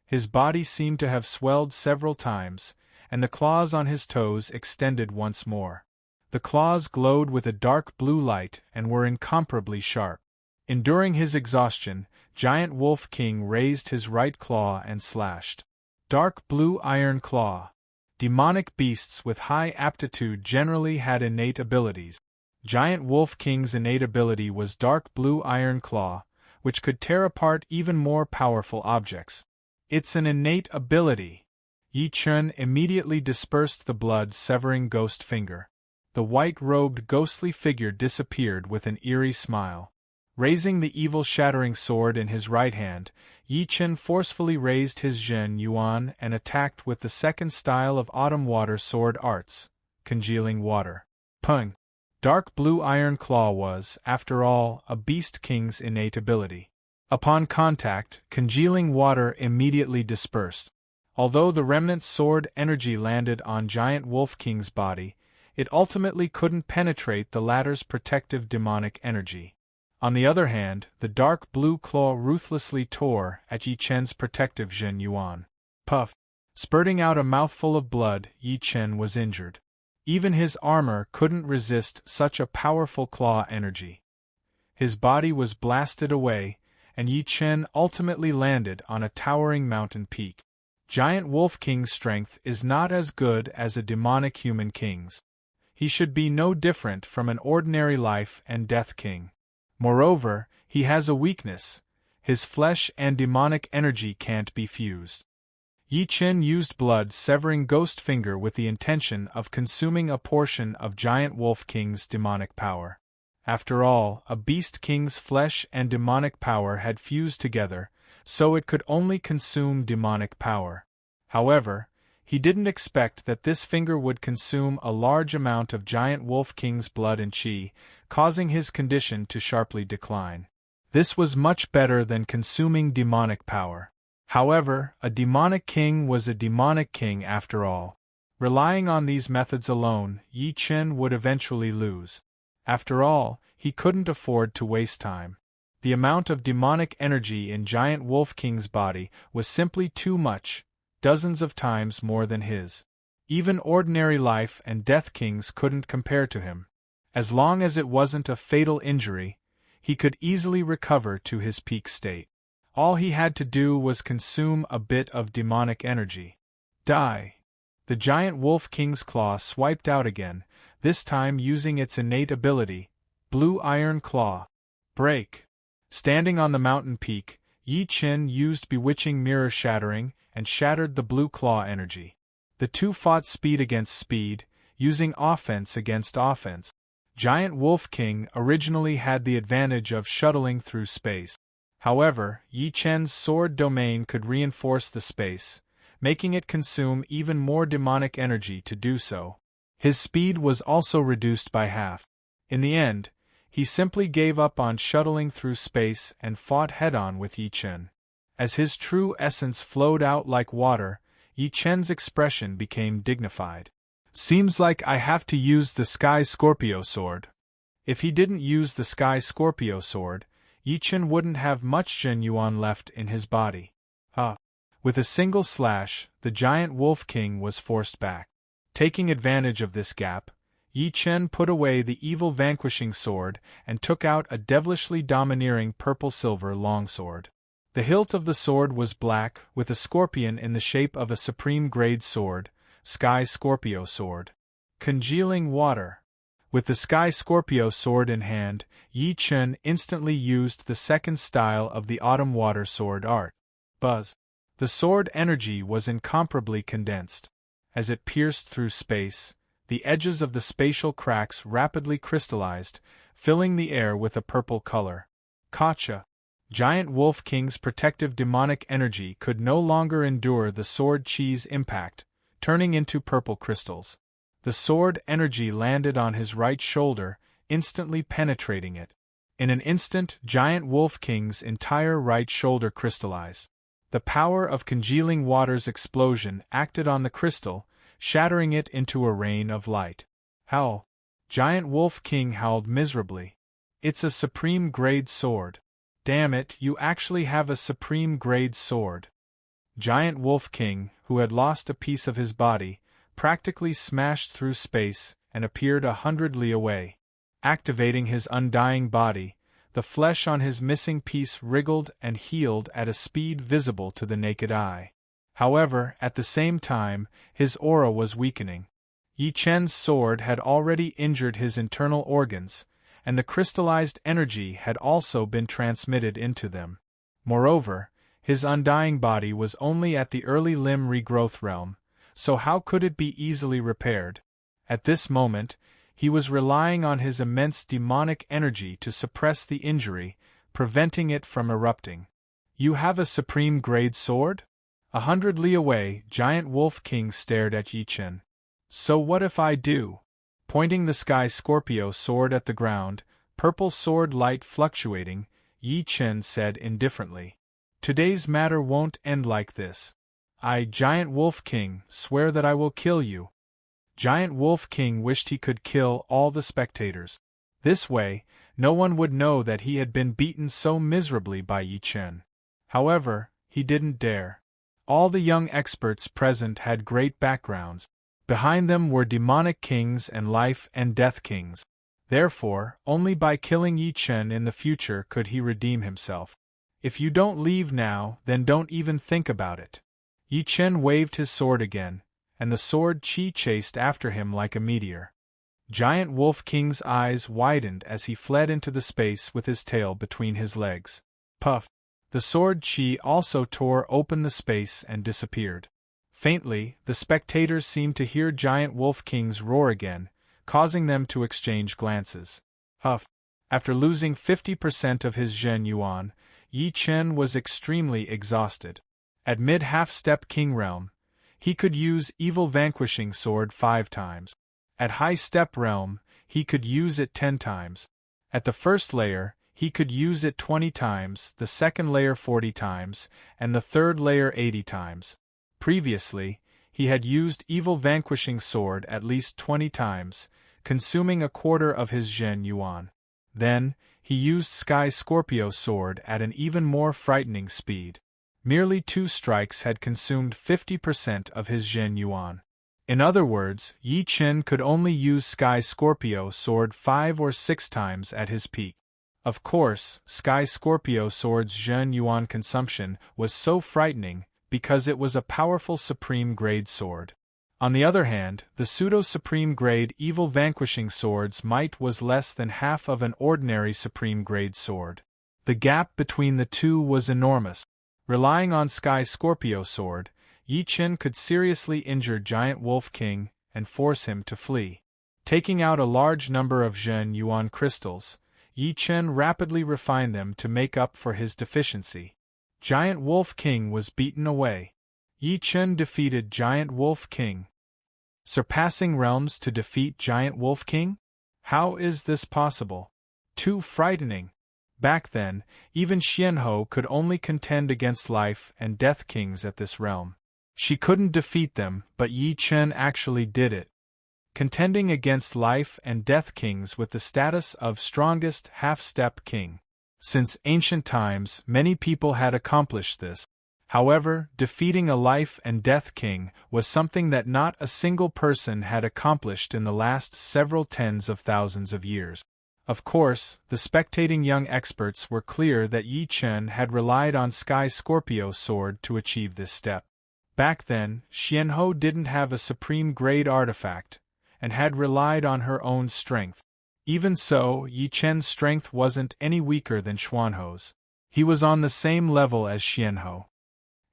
His body seemed to have swelled several times, and the claws on his toes extended once more. The claws glowed with a dark blue light and were incomparably sharp. Enduring his exhaustion, Giant Wolf King raised his right claw and slashed. Dark blue iron claw. Demonic beasts with high aptitude generally had innate abilities. Giant Wolf King's innate ability was dark blue iron claw, which could tear apart even more powerful objects. It's an innate ability. Yi Chen immediately dispersed the blood-severing ghost finger. The white-robed ghostly figure disappeared with an eerie smile. Raising the evil-shattering sword in his right hand, Yi Chen forcefully raised his Zhen Yuan and attacked with the second style of autumn water sword arts, congealing water. Pung! Dark blue iron claw was, after all, a beast king's innate ability. Upon contact, congealing water immediately dispersed. Although the remnant sword energy landed on Giant Wolf King's body, it ultimately couldn't penetrate the latter's protective demonic energy. On the other hand, the dark blue claw ruthlessly tore at Yi Chen's protective Zhen Yuan. Puff! Spurting out a mouthful of blood, Yi Chen was injured. Even his armor couldn't resist such a powerful claw energy. His body was blasted away, and Yi Chen ultimately landed on a towering mountain peak. Giant Wolf King's strength is not as good as a demonic human king's. He should be no different from an ordinary life and death king. Moreover, he has a weakness: his flesh and demonic energy can't be fused. Yi Chen used blood-severing ghost finger with the intention of consuming a portion of Giant Wolf King's demonic power. After all, a beast king's flesh and demonic power had fused together, so it could only consume demonic power. However, he didn't expect that this finger would consume a large amount of Giant Wolf King's blood and qi, causing his condition to sharply decline. This was much better than consuming demonic power. However, a demonic king was a demonic king after all. Relying on these methods alone, Yi Chen would eventually lose. After all, he couldn't afford to waste time. The amount of demonic energy in Giant Wolf King's body was simply too much, dozens of times more than his. Even ordinary life and death kings couldn't compare to him. As long as it wasn't a fatal injury, he could easily recover to his peak state. All he had to do was consume a bit of demonic energy. Die! The giant Wolf King's claw swiped out again, this time using its innate ability, Blue Iron Claw. Break! Standing on the mountain peak, Yi Chen used bewitching mirror shattering and shattered the blue claw energy. The two fought speed against speed, using offense against offense. Giant Wolf King originally had the advantage of shuttling through space. However, Yi Chen's sword domain could reinforce the space, making it consume even more demonic energy to do so. His speed was also reduced by half. In the end, he simply gave up on shuttling through space and fought head-on with Yi Chen. As his true essence flowed out like water, Yi Chen's expression became dignified. Seems like I have to use the Sky Scorpio Sword. If he didn't use the Sky Scorpio Sword, Yi Chen wouldn't have much Zhen Yuan left in his body. With a single slash, the giant Wolf King was forced back. Taking advantage of this gap, Yi Chen put away the evil vanquishing sword and took out a devilishly domineering purple-silver longsword. The hilt of the sword was black, with a scorpion in the shape of a supreme-grade sword, Sky Scorpio Sword. Congealing water. With the Sky Scorpio Sword in hand, Yi Chen instantly used the second style of the Autumn Water Sword art. Buzz. The sword energy was incomparably condensed. As it pierced through space, the edges of the spatial cracks rapidly crystallized, filling the air with a purple color. Gotcha! Giant Wolf King's protective demonic energy could no longer endure the sword chi's impact, turning into purple crystals. The sword energy landed on his right shoulder, instantly penetrating it. In an instant, Giant Wolf King's entire right shoulder crystallized. The power of congealing water's explosion acted on the crystal, shattering it into a rain of light. Howl! Giant Wolf King howled miserably. It's a supreme-grade sword. Damn it, you actually have a supreme-grade sword. Giant Wolf King, who had lost a piece of his body, practically smashed through space and appeared 100 li away. Activating his undying body, the flesh on his missing piece wriggled and healed at a speed visible to the naked eye. However, at the same time, his aura was weakening. Yi Chen's sword had already injured his internal organs, and the crystallized energy had also been transmitted into them. Moreover, his undying body was only at the early limb regrowth realm, so how could it be easily repaired? At this moment, he was relying on his immense demonic energy to suppress the injury, preventing it from erupting. You have a supreme-grade sword? 100 li away, Giant Wolf King stared at Yi Chen. So what if I do? Pointing the Sky Scorpio Sword at the ground, purple sword light fluctuating, Yi Chen said indifferently. Today's matter won't end like this. I, Giant Wolf King, swear that I will kill you. Giant Wolf King wished he could kill all the spectators. This way, no one would know that he had been beaten so miserably by Yi Chen. However, he didn't dare. All the young experts present had great backgrounds. Behind them were demonic kings and life and death kings. Therefore, only by killing Yi Chen in the future could he redeem himself. If you don't leave now, then don't even think about it. Yi Chen waved his sword again, and the sword chi chased after him like a meteor. Giant Wolf King's eyes widened as he fled into the space with his tail between his legs. Puff! The sword chi also tore open the space and disappeared. Faintly, the spectators seemed to hear Giant Wolf King's roar again, causing them to exchange glances. Huff! After losing 50% of his Zhen Yuan, Yi Chen was extremely exhausted. At mid-half-step King Realm, he could use Evil Vanquishing Sword 5 times. At high-step Realm, he could use it 10 times. At the first layer, he could use it 20 times, the second layer 40 times, and the third layer 80 times. Previously, he had used Evil Vanquishing Sword at least 20 times, consuming a quarter of his Zhen Yuan. Then, he used Sky Scorpio Sword at an even more frightening speed. Merely 2 strikes had consumed 50% of his Zhen Yuan. In other words, Yi Chen could only use Sky Scorpio Sword 5 or 6 times at his peak. Of course, Sky Scorpio Sword's Zhen Yuan consumption was so frightening because it was a powerful supreme-grade sword. On the other hand, the pseudo-supreme grade evil vanquishing sword's might was less than half of an ordinary supreme grade sword. The gap between the two was enormous. Relying on Sky Scorpio sword, Yi Chen could seriously injure Giant Wolf King and force him to flee. Taking out a large number of Zhen Yuan crystals, Yi Chen rapidly refined them to make up for his deficiency. Giant Wolf King was beaten away. Yi Chen defeated Giant Wolf King. Surpassing realms to defeat Giant Wolf King? How is this possible? Too frightening. Back then, even Xianhou could only contend against life and death kings at this realm. She couldn't defeat them, but Yi Chen actually did it. Contending against life and death kings with the status of strongest half-step king. Since ancient times, many people had accomplished this. However, defeating a life and death king was something that not a single person had accomplished in the last several tens of thousands of years. Of course, the spectating young experts were clear that Yi Chen had relied on Sky Scorpio sword to achieve this step. Back then, Xianhou didn't have a supreme grade artifact, and had relied on her own strength. Even so, Yi Chen's strength wasn't any weaker than Xuanhou's. He was on the same level as Xianhou.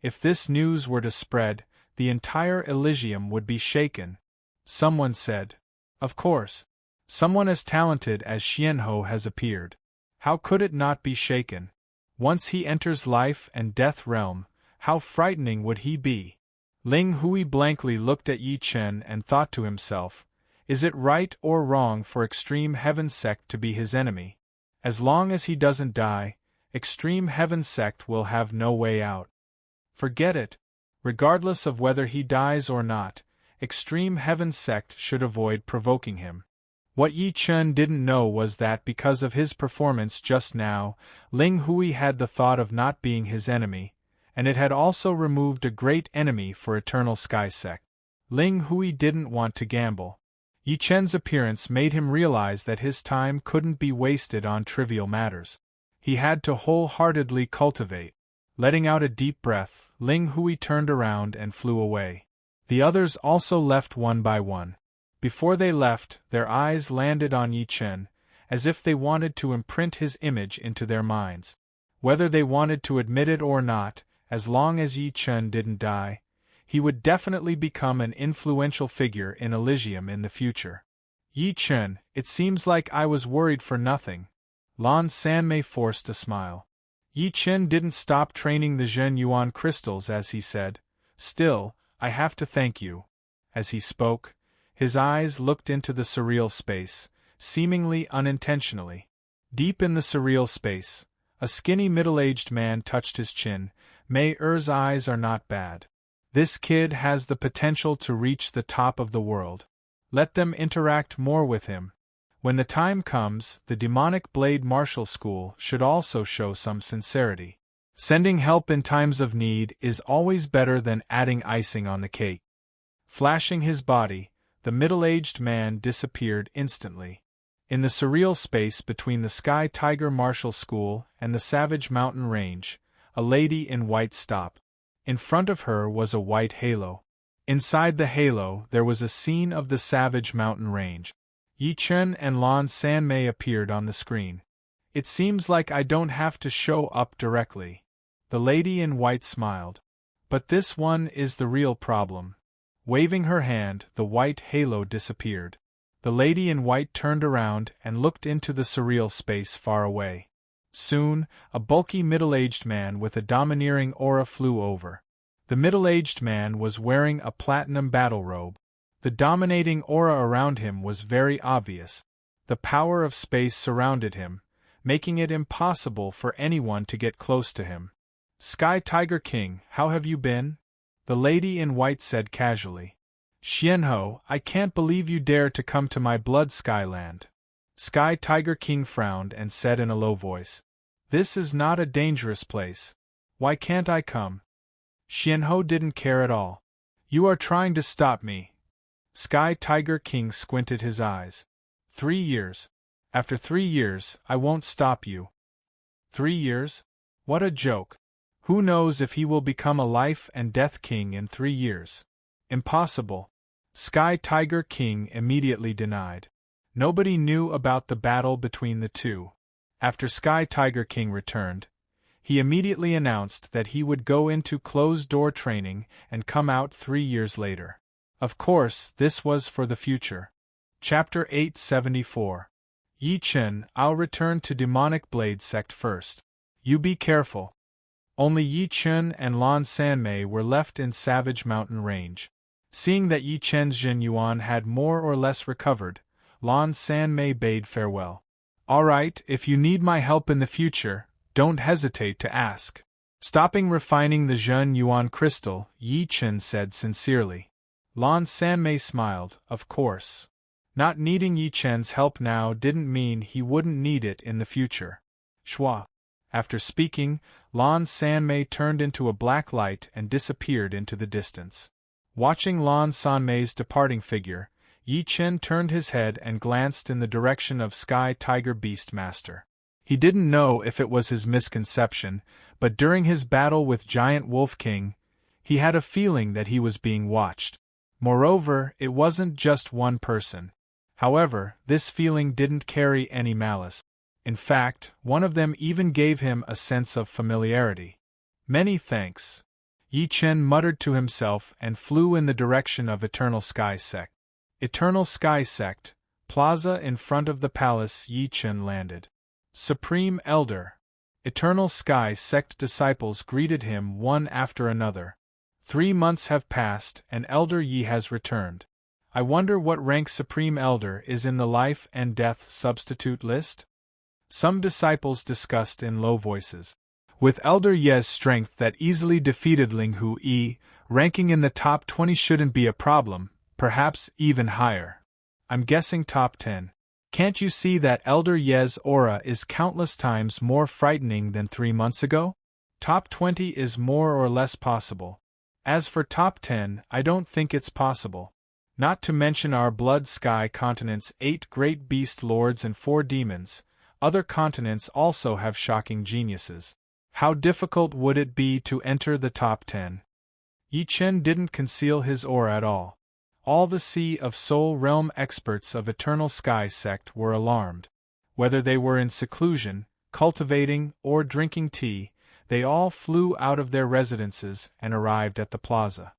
If this news were to spread, the entire Elysium would be shaken. Someone said. Of course. Someone as talented as Xianhou has appeared. How could it not be shaken? Once he enters life and death realm, how frightening would he be? Ling Hui blankly looked at Yi Chen and thought to himself, is it right or wrong for Extreme Heaven Sect to be his enemy? As long as he doesn't die, Extreme Heaven Sect will have no way out. Forget it. Regardless of whether he dies or not, Extreme Heaven Sect should avoid provoking him. What Yi Chen didn't know was that because of his performance just now, Ling Hui had the thought of not being his enemy, and it had also removed a great enemy for Eternal Sky Sect. Ling Hui didn't want to gamble. Yi Chen's appearance made him realize that his time couldn't be wasted on trivial matters. He had to wholeheartedly cultivate. Letting out a deep breath, Ling Hui turned around and flew away. The others also left one by one. Before they left, their eyes landed on Yi Chen, as if they wanted to imprint his image into their minds. Whether they wanted to admit it or not, as long as Yi Chen didn't die, he would definitely become an influential figure in Elysium in the future. Yi Chen, it seems like I was worried for nothing. Lan Sanmei forced a smile. Yi Chen didn't stop training the Zhen Yuan crystals as he said, still, I have to thank you. As he spoke, his eyes looked into the surreal space, seemingly unintentionally. Deep in the surreal space, a skinny middle-aged man touched his chin. Mei Er's eyes are not bad. This kid has the potential to reach the top of the world. Let them interact more with him. When the time comes, the Demonic Blade Martial School should also show some sincerity. Sending help in times of need is always better than adding icing on the cake. Flashing his body, the middle-aged man disappeared instantly. In the surreal space between the Sky Tiger Martial School and the Savage Mountain Range, a lady in white stopped. In front of her was a white halo. Inside the halo there was a scene of the Savage Mountain Range. Yi Chen and Lan Sanmei appeared on the screen. It seems like I don't have to show up directly. The lady in white smiled. But this one is the real problem. Waving her hand, the white halo disappeared. The lady in white turned around and looked into the surreal space far away. Soon, a bulky middle-aged man with a domineering aura flew over. The middle-aged man was wearing a platinum battle robe. The dominating aura around him was very obvious. The power of space surrounded him, making it impossible for anyone to get close to him. Sky Tiger King, how have you been? The lady in white said casually. Xianhou, I can't believe you dare to come to my blood Skyland. Sky Tiger King frowned and said in a low voice. This is not a dangerous place. Why can't I come? Xianhou didn't care at all. You are trying to stop me. Sky Tiger King squinted his eyes. 3 years. After 3 years, I won't stop you. 3 years? What a joke. Who knows if he will become a life and death king in 3 years? Impossible. Sky Tiger King immediately denied. Nobody knew about the battle between the two. After Sky Tiger King returned, he immediately announced that he would go into closed-door training and come out 3 years later. Of course, this was for the future. Chapter 874. Yi Chen, I'll return to Demonic Blade Sect first. You be careful. Only Yi Chen and Lan Sanmei were left in Savage Mountain Range. Seeing that Yi Chen's Jin Yuan had more or less recovered, Lan Sanmei bade farewell. All right, if you need my help in the future, don't hesitate to ask. Stopping refining the Jin Yuan crystal, Yi Chen said sincerely. Lan Sanmei smiled, of course. Not needing Yi Chen's help now didn't mean he wouldn't need it in the future. Shua. After speaking, Lan Sanmei turned into a black light and disappeared into the distance. Watching Lan Sanmei's departing figure, Yi Chen turned his head and glanced in the direction of Sky Tiger Beast Master. He didn't know if it was his misconception, but during his battle with Giant Wolf King, he had a feeling that he was being watched. Moreover, it wasn't just one person. However, this feeling didn't carry any malice. In fact, one of them even gave him a sense of familiarity. Many thanks. Yi Chen muttered to himself and flew in the direction of Eternal Sky Sect. Eternal Sky Sect, plaza in front of the palace. Yi Chen landed. Supreme Elder. Eternal Sky Sect disciples greeted him one after another. 3 months have passed and Elder Yi has returned. I wonder what rank Supreme Elder is in the life and death substitute list? Some disciples discussed in low voices. With Elder Ye's strength that easily defeated Ling Hu Yi, ranking in the top 20 shouldn't be a problem, perhaps even higher. I'm guessing top 10. Can't you see that Elder Ye's aura is countless times more frightening than 3 months ago? Top 20 is more or less possible. As for top 10, I don't think it's possible. Not to mention our Blood Sky continent's 8 great beast lords and 4 demons, other continents also have shocking geniuses. How difficult would it be to enter the top 10? Yi Chen didn't conceal his aura at all. All the Sea of Soul Realm experts of Eternal Sky Sect were alarmed. Whether they were in seclusion, cultivating, or drinking tea, they all flew out of their residences and arrived at the plaza.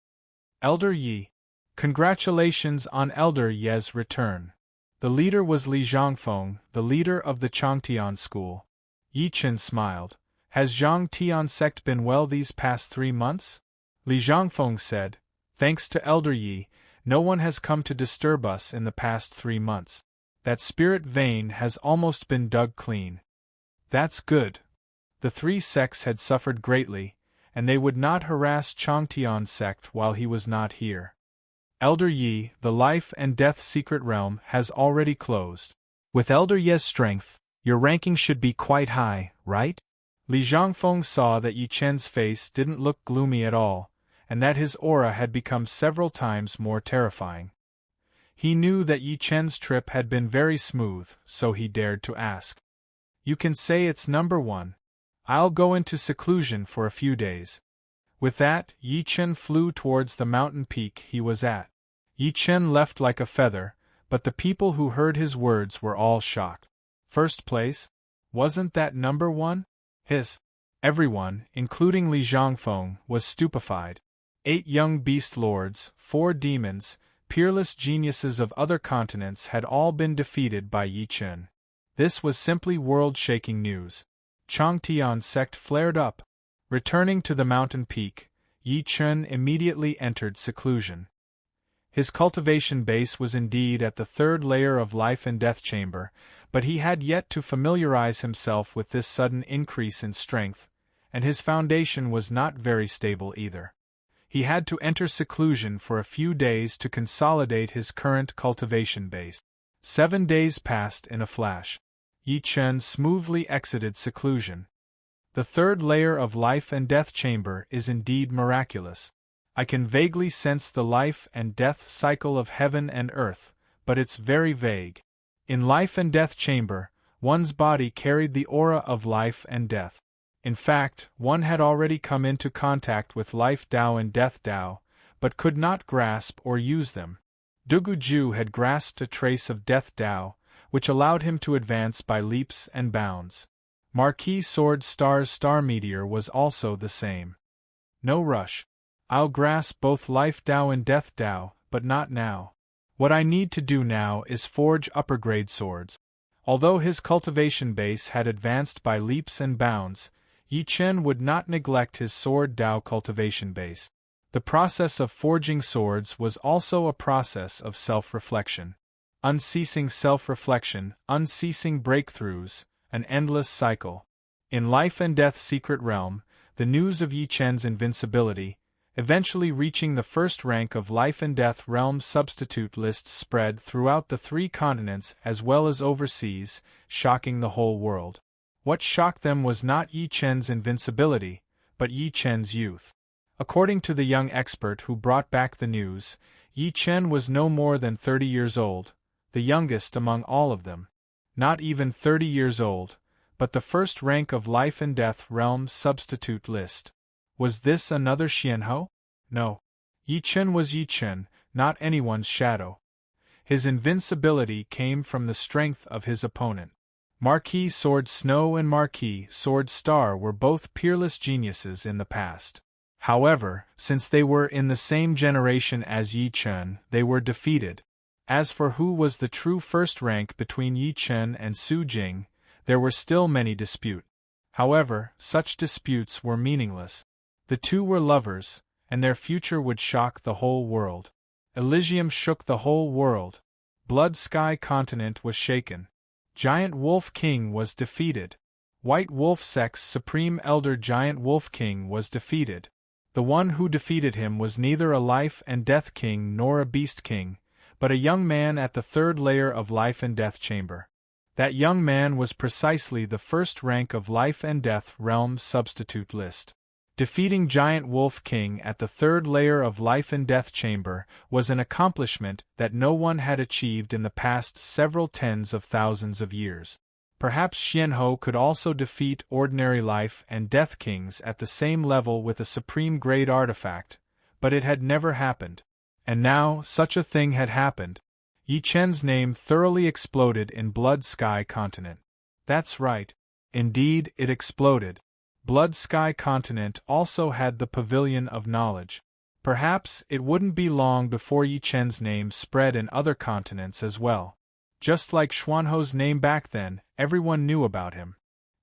Elder Yi. Congratulations on Elder Ye's return. The leader was Li Zhangfeng, the leader of the Changtian school. Yi Chen smiled. Has Zhangtian sect been well these past 3 months? Li Zhangfeng said, thanks to Elder Yi, no one has come to disturb us in the past 3 months. That spirit vein has almost been dug clean. That's good. The 3 sects had suffered greatly, and they would not harass Changtian sect while he was not here. Elder Yi, the life and death secret realm has already closed. With Elder Ye's strength, your ranking should be quite high, right? Li Zhangfeng saw that Yi Chen's face didn't look gloomy at all, and that his aura had become several times more terrifying. He knew that Yi Chen's trip had been very smooth, so he dared to ask. You can say it's number 1. I'll go into seclusion for a few days. With that, Yi Chen flew towards the mountain peak he was at. Yi Chen left like a feather, but the people who heard his words were all shocked. First place? Wasn't that number 1? Everyone, including Li Zhangfeng, was stupefied. 8 young beast lords, 4 demons, peerless geniuses of other continents had all been defeated by Yi Chen. This was simply world-shaking news. Changtian sect flared up. Returning to the mountain peak, Yi Chen immediately entered seclusion. His cultivation base was indeed at the 3rd layer of life and death chamber, but he had yet to familiarize himself with this sudden increase in strength, and his foundation was not very stable either. He had to enter seclusion for a few days to consolidate his current cultivation base. 7 days passed in a flash. Yi Chen smoothly exited seclusion. The 3rd layer of life and death chamber is indeed miraculous. I can vaguely sense the life and death cycle of heaven and earth, but it's very vague. In life and death chamber, one's body carried the aura of life and death. In fact, one had already come into contact with life Tao and death Tao, but could not grasp or use them. Dugu Ju had grasped a trace of Death Dao, which allowed him to advance by leaps and bounds. Marquis Sword Star's Star Meteor was also the same. No rush. I'll grasp both Life Dao and Death Dao, but not now. What I need to do now is forge upper-grade swords. Although his cultivation base had advanced by leaps and bounds, Yi Chen would not neglect his Sword Dao cultivation base. The process of forging swords was also a process of self-reflection. Unceasing self-reflection, unceasing breakthroughs, an endless cycle. In Life and Death Secret Realm, the news of Yi Chen's invincibility, eventually reaching the first rank of Life and Death Realm substitute lists, spread throughout the 3 continents as well as overseas, shocking the whole world. What shocked them was not Yi Chen's invincibility, but Yi Chen's youth. According to the young expert who brought back the news, Yi Chen was no more than 30 years old, the youngest among all of them. Not even 30 years old, but the first rank of Life and Death Realm substitute list. Was this another Xianhou? No. Yi Chen was Yi Chen, not anyone's shadow. His invincibility came from the strength of his opponent. Marquis Sword Snow and Marquis Sword Star were both peerless geniuses in the past. However, since they were in the same generation as Yi Chen, they were defeated. As for who was the true first rank between Yi Chen and Su Jing, there were still many disputes. However, such disputes were meaningless. The two were lovers, and their future would shock the whole world. Elysium shook the whole world. Blood Sky Continent was shaken. Giant Wolf King was defeated. White Wolf Sect's Supreme Elder Giant Wolf King was defeated. The one who defeated him was neither a Life and Death King nor a Beast King, but a young man at the 3rd layer of Life and Death Chamber. That young man was precisely the first rank of Life and Death Realm substitute list. Defeating Giant Wolf King at the 3rd layer of Life and Death Chamber was an accomplishment that no one had achieved in the past several tens of thousands of years. Perhaps Xianhou could also defeat ordinary Life and Death Kings at the same level with a supreme grade artifact, but it had never happened. And now, such a thing had happened. Yi Chen's name thoroughly exploded in Blood Sky Continent. That's right. Indeed, it exploded. Blood Sky Continent also had the Pavilion of Knowledge. Perhaps it wouldn't be long before Yi Chen's name spread in other continents as well. Just like Xuanhou's name back then, everyone knew about him.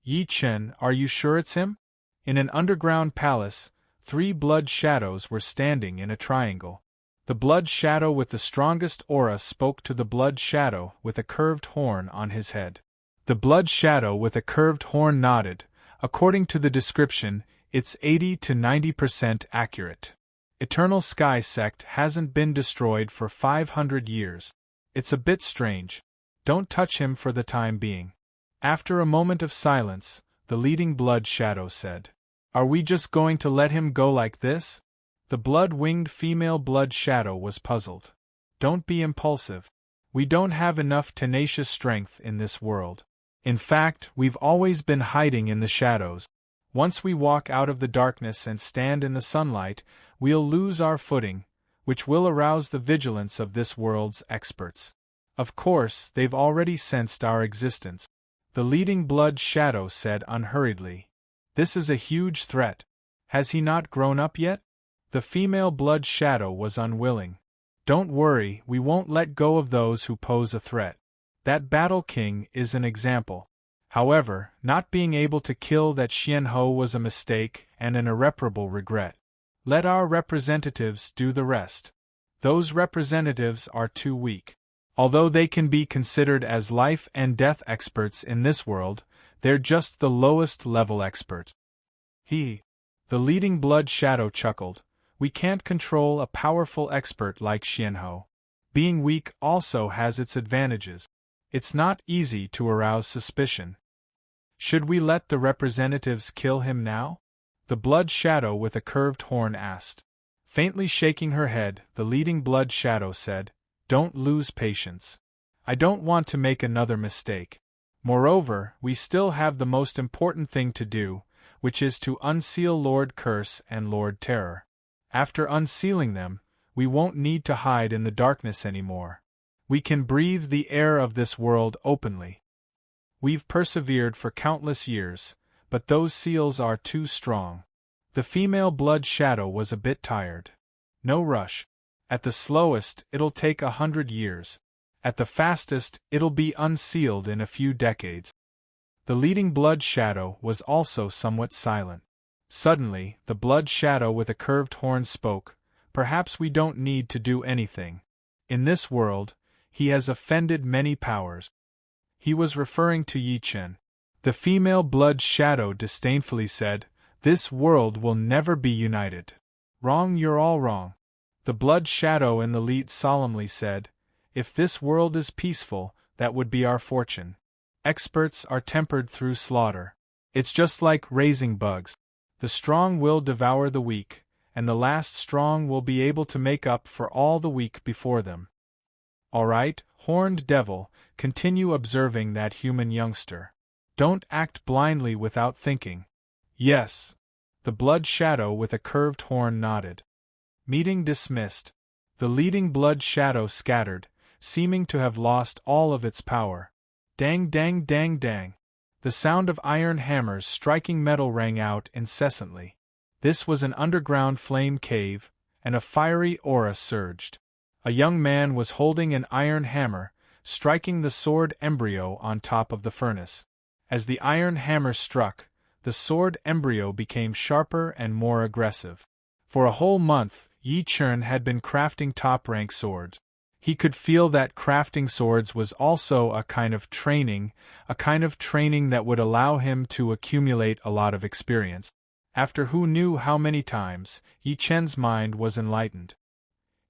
Yi Chen, are you sure it's him? In an underground palace, 3 blood shadows were standing in a triangle. The blood shadow with the strongest aura spoke to the blood shadow with a curved horn on his head. The blood shadow with a curved horn nodded. According to the description, it's 80 to 90% accurate. Eternal Sky Sect hasn't been destroyed for 500 years. It's a bit strange. Don't touch him for the time being. After a moment of silence, the leading blood shadow said, "Are we just going to let him go like this?" The blood-winged female blood shadow was puzzled. Don't be impulsive. We don't have enough tenacious strength in this world. In fact, we've always been hiding in the shadows. Once we walk out of the darkness and stand in the sunlight, we'll lose our footing, which will arouse the vigilance of this world's experts. Of course, they've already sensed our existence. The leading blood shadow said unhurriedly. This is a huge threat. Has he not grown up yet? The female blood shadow was unwilling. Don't worry, we won't let go of those who pose a threat. That Battle King is an example. However, not being able to kill that Xianhou was a mistake and an irreparable regret. Let our representatives do the rest. Those representatives are too weak. Although they can be considered as life and death experts in this world, they're just the lowest level experts. The leading blood shadow chuckled. We can't control a powerful expert like Xianhou. Being weak also has its advantages. It's not easy to arouse suspicion. Should we let the representatives kill him now? The blood shadow with a curved horn asked. Faintly shaking her head, the leading blood shadow said, Don't lose patience. I don't want to make another mistake. Moreover, we still have the most important thing to do, which is to unseal Lord Curse and Lord Terror. After unsealing them, we won't need to hide in the darkness anymore. We can breathe the air of this world openly. We've persevered for countless years, but those seals are too strong. The female blood shadow was a bit tired. No rush. At the slowest, it'll take 100 years. At the fastest, it'll be unsealed in a few decades. The leading blood shadow was also somewhat silent. Suddenly, the blood shadow with a curved horn spoke. Perhaps we don't need to do anything. In this world, he has offended many powers. He was referring to Yi Chen. The female blood shadow disdainfully said, "This world will never be united." "Wrong, you're all wrong." The blood shadow in the lead solemnly said, "If this world is peaceful, that would be our fortune. Experts are tempered through slaughter. It's just like raising bugs. The strong will devour the weak, and the last strong will be able to make up for all the weak before them." All right, horned devil, continue observing that human youngster. Don't act blindly without thinking. Yes. The blood shadow with a curved horn nodded. Meeting dismissed. The leading blood shadow scattered, seeming to have lost all of its power. Dang, dang, dang, dang. The sound of iron hammers striking metal rang out incessantly. This was an underground flame cave, and a fiery aura surged. A young man was holding an iron hammer, striking the sword embryo on top of the furnace. As the iron hammer struck, the sword embryo became sharper and more aggressive. For a whole month, Yi Chen had been crafting top-rank swords. He could feel that crafting swords was also a kind of training that would allow him to accumulate a lot of experience. After who knew how many times, Yi Chen's mind was enlightened.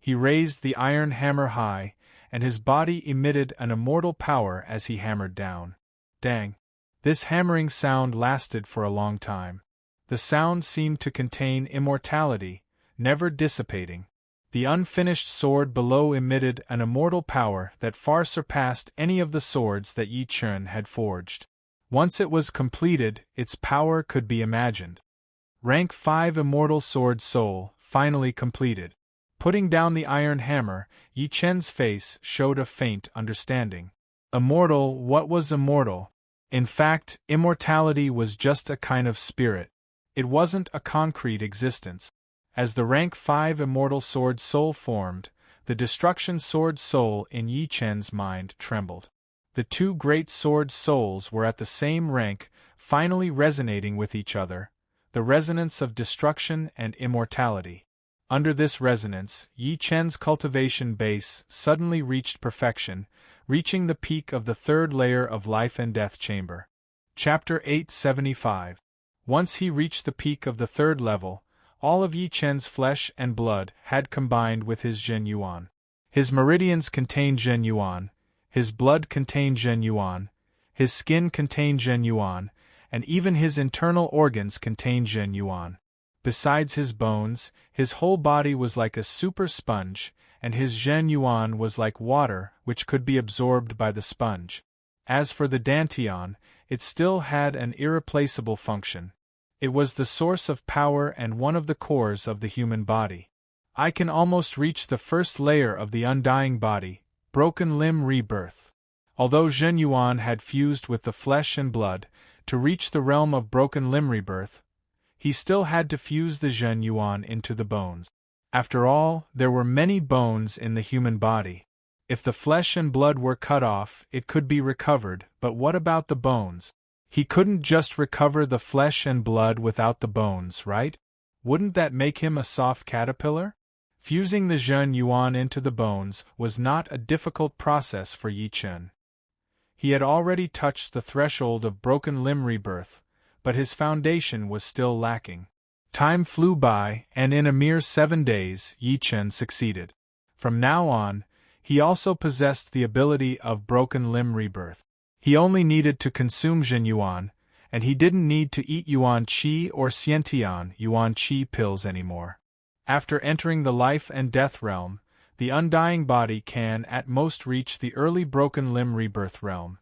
He raised the iron hammer high, and his body emitted an immortal power as he hammered down. Dang! This hammering sound lasted for a long time. The sound seemed to contain immortality, never dissipating. The unfinished sword below emitted an immortal power that far surpassed any of the swords that Yi Chen had forged. Once it was completed, its power could be imagined. Rank 5 Immortal Sword Soul, finally completed. Putting down the iron hammer, Yi Chen's face showed a faint understanding. Immortal, what was immortal? In fact, immortality was just a kind of spirit. It wasn't a concrete existence. As the rank 5 Immortal Sword Soul formed, the Destruction Sword Soul in Yi Chen's mind trembled. The two great sword souls were at the same rank, finally resonating with each other, the resonance of destruction and immortality. Under this resonance, Yi Chen's cultivation base suddenly reached perfection, reaching the peak of the third layer of Life and Death Chamber. Chapter 875. Once he reached the peak of the third level, all of Yi Chen's flesh and blood had combined with his Zhen Yuan. His meridians contained Zhen Yuan, his blood contained Zhen Yuan, his skin contained Zhen Yuan, and even his internal organs contained Zhen Yuan. Besides his bones, his whole body was like a super sponge, and his Zhen Yuan was like water which could be absorbed by the sponge. As for the Dantian, it still had an irreplaceable function. It was the source of power and one of the cores of the human body. I can almost reach the first layer of the undying body, broken limb rebirth. Although Zhen Yuan had fused with the flesh and blood, to reach the realm of broken limb rebirth, he still had to fuse the Zhen Yuan into the bones. After all, there were many bones in the human body. If the flesh and blood were cut off, it could be recovered, but what about the bones? He couldn't just recover the flesh and blood without the bones, right? Wouldn't that make him a soft caterpillar? Fusing the Zhen Yuan into the bones was not a difficult process for Yi Chen. He had already touched the threshold of broken limb rebirth, but his foundation was still lacking. Time flew by, and in a mere 7 days, Yi Chen succeeded. From now on, he also possessed the ability of broken limb rebirth. He only needed to consume Zhen Yuan, and he didn't need to eat Yuan Qi or Xiantian Yuan Qi pills anymore. After entering the life and death realm, the undying body can at most reach the early broken limb rebirth realm.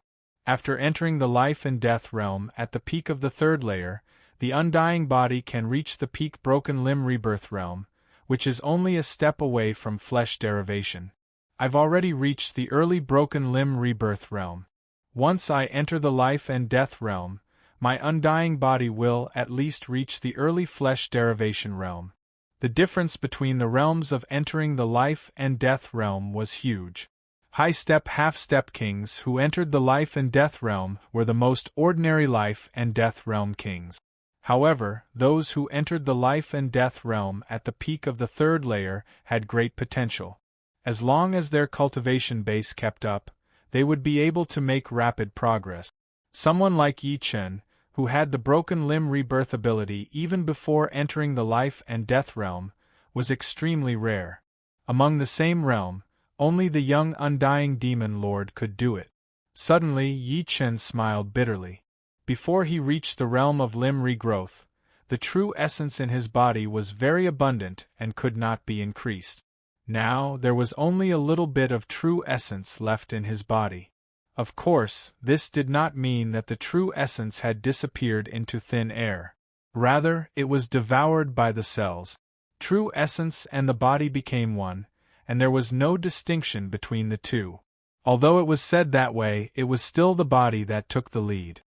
After entering the life and death realm at the peak of the third layer, the undying body can reach the peak broken limb rebirth realm, which is only a step away from flesh derivation. I've already reached the early broken limb rebirth realm. Once I enter the life and death realm, my undying body will at least reach the early flesh derivation realm. The difference between the realms of entering the life and death realm was huge. High-step, half-step kings who entered the life and death realm were the most ordinary life and death realm kings. However, those who entered the life and death realm at the peak of the third layer had great potential. As long as their cultivation base kept up, they would be able to make rapid progress. Someone like Yi Chen, who had the broken limb rebirth ability even before entering the life and death realm, was extremely rare. Among the same realm, only the young undying demon lord could do it. Suddenly Yi Chen smiled bitterly. Before he reached the realm of limb regrowth, the true essence in his body was very abundant and could not be increased. Now there was only a little bit of true essence left in his body. Of course, this did not mean that the true essence had disappeared into thin air. Rather, it was devoured by the cells. True essence and the body became one, and there was no distinction between the two. Although it was said that way, it was still the body that took the lead.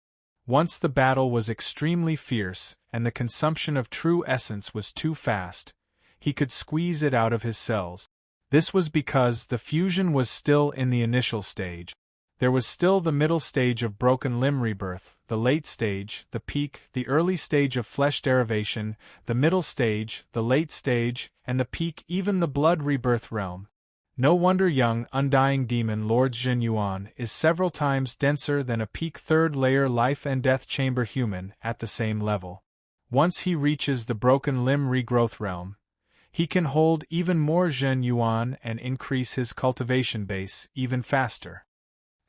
Once the battle was extremely fierce, and the consumption of true essence was too fast, he could squeeze it out of his cells. This was because the fusion was still in the initial stage. There was still the middle stage of broken limb rebirth, the late stage, the peak, the early stage of flesh derivation, the middle stage, the late stage, and the peak, even the blood rebirth realm. No wonder young undying demon Lord Jin Yuan is several times denser than a peak third layer life and death chamber human at the same level. Once he reaches the broken limb regrowth realm, he can hold even more Jin Yuan and increase his cultivation base even faster.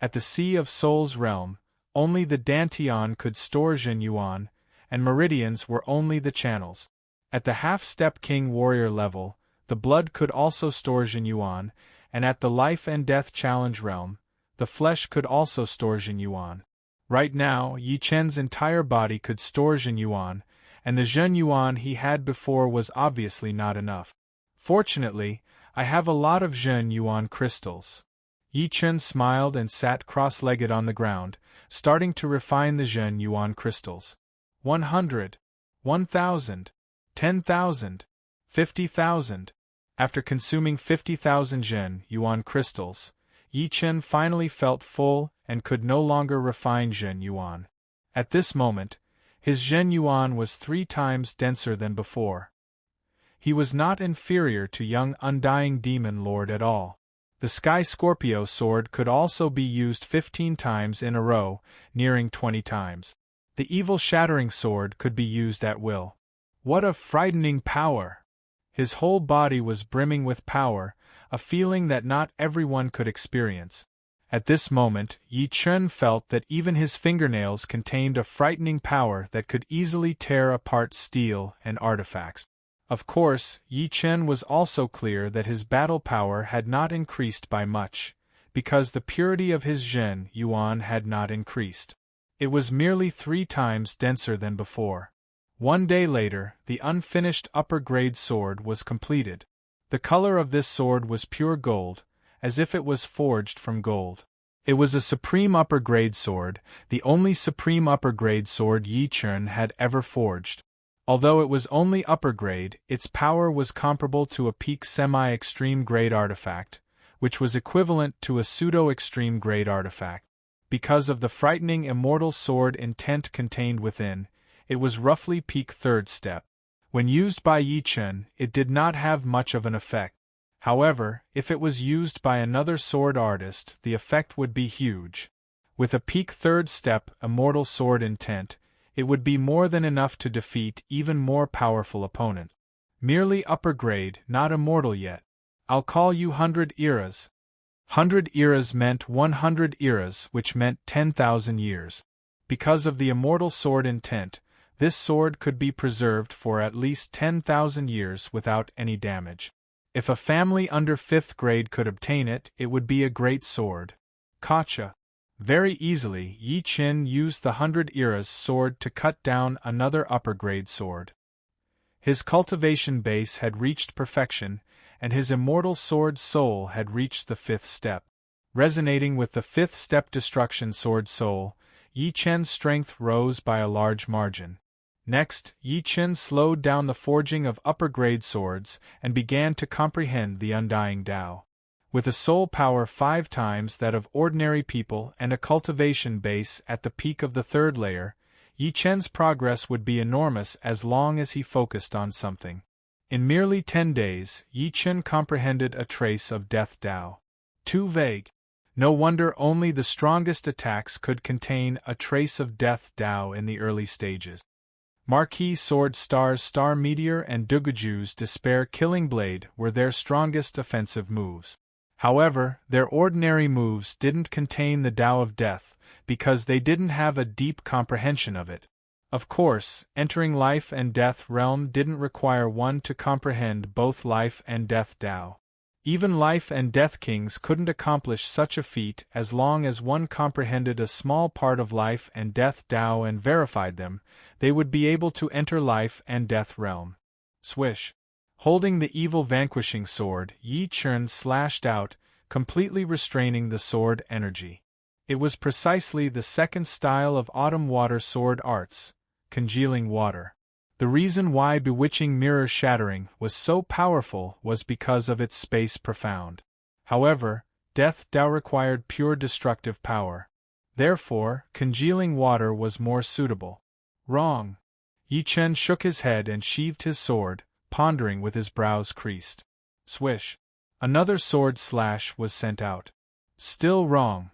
At the Sea of Souls realm, only the Dantian could store Jin Yuan, and meridians were only the channels. At the half-step king warrior level, the blood could also store Jin Yuan, and at the life and death challenge realm, the flesh could also store Jin Yuan. Right now, Yi Chen's entire body could store Jin Yuan, and the Jin Yuan he had before was obviously not enough. Fortunately, I have a lot of Jin Yuan crystals. Yi Chen smiled and sat cross-legged on the ground, starting to refine the Jin Yuan crystals. 100, 1,000, 10,000, 50,000. After consuming 50,000 Jin Yuan crystals, Yi Chen finally felt full and could no longer refine Jin Yuan. At this moment, his Jin Yuan was 3 times denser than before. He was not inferior to young undying demon lord at all. The Sky Scorpio sword could also be used 15 times in a row, nearing 20 times. The Evil Shattering sword could be used at will. What a frightening power! His whole body was brimming with power, a feeling that not everyone could experience. At this moment, Yi Chen felt that even his fingernails contained a frightening power that could easily tear apart steel and artifacts. Of course, Yi Chen was also clear that his battle power had not increased by much, because the purity of his Jin Yuan had not increased. It was merely 3 times denser than before. 1 day later, the unfinished upper-grade sword was completed. The color of this sword was pure gold, as if it was forged from gold. It was a supreme upper-grade sword, the only supreme upper-grade sword Yi Chen had ever forged. Although it was only upper grade, its power was comparable to a peak semi-extreme grade artifact, which was equivalent to a pseudo-extreme grade artifact. Because of the frightening immortal sword intent contained within, it was roughly peak third step. When used by Yi Chen, it did not have much of an effect. However, if it was used by another sword artist, the effect would be huge. With a peak third step immortal sword intent, it would be more than enough to defeat even more powerful opponents. Merely upper grade, not immortal yet. I'll call you 100 eras. 100 eras meant 100 eras, which meant 10,000 years. Because of the immortal sword intent, this sword could be preserved for at least 10,000 years without any damage. If a family under 5th grade could obtain it, it would be a great sword. Gotcha. Very easily, Yi Chen used the 100 eras sword to cut down another upper-grade sword. His cultivation base had reached perfection, and his immortal sword soul had reached the 5th step. Resonating with the 5th step destruction sword soul, Yi Chen's strength rose by a large margin. Next, Yi Chen slowed down the forging of upper-grade swords and began to comprehend the undying Tao. With a soul power 5 times that of ordinary people and a cultivation base at the peak of the 3rd layer, Yi Chen's progress would be enormous as long as he focused on something. In merely 10 days, Yi Chen comprehended a trace of Death Tao. Too vague. No wonder only the strongest attacks could contain a trace of Death Tao in the early stages. Marquis Sword Star's Star Meteor and Duguju's Despair Killing Blade were their strongest offensive moves. However, their ordinary moves didn't contain the Tao of Death, because they didn't have a deep comprehension of it. Of course, entering life and death realm didn't require one to comprehend both life and death Tao. Even life and death kings couldn't accomplish such a feat as long as one comprehended a small part of life and death Tao and verified them, they would be able to enter life and death realm. Swish. Holding the evil vanquishing sword, Yi Chen slashed out, completely restraining the sword energy. It was precisely the 2nd style of autumn water sword arts, congealing water. The reason why Bewitching Mirror Shattering was so powerful was because of its space profound. However, Death Tao required pure destructive power. Therefore, congealing water was more suitable. Wrong. Yi Chen shook his head and sheathed his sword, pondering with his brows creased. Swish. Another sword slash was sent out. Still wrong.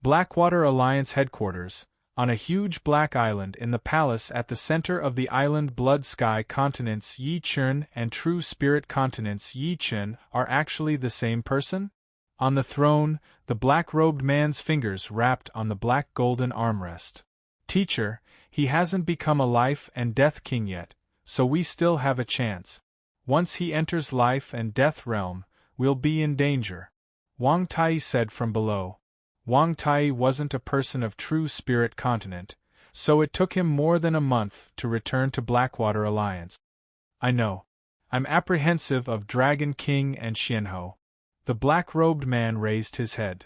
Blackwater Alliance headquarters, on a huge black island in the palace at the center of the island Blood Sky Continents Yi Chen and True Spirit Continents Yi Chen are actually the same person? On the throne, the black-robed man's fingers wrapped on the black golden armrest. Teacher, he hasn't become a life and death king yet, so we still have a chance. Once he enters life and death realm, we'll be in danger. Wang Tai said from below. Wang Tai wasn't a person of True Spirit Continent, so it took him more than a month to return to Blackwater Alliance. I know. I'm apprehensive of Dragon King and Xianhou. The black-robed man raised his head.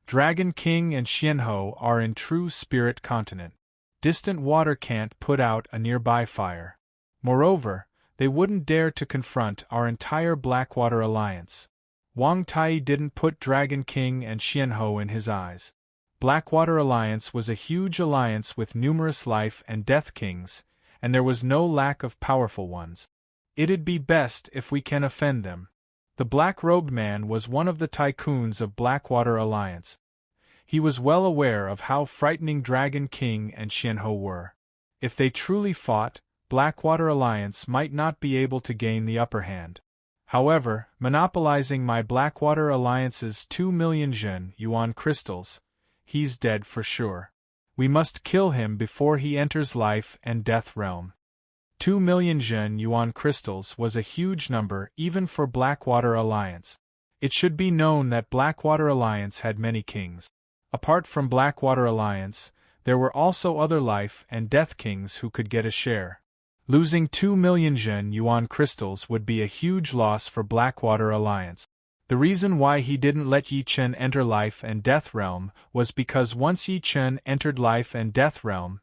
Dragon King and Xianhou are in True Spirit Continent. Distant water can't put out a nearby fire. Moreover, they wouldn't dare to confront our entire Blackwater Alliance. Wang Tai didn't put Dragon King and Xianhou in his eyes. Blackwater Alliance was a huge alliance with numerous life and death kings, and there was no lack of powerful ones. It'd be best if we can offend them. The black-robed man was one of the tycoons of Blackwater Alliance. He was well aware of how frightening Dragon King and Xianhou were. If they truly fought, Blackwater Alliance might not be able to gain the upper hand. However, monopolizing my Blackwater Alliance's 2 million Zhen Yuan crystals, he's dead for sure. We must kill him before he enters life and death realm. 2 million Zhen Yuan crystals was a huge number even for Blackwater Alliance. It should be known that Blackwater Alliance had many kings. Apart from Blackwater Alliance, there were also other life and death kings who could get a share. Losing 2 million Zhen Yuan crystals would be a huge loss for Blackwater Alliance. The reason why he didn't let Yi Chen enter life and death realm was because once Yi Chen entered life and death realm,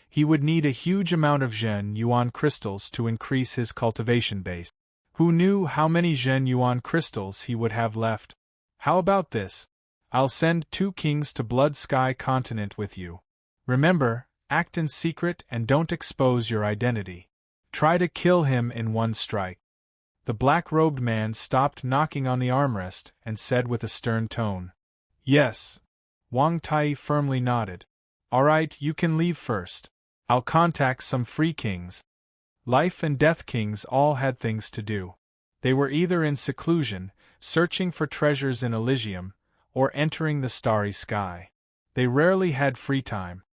he would need a huge amount of Zhen Yuan crystals to increase his cultivation base. Who knew how many Zhen Yuan crystals he would have left? How about this? I'll send 2 kings to Blood Sky Continent with you. Remember, act in secret and don't expose your identity. Try to kill him in one strike. The black-robed man stopped knocking on the armrest and said with a stern tone. Yes. Wang Tai firmly nodded. All right, you can leave first. I'll contact some free kings. Life and death kings all had things to do. They were either in seclusion, searching for treasures in Elysium, or entering the starry sky. They rarely had free time.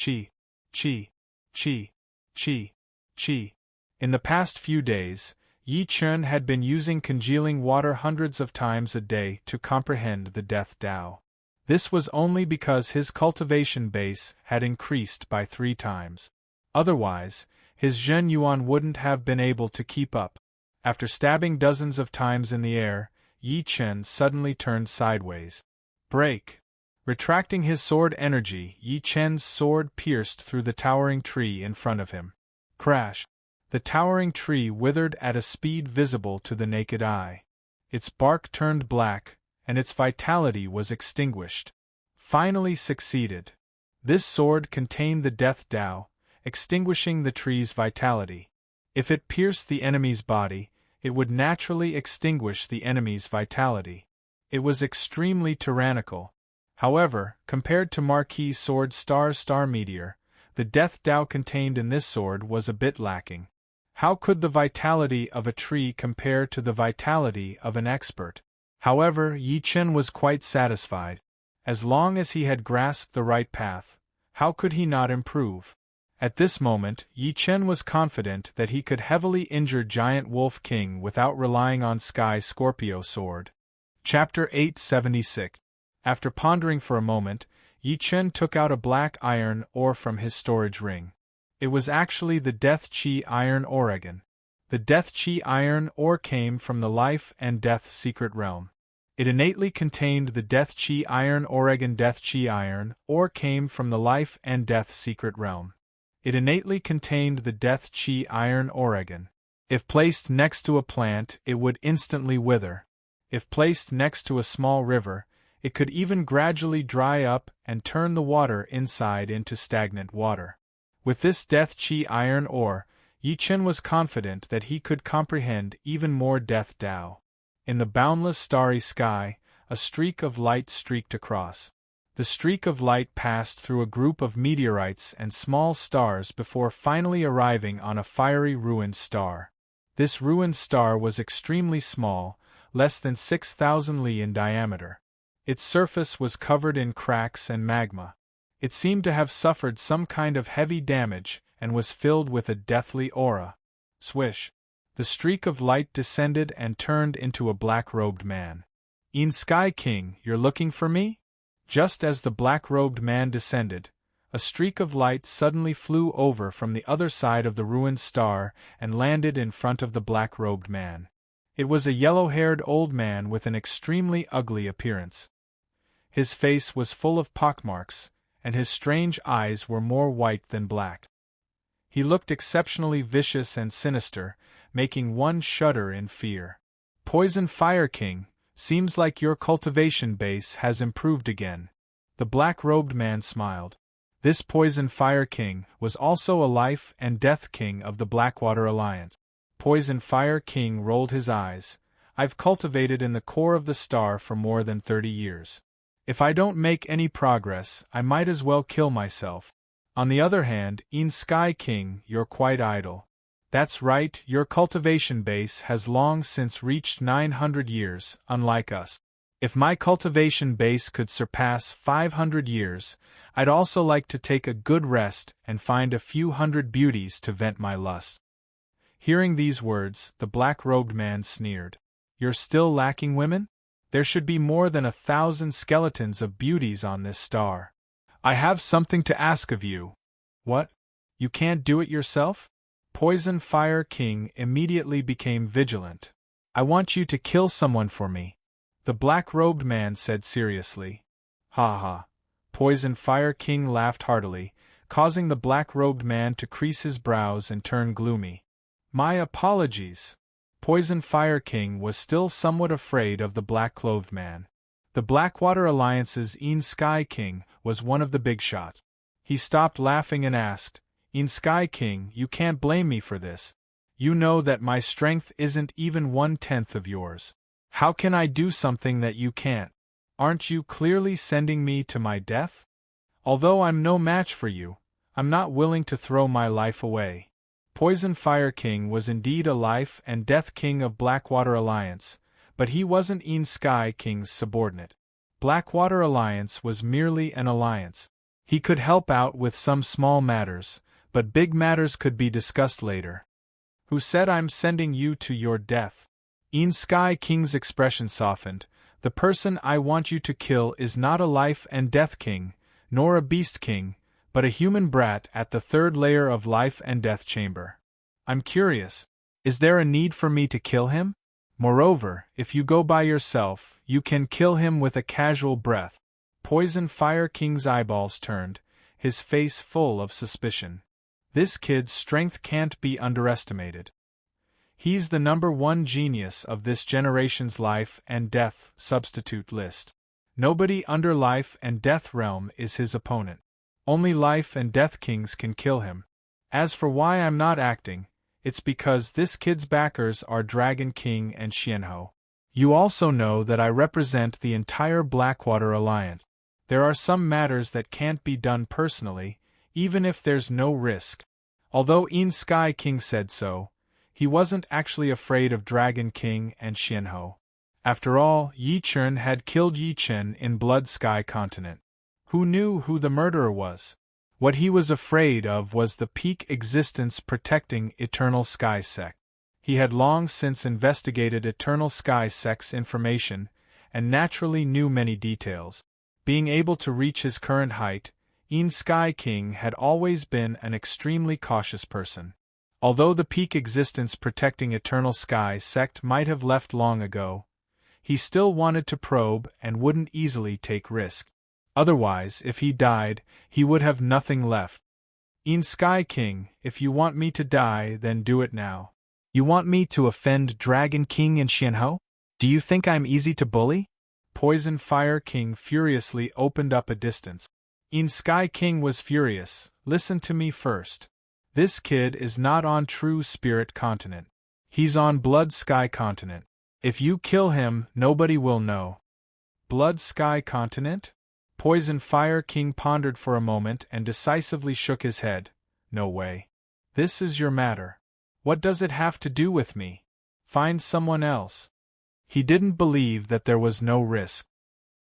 Chi, chi, chi, chi, chi. In the past few days, Yi Chen had been using congealing water hundreds of times a day to comprehend the Death Tao. This was only because his cultivation base had increased by 3 times. Otherwise, his Zhen Yuan wouldn't have been able to keep up. After stabbing dozens of times in the air, Yi Chen suddenly turned sideways. Break! Retracting his sword energy, Yi Chen's sword pierced through the towering tree in front of him. Crash! The towering tree withered at a speed visible to the naked eye. Its bark turned black, and its vitality was extinguished. Finally succeeded. This sword contained the Death Dao, extinguishing the tree's vitality. If it pierced the enemy's body, it would naturally extinguish the enemy's vitality. It was extremely tyrannical. However, compared to Marquis Sword Star Meteor, the Death Dao contained in this sword was a bit lacking. How could the vitality of a tree compare to the vitality of an expert? However, Yi Chen was quite satisfied. As long as he had grasped the right path, how could he not improve? At this moment, Yi Chen was confident that he could heavily injure Giant Wolf King without relying on Sky Scorpio Sword. Chapter 876. After pondering for a moment, Yi Chen took out a black iron ore from his storage ring. It was actually the Death Chi Iron Oregon. The Death Chi Iron ore came from the Life and Death Secret Realm. It innately contained the Death Chi Iron Oregon. Death Chi Iron ore came from the Life and Death Secret Realm. It innately contained the Death Chi Iron Oregon. If placed next to a plant, it would instantly wither. If placed next to a small river, it could even gradually dry up and turn the water inside into stagnant water. With this Death Chi Iron ore, Yi Chen was confident that he could comprehend even more Death Dao. In the boundless starry sky, a streak of light streaked across. The streak of light passed through a group of meteorites and small stars before finally arriving on a fiery ruined star. This ruined star was extremely small, less than 6,000 li in diameter. Its surface was covered in cracks and magma. It seemed to have suffered some kind of heavy damage and was filled with a deathly aura. Swish! The streak of light descended and turned into a black-robed man. Sky King, you're looking for me? Just as the black-robed man descended, a streak of light suddenly flew over from the other side of the ruined star and landed in front of the black-robed man. It was a yellow-haired old man with an extremely ugly appearance. His face was full of pockmarks, and his strange eyes were more white than black. He looked exceptionally vicious and sinister, making one shudder in fear. Poison Fire King, seems like your cultivation base has improved again. The black-robed man smiled. This Poison Fire King was also a Life and Death King of the Blackwater Alliance. Poison Fire King rolled his eyes. I've cultivated in the core of the star for more than 30 years. If I don't make any progress, I might as well kill myself. On the other hand, Sky King, you're quite idle. That's right, your cultivation base has long since reached 900 years, unlike us. If my cultivation base could surpass 500 years, I'd also like to take a good rest and find a few hundred beauties to vent my lust. Hearing these words, the black-robed man sneered. You're still lacking women? There should be more than 1,000 skeletons of beauties on this star. I have something to ask of you. What? You can't do it yourself? Poison Fire King immediately became vigilant. I want you to kill someone for me, the black-robed man said seriously. Ha ha. Poison Fire King laughed heartily, causing the black-robed man to crease his brows and turn gloomy. My apologies. Poison Fire King was still somewhat afraid of the black-clothed man. The Blackwater Alliance's Sky King was one of the big shots. He stopped laughing and asked, Sky King, you can't blame me for this. You know that my strength isn't even 1/10 of yours. How can I do something that you can't? Aren't you clearly sending me to my death? Although I'm no match for you, I'm not willing to throw my life away. Poison Fire King was indeed a Life and Death King of Blackwater Alliance, but he wasn't Sky King's subordinate. Blackwater Alliance was merely an alliance. He could help out with some small matters, but big matters could be discussed later. Who said I'm sending you to your death? Sky King's expression softened. The person I want you to kill is not a Life and Death King, nor a Beast King, but a human brat at the third layer of life and death chamber. I'm curious. Is there a need for me to kill him? Moreover, if you go by yourself, you can kill him with a casual breath. Poison Fire King's eyeballs turned, his face full of suspicion. This kid's strength can't be underestimated. He's the #1 genius of this generation's life and death substitute list. Nobody under life and death realm is his opponent. Only life and death kings can kill him. As for why I'm not acting, it's because this kid's backers are Dragon King and Xianhou. You also know that I represent the entire Blackwater Alliance. There are some matters that can't be done personally, even if there's no risk. Although Sky King said so, he wasn't actually afraid of Dragon King and Xianhou. After all, Yi Chen had killed Yi Chen in Blood Sky Continent. Who knew who the murderer was? What he was afraid of was the peak existence protecting Eternal Sky Sect. He had long since investigated Eternal Sky Sect's information, and naturally knew many details. Being able to reach his current height, Sky King had always been an extremely cautious person. Although the peak existence protecting Eternal Sky Sect might have left long ago, he still wanted to probe and wouldn't easily take risk. Otherwise, if he died, he would have nothing left. Sky King, if you want me to die, then do it now. You want me to offend Dragon King and Xianhou? Do you think I'm easy to bully? Poison Fire King furiously opened up a distance. Sky King was furious. Listen to me first. This kid is not on True Spirit Continent. He's on Blood Sky Continent. If you kill him, nobody will know. Blood Sky Continent? Poison Fire King pondered for a moment and decisively shook his head. No way. This is your matter. What does it have to do with me? Find someone else. He didn't believe that there was no risk.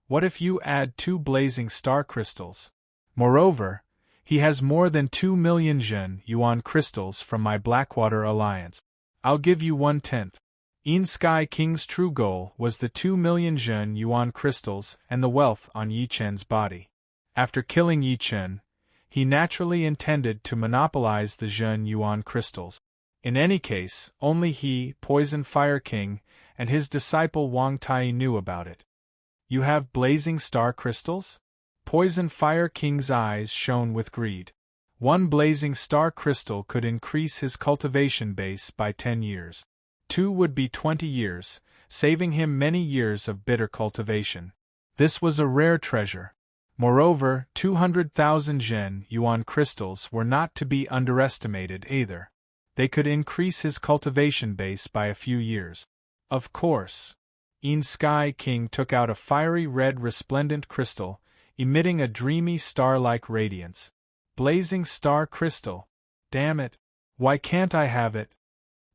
What if you add 2 blazing star crystals? Moreover, he has more than 2 million Zhen Yuan crystals from my Blackwater Alliance. I'll give you 1/10. Sky King's true goal was the 2 million Zhen Yuan crystals and the wealth on Yi Chen's body. After killing Yi Chen, he naturally intended to monopolize the Zhen Yuan crystals. In any case, only he, Poison Fire King, and his disciple Wang Tai knew about it. You have blazing star crystals? Poison Fire King's eyes shone with greed. 1 blazing star crystal could increase his cultivation base by 10 years. 2 would be 20 years, saving him many years of bitter cultivation. This was a rare treasure. Moreover, 200,000 Zhen Yuan crystals were not to be underestimated either. They could increase his cultivation base by a few years. Of course. Sky King took out a fiery red resplendent crystal, emitting a dreamy star-like radiance. Blazing star crystal. Damn it. Why can't I have it?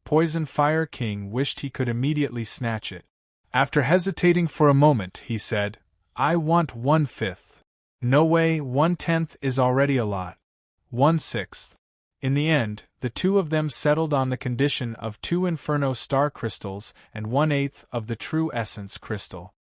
Poison Fire King wished he could immediately snatch it. After hesitating for a moment, he said, I want 1/5. No way, 1/10 is already a lot. 1/6. In the end, the two of them settled on the condition of 2 Inferno Star Crystals and 1/8 of the True Essence Crystal.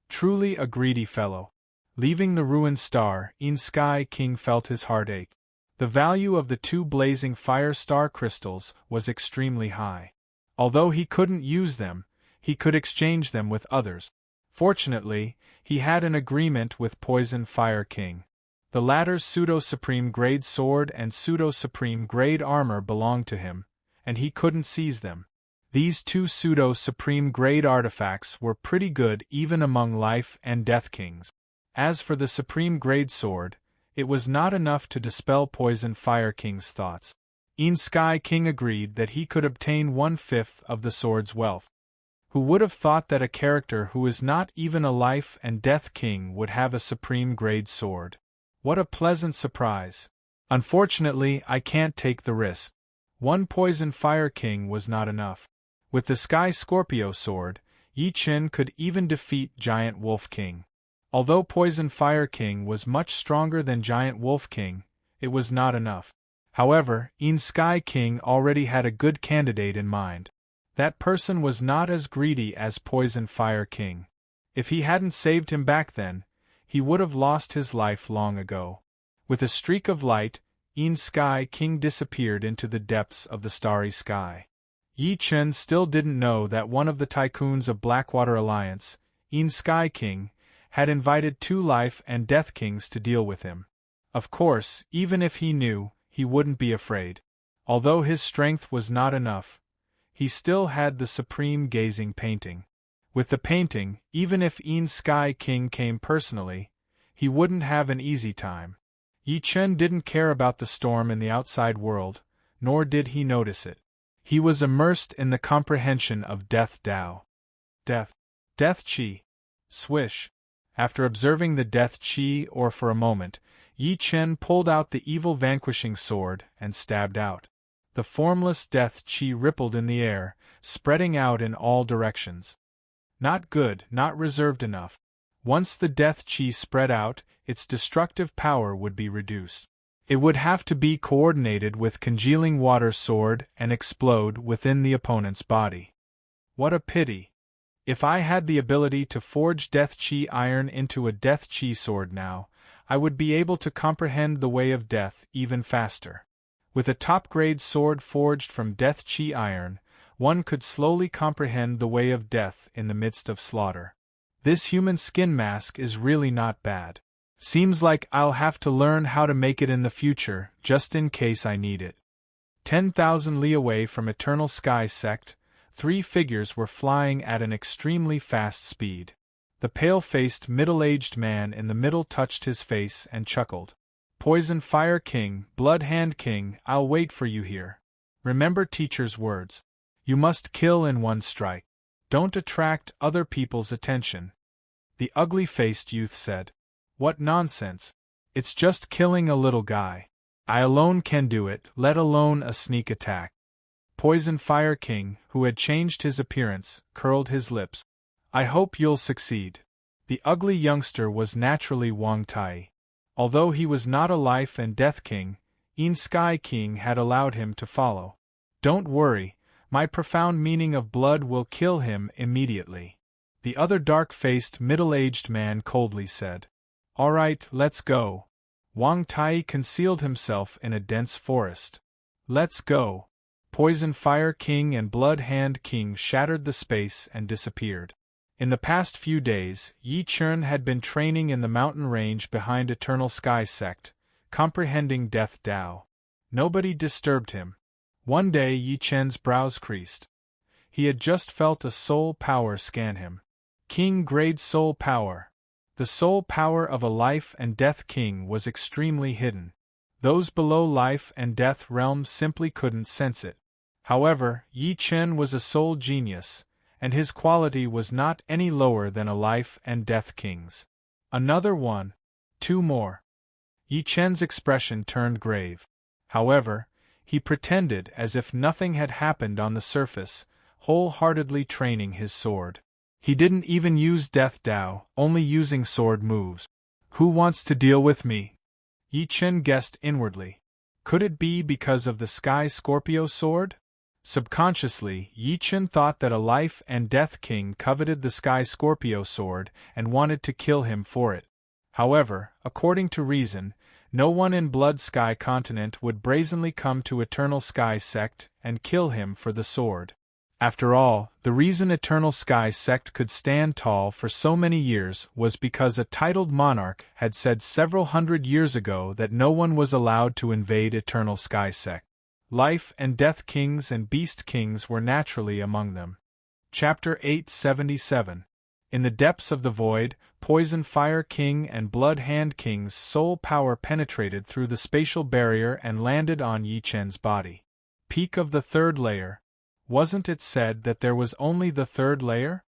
Truly a greedy fellow. Leaving the ruined star, Sky King felt his heart ache. The value of the 2 blazing fire star crystals was extremely high. Although he couldn't use them, he could exchange them with others. Fortunately, he had an agreement with Poison Fire King. The latter's pseudo-supreme grade sword and pseudo-supreme grade armor belonged to him, and he couldn't seize them. These 2 pseudo-supreme grade artifacts were pretty good even among life and death kings. As for the supreme grade sword, it was not enough to dispel Poison Fire King's thoughts. Sky King agreed that he could obtain 1/5 of the sword's wealth. Who would have thought that a character who is not even a life and death king would have a supreme grade sword? What a pleasant surprise. Unfortunately, I can't take the risk. 1 Poison Fire King was not enough. With the Sky Scorpio sword, Yi Chen could even defeat Giant Wolf King. Although Poison Fire King was much stronger than Giant Wolf King, it was not enough. However, Sky King already had a good candidate in mind. That person was not as greedy as Poison Fire King. If he hadn't saved him back then, he would have lost his life long ago. With a streak of light, Sky King disappeared into the depths of the starry sky. Yi Chen still didn't know that one of the tycoons of Blackwater Alliance, Sky King, had invited 2 life and death kings to deal with him. Of course, even if he knew, he wouldn't be afraid. Although his strength was not enough, he still had the supreme gazing painting. With the painting, even if Sky King came personally, he wouldn't have an easy time. Yi Chen didn't care about the storm in the outside world, nor did he notice it. He was immersed in the comprehension of Death Dao. Death Qi. Swish. After observing the Death Qi for a moment, Yi Chen pulled out the evil vanquishing sword and stabbed out. The formless Death Qi rippled in the air, spreading out in all directions. Not good, not reserved enough. Once the Death Qi spread out, its destructive power would be reduced. It would have to be coordinated with congealing water sword and explode within the opponent's body. What a pity. If I had the ability to forge Death Qi iron into a Death Qi sword now, I would be able to comprehend the way of death even faster. With a top-grade sword forged from Death Qi iron, one could slowly comprehend the way of death in the midst of slaughter. This human skin mask is really not bad. Seems like I'll have to learn how to make it in the future, just in case I need it. 10,000 li away from Eternal Sky Sect, 3 figures were flying at an extremely fast speed. The pale-faced, middle-aged man in the middle touched his face and chuckled. Poison Fire King, Blood Hand King, I'll wait for you here. Remember teacher's words. You must kill in one strike. Don't attract other people's attention. The ugly-faced youth said. What nonsense. It's just killing a little guy. I alone can do it, let alone a sneak attack. Poison Fire King, who had changed his appearance, curled his lips. I hope you'll succeed. The ugly youngster was naturally Wang Tai. Although he was not a life and death king, Sky King had allowed him to follow. Don't worry, my profound meaning of blood will kill him immediately. The other dark-faced, middle-aged man coldly said. All right, let's go. Wang Tai concealed himself in a dense forest. Let's go. Poison Fire King and Blood Hand King shattered the space and disappeared. In the past few days, Yi Chen had been training in the mountain range behind Eternal Sky Sect, comprehending Death Dao. Nobody disturbed him. One day Yi Chen's brows creased. He had just felt a soul power scan him. King-grade soul power. The soul power of a life and death king was extremely hidden. Those below life and death realms simply couldn't sense it. However, Yi Chen was a soul genius, and his quality was not any lower than a life and death king's. Another one. 2 more. Yi Chen's expression turned grave. However, he pretended as if nothing had happened on the surface, wholeheartedly training his sword. He didn't even use Death Dao, only using sword moves. Who wants to deal with me? Yi Chen guessed inwardly. Could it be because of the Sky Scorpio sword? Subconsciously, Yi Chen thought that a life and death king coveted the Sky Scorpio sword and wanted to kill him for it. However, according to reason, no one in Blood Sky Continent would brazenly come to Eternal Sky Sect and kill him for the sword. After all, the reason Eternal Sky Sect could stand tall for so many years was because a titled monarch had said several hundred years ago that no one was allowed to invade Eternal Sky Sect. Life and Death Kings and Beast Kings were naturally among them. Chapter 877. In the depths of the void, Poison Fire King and Blood Hand King's soul power penetrated through the spatial barrier and landed on Yi Chen's body. Peak of the 3rd layer. Wasn't it said that there was only the 3rd layer?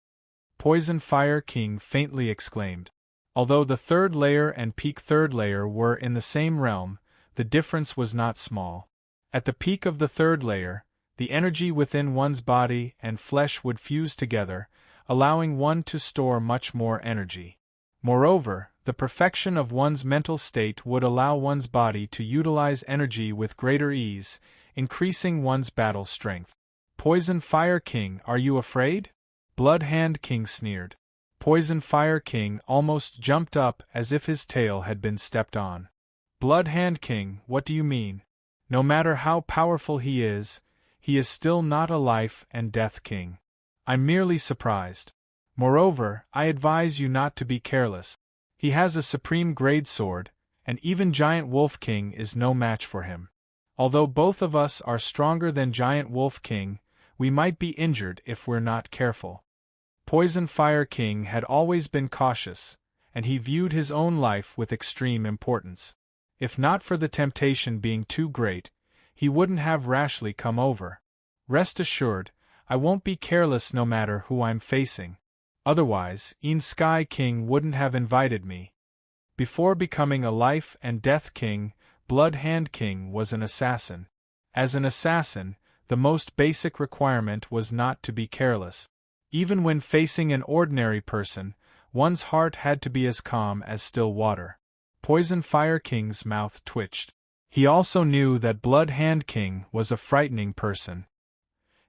Poison Fire King faintly exclaimed. Although the 3rd layer and peak 3rd layer were in the same realm, the difference was not small. At the peak of the 3rd layer, the energy within one's body and flesh would fuse together, allowing one to store much more energy. Moreover, the perfection of one's mental state would allow one's body to utilize energy with greater ease, increasing one's battle strength. Poison Fire King, are you afraid? Blood Hand King sneered. Poison Fire King almost jumped up as if his tail had been stepped on. Blood Hand King, what do you mean? No matter how powerful he is still not a life and death king. I'm merely surprised. Moreover, I advise you not to be careless. He has a supreme grade sword, and even Giant Wolf King is no match for him. Although both of us are stronger than Giant Wolf King, we might be injured if we're not careful. Poison Fire King had always been cautious, and he viewed his own life with extreme importance. If not for the temptation being too great, he wouldn't have rashly come over. Rest assured, I won't be careless no matter who I'm facing. Otherwise, Sky King wouldn't have invited me. Before becoming a life and death king, Blood Hand King was an assassin. As an assassin, the most basic requirement was not to be careless. Even when facing an ordinary person, one's heart had to be as calm as still water. Poison Fire King's mouth twitched. He also knew that Blood Hand King was a frightening person.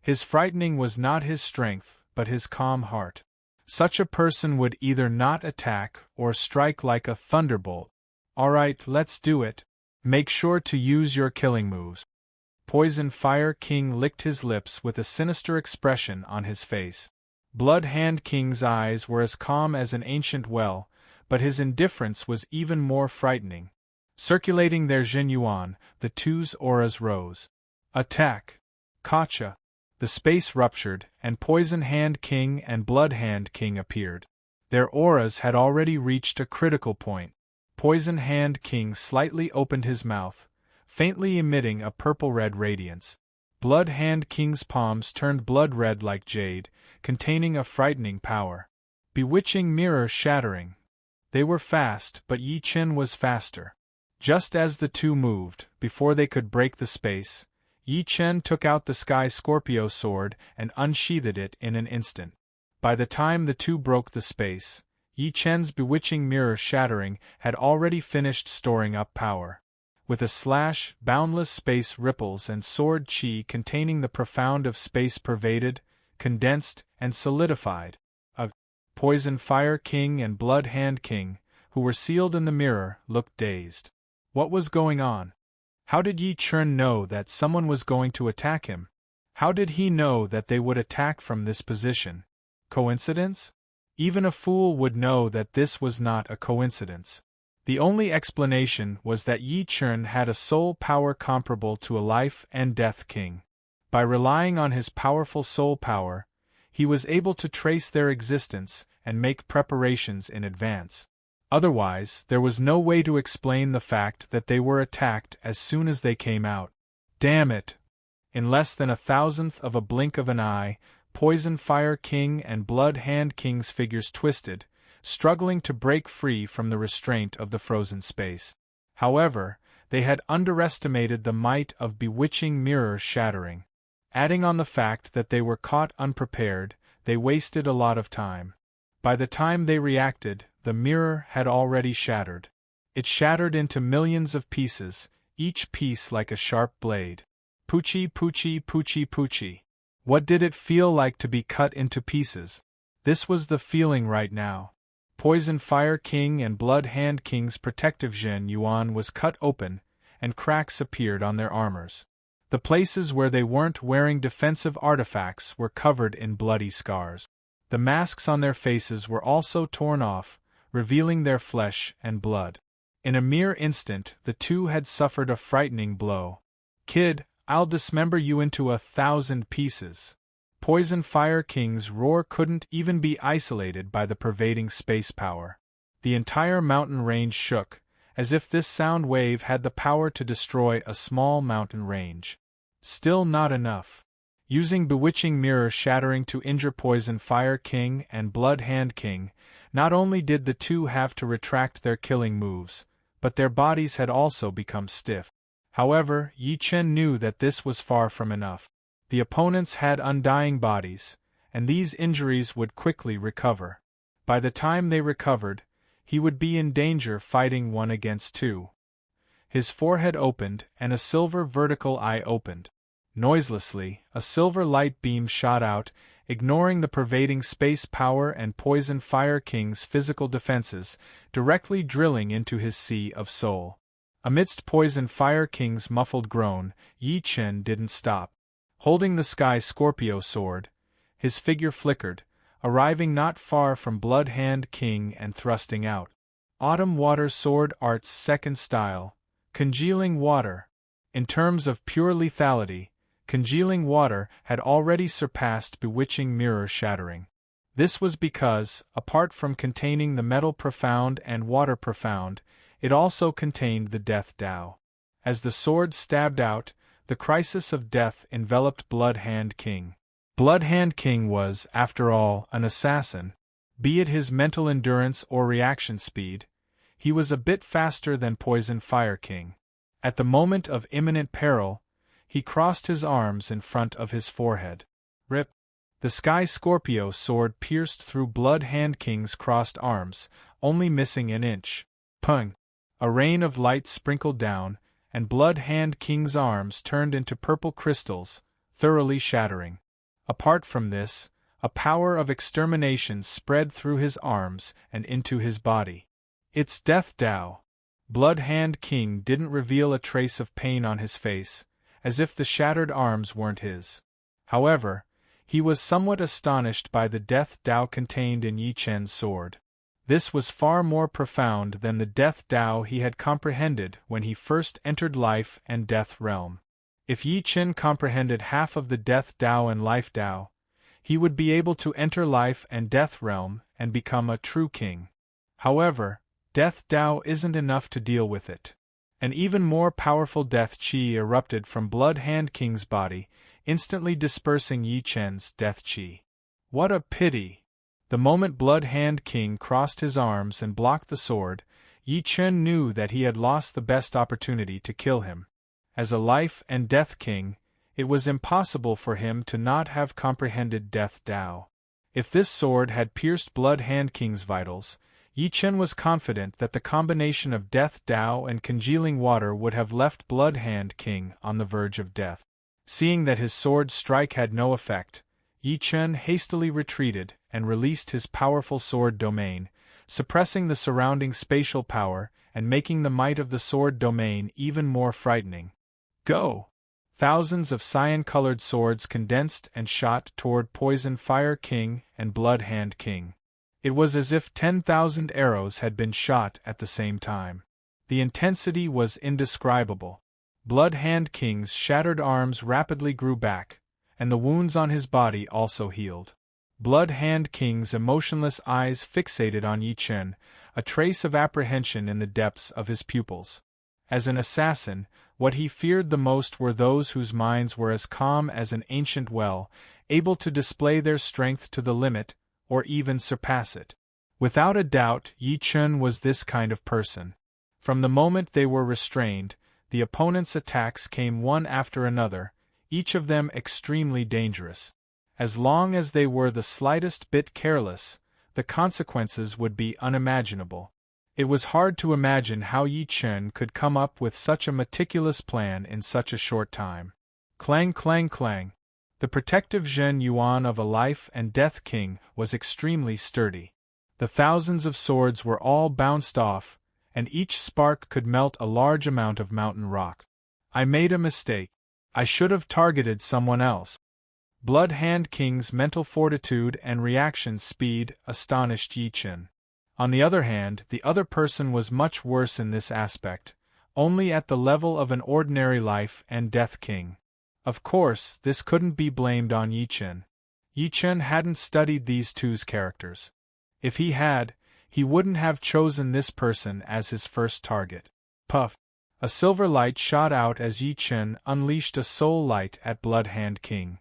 His frightening was not his strength, but his calm heart. Such a person would either not attack or strike like a thunderbolt. Alright, let's do it. Make sure to use your killing moves. Poison Fire King licked his lips with a sinister expression on his face. Blood Hand King's eyes were as calm as an ancient well, but his indifference was even more frightening. Circulating their Jin Yuan, the two's auras rose. Attack! Gotcha! The space ruptured, and Poison Hand King and Blood Hand King appeared. Their auras had already reached a critical point. Poison Hand King slightly opened his mouth, faintly emitting a purple-red radiance. Blood Hand King's palms turned blood-red like jade, containing a frightening power. Bewitching mirror shattering. They were fast, but Yi Chen was faster. Just as the two moved, before they could break the space, Yi Chen took out the Sky Scorpio sword and unsheathed it in an instant. By the time the two broke the space, Yi Chen's bewitching mirror shattering had already finished storing up power. With a slash, boundless space ripples and sword chi containing the profound of space pervaded, condensed, and solidified. Poison Fire King and Blood Hand King, who were sealed in the mirror, looked dazed. What was going on? How did Yi Chen know that someone was going to attack him? How did he know that they would attack from this position? Coincidence? Even a fool would know that this was not a coincidence. The only explanation was that Yi Chen had a soul power comparable to a life and death king. By relying on his powerful soul power, he was able to trace their existence and make preparations in advance. Otherwise, there was no way to explain the fact that they were attacked as soon as they came out. Damn it! In less than 1,000th of a blink of an eye, Poison Fire King and Blood Hand King's figures twisted, struggling to break free from the restraint of the frozen space. However, they had underestimated the might of bewitching mirror shattering. Adding on the fact that they were caught unprepared, they wasted a lot of time. By the time they reacted, the mirror had already shattered. It shattered into millions of pieces, each piece like a sharp blade. Poochie, poochie, poochie, poochie. What did it feel like to be cut into pieces? This was the feeling right now. Poison Fire King and Blood Hand King's protective Jin Yuan was cut open, and cracks appeared on their armors. The places where they weren't wearing defensive artifacts were covered in bloody scars. The masks on their faces were also torn off, revealing their flesh and blood. In a mere instant, the two had suffered a frightening blow. Kid, I'll dismember you into 1,000 pieces. Poison Fire King's roar couldn't even be isolated by the pervading space power. The entire mountain range shook, as if this sound wave had the power to destroy a small mountain range. Still not enough. Using bewitching mirror shattering to injure Poison Fire King and Blood Hand King, not only did the two have to retract their killing moves, but their bodies had also become stiff. However, Yi Chen knew that this was far from enough. The opponents had undying bodies, and these injuries would quickly recover. By the time they recovered, he would be in danger fighting 1 against 2. His forehead opened, and a silver vertical eye opened. Noiselessly, a silver light beam shot out, ignoring the pervading space power and Poison Fire King's physical defenses, directly drilling into his sea of soul. Amidst Poison Fire King's muffled groan, Yi Chen didn't stop. Holding the Sky Scorpio sword, his figure flickered, arriving not far from Blood Hand King and thrusting out. Autumn Water Sword Art's second style, Congealing Water. In terms of pure lethality, Congealing Water had already surpassed Bewitching Mirror Shattering. This was because, apart from containing the Metal Profound and Water Profound, it also contained the Death Tao. As the sword stabbed out, the crisis of death enveloped Blood Hand King. Blood Hand King was, after all, an assassin. Be it his mental endurance or reaction speed, he was a bit faster than Poison Fire King. At the moment of imminent peril, he crossed his arms in front of his forehead. Rip! The Sky Scorpio sword pierced through Blood Hand King's crossed arms, only missing an inch. Pung! A rain of light sprinkled down, and Blood Hand King's arms turned into purple crystals, thoroughly shattering. Apart from this, a power of extermination spread through his arms and into his body. It's Death Tao. Blood Hand King didn't reveal a trace of pain on his face, as if the shattered arms weren't his. However, he was somewhat astonished by the Death Tao contained in Yi Chen's sword. This was far more profound than the Death Tao he had comprehended when he first entered Life and Death Realm. If Yi Chen comprehended half of the Death Tao and Life Tao, he would be able to enter Life and Death Realm and become a true king. However, Death Tao isn't enough to deal with it. An even more powerful Death Qi erupted from Blood Hand King's body, instantly dispersing Yi Chen's Death Qi. What a pity! The moment Blood Hand King crossed his arms and blocked the sword, Yi Chen knew that he had lost the best opportunity to kill him. As a Life and Death King, it was impossible for him to not have comprehended Death Tao. If this sword had pierced Blood Hand King's vitals, Yi Chen was confident that the combination of Death Tao and Congealing Water would have left Blood Hand King on the verge of death. Seeing that his sword strike had no effect, Yi Chen hastily retreated and released his powerful sword domain, suppressing the surrounding spatial power and making the might of the sword domain even more frightening. Go! Thousands of cyan-colored swords condensed and shot toward Poison Fire King and Blood Hand King. It was as if 10,000 arrows had been shot at the same time. The intensity was indescribable. Blood Hand King's shattered arms rapidly grew back, and the wounds on his body also healed. Blood Hand King's emotionless eyes fixated on Yi Chen, a trace of apprehension in the depths of his pupils. As an assassin, what he feared the most were those whose minds were as calm as an ancient well, able to display their strength to the limit, or even surpass it. Without a doubt, Yi Chen was this kind of person. From the moment they were restrained, the opponent's attacks came one after another, each of them extremely dangerous. As long as they were the slightest bit careless, the consequences would be unimaginable. It was hard to imagine how Yi Chen could come up with such a meticulous plan in such a short time. Clang clang clang. The protective Zhen Yuan of a Life and Death King was extremely sturdy. The thousands of swords were all bounced off, and each spark could melt a large amount of mountain rock. I made a mistake. I should have targeted someone else. Blood Hand King's mental fortitude and reaction speed astonished Yi Chen. On the other hand, the other person was much worse in this aspect, only at the level of an ordinary Life and Death King. Of course, this couldn't be blamed on Yi Chen. Yi Chen hadn't studied these two's characters. If he had, he wouldn't have chosen this person as his first target. Puff! A silver light shot out as Yi Chen unleashed a soul light at Blood Hand King.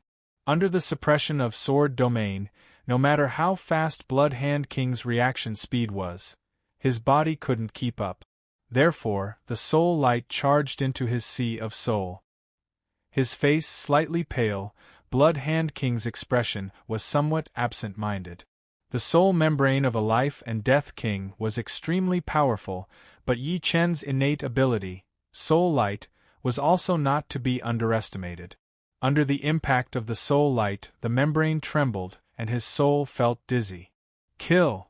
Under the suppression of sword domain, no matter how fast Blood Hand King's reaction speed was, his body couldn't keep up. Therefore, the soul light charged into his sea of soul. His face slightly pale, Blood Hand King's expression was somewhat absent-minded. The soul membrane of a Life and Death King was extremely powerful, but Yi Chen's innate ability, soul light, was also not to be underestimated. Under the impact of the soul light, the membrane trembled, and his soul felt dizzy. Kill!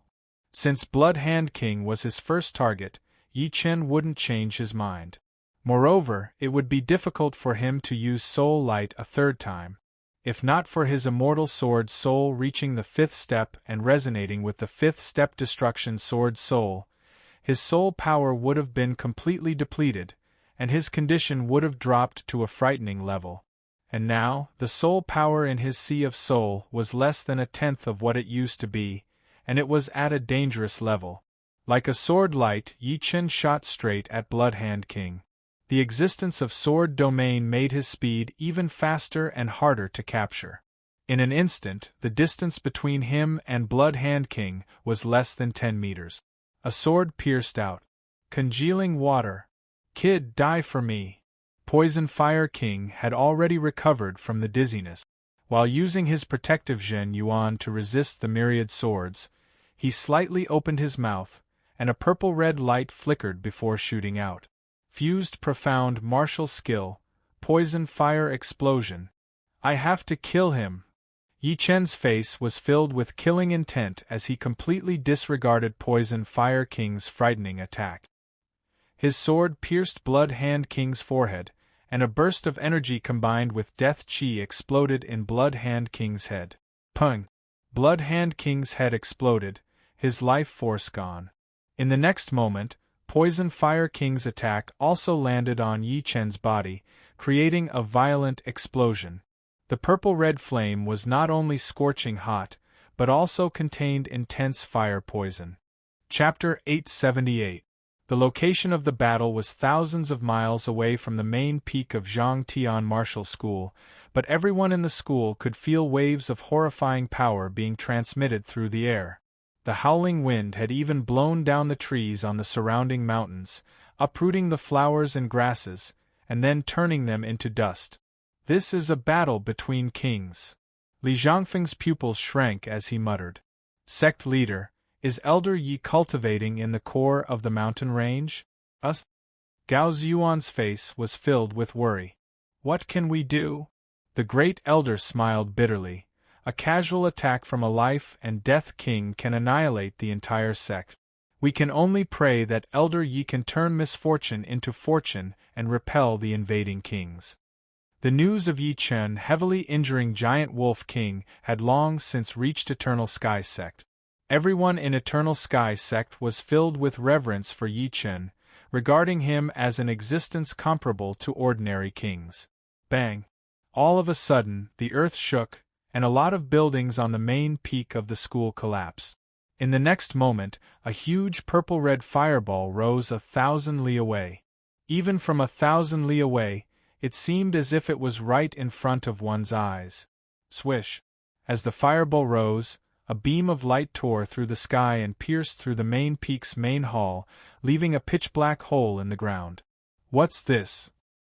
Since Blood Hand King was his first target, Yi Chen wouldn't change his mind. Moreover, it would be difficult for him to use soul light a third time. If not for his immortal sword soul reaching the fifth step and resonating with the fifth step destruction sword soul, his soul power would have been completely depleted, and his condition would have dropped to a frightening level. And now, the soul power in his sea of soul was less than a tenth of what it used to be, and it was at a dangerous level. Like a sword light, Yi Chen shot straight at Bloodhand King. The existence of sword domain made his speed even faster and harder to capture. In an instant, the distance between him and Bloodhand King was less than 10 meters. A sword pierced out. Congealing water. Kid, die for me. Poison Fire King had already recovered from the dizziness. While using his protective Zhen Yuan to resist the myriad swords, he slightly opened his mouth, and a purple-red light flickered before shooting out. Fused profound martial skill, poison fire explosion. I have to kill him. Yi Chen's face was filled with killing intent as he completely disregarded Poison Fire King's frightening attack. His sword pierced Blood Hand King's forehead, and a burst of energy combined with death chi exploded in Blood Hand King's head. Pung! Blood Hand King's head exploded, his life force gone. In the next moment, Poison Fire King's attack also landed on Yi Chen's body, creating a violent explosion. The purple-red flame was not only scorching hot, but also contained intense fire poison. Chapter 878. The location of the battle was thousands of miles away from the main peak of Zhangtian Martial School, but everyone in the school could feel waves of horrifying power being transmitted through the air. The howling wind had even blown down the trees on the surrounding mountains, uprooting the flowers and grasses, and then turning them into dust. This is a battle between kings. Li Zhangfeng's pupils shrank as he muttered. Sect leader, is Elder Yi cultivating in the core of the mountain range? Us? Gao Ziyuan's face was filled with worry. What can we do? The great elder smiled bitterly. A casual attack from a life and death king can annihilate the entire sect. We can only pray that Elder Yi can turn misfortune into fortune and repel the invading kings. The news of Yi Chen heavily injuring Giant Wolf King had long since reached Eternal Sky Sect. Everyone in Eternal Sky Sect was filled with reverence for Yi Chen, regarding him as an existence comparable to ordinary kings. Bang! All of a sudden, the earth shook, and a lot of buildings on the main peak of the school collapsed. In the next moment, a huge purple-red fireball rose 1,000 li away. Even from 1,000 li away, it seemed as if it was right in front of one's eyes. Swish! As the fireball rose, a beam of light tore through the sky and pierced through the main peak's main hall, leaving a pitch-black hole in the ground. What's this?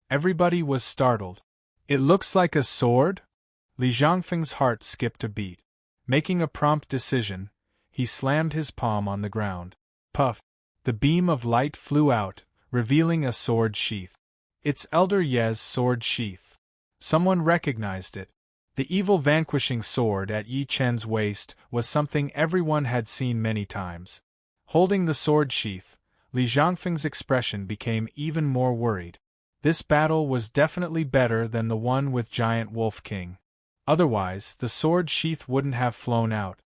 Everybody was startled. It looks like a sword? Li Zhangfeng's heart skipped a beat. Making a prompt decision, he slammed his palm on the ground. Puff! The beam of light flew out, revealing a sword sheath. It's Elder Ye's sword sheath. Someone recognized it. The evil vanquishing sword at Yi Chen's waist was something everyone had seen many times. Holding the sword sheath, Li Zhangfeng's expression became even more worried. This battle was definitely better than the one with Giant Wolf King. Otherwise, the sword sheath wouldn't have flown out.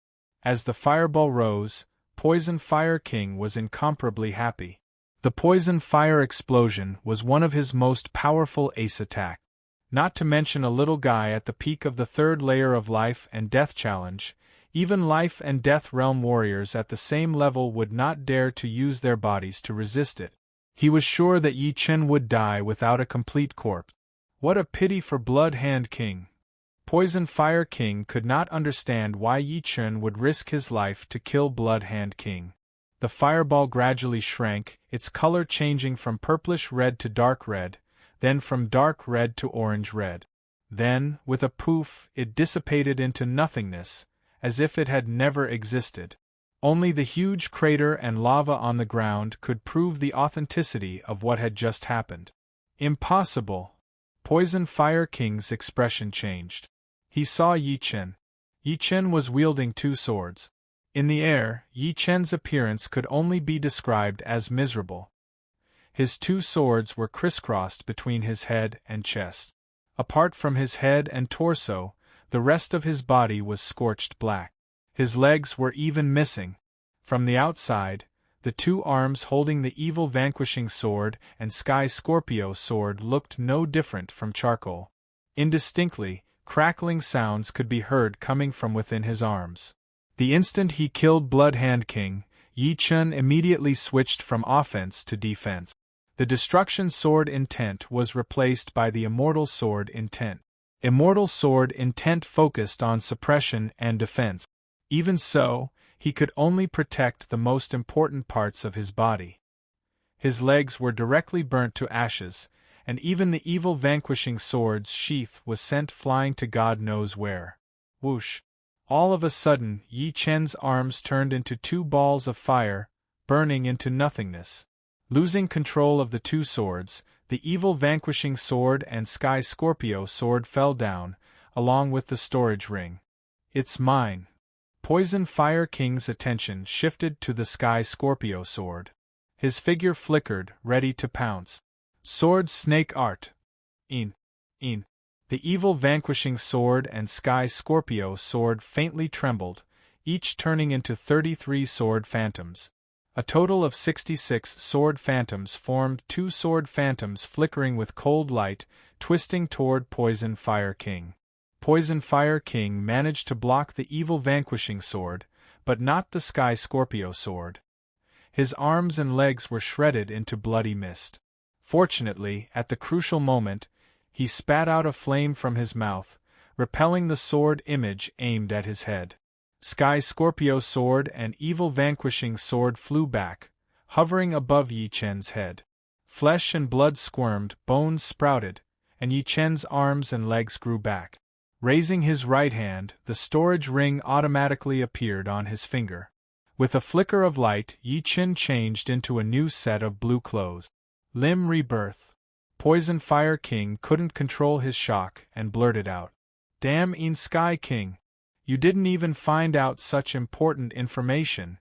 As the fireball rose, Poison Fire King was incomparably happy. The poison fire explosion was one of his most powerful ace attacks. Not to mention a little guy at the peak of the third layer of life and death challenge, even life and death realm warriors at the same level would not dare to use their bodies to resist it. He was sure that Yi Chen would die without a complete corpse. What a pity for Blood Hand King. Poison Fire King could not understand why Yi Chen would risk his life to kill Blood Hand King. The fireball gradually shrank, its color changing from purplish red to dark red, then from dark red to orange red. Then, with a poof, it dissipated into nothingness, as if it had never existed. Only the huge crater and lava on the ground could prove the authenticity of what had just happened. Impossible! Poison Fire King's expression changed. He saw Yi Chen. Yi Chen was wielding two swords. In the air, Yi Chen's appearance could only be described as miserable. His two swords were crisscrossed between his head and chest. Apart from his head and torso, the rest of his body was scorched black. His legs were even missing. From the outside, the two arms holding the evil vanquishing sword and Sky Scorpio sword looked no different from charcoal. Indistinctly, crackling sounds could be heard coming from within his arms. The instant he killed Bloodhand King, Yi Chen immediately switched from offense to defense. The Destruction Sword Intent was replaced by the Immortal Sword Intent. Immortal Sword Intent focused on suppression and defense. Even so, he could only protect the most important parts of his body. His legs were directly burnt to ashes, and even the evil vanquishing sword's sheath was sent flying to God knows where. Whoosh! All of a sudden, Yi Chen's arms turned into two balls of fire, burning into nothingness. Losing control of the two swords, the evil vanquishing sword and Sky Scorpio sword fell down, along with the storage ring. It's mine. Poison Fire King's attention shifted to the Sky Scorpio sword. His figure flickered, ready to pounce. Sword Snake Art. The evil vanquishing sword and Sky Scorpio sword faintly trembled, each turning into 33 sword phantoms. A total of 66 sword phantoms formed, two sword phantoms flickering with cold light, twisting toward Poison Fire King. Poison Fire King managed to block the evil vanquishing sword, but not the Sky Scorpio sword. His arms and legs were shredded into bloody mist. Fortunately, at the crucial moment, he spat out a flame from his mouth, repelling the sword image aimed at his head. Sky Scorpio sword and evil vanquishing sword flew back, hovering above Yi Chen's head. Flesh and blood squirmed, bones sprouted, and Yi Chen's arms and legs grew back. Raising his right hand, the storage ring automatically appeared on his finger. With a flicker of light, Yi Chen changed into a new set of blue clothes. Limb rebirth. Poison Fire King couldn't control his shock and blurted out, "Damn Sky King! You didn't even find out such important information."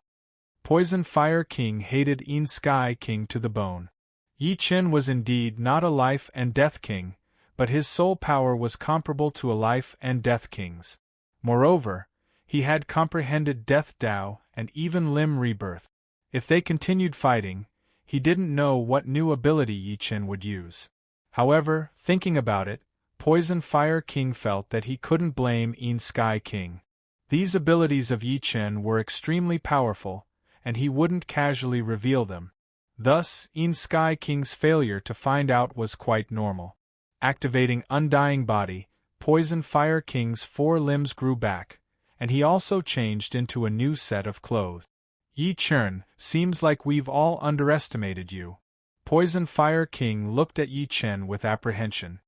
Poison Fire King hated Sky King to the bone. Yi Chen was indeed not a life and death king, but his soul power was comparable to a life and death king's. Moreover, he had comprehended Death Tao and even limb rebirth. If they continued fighting, he didn't know what new ability Yi Chen would use. However, thinking about it, Poison Fire King felt that he couldn't blame Sky King. These abilities of Yi Chen were extremely powerful, and he wouldn't casually reveal them. Thus, Sky King's failure to find out was quite normal. Activating Undying Body, Poison Fire King's 4 limbs grew back, and he also changed into a new set of clothes. Yi Chen, seems like we've all underestimated you. Poison Fire King looked at Yi Chen with apprehension.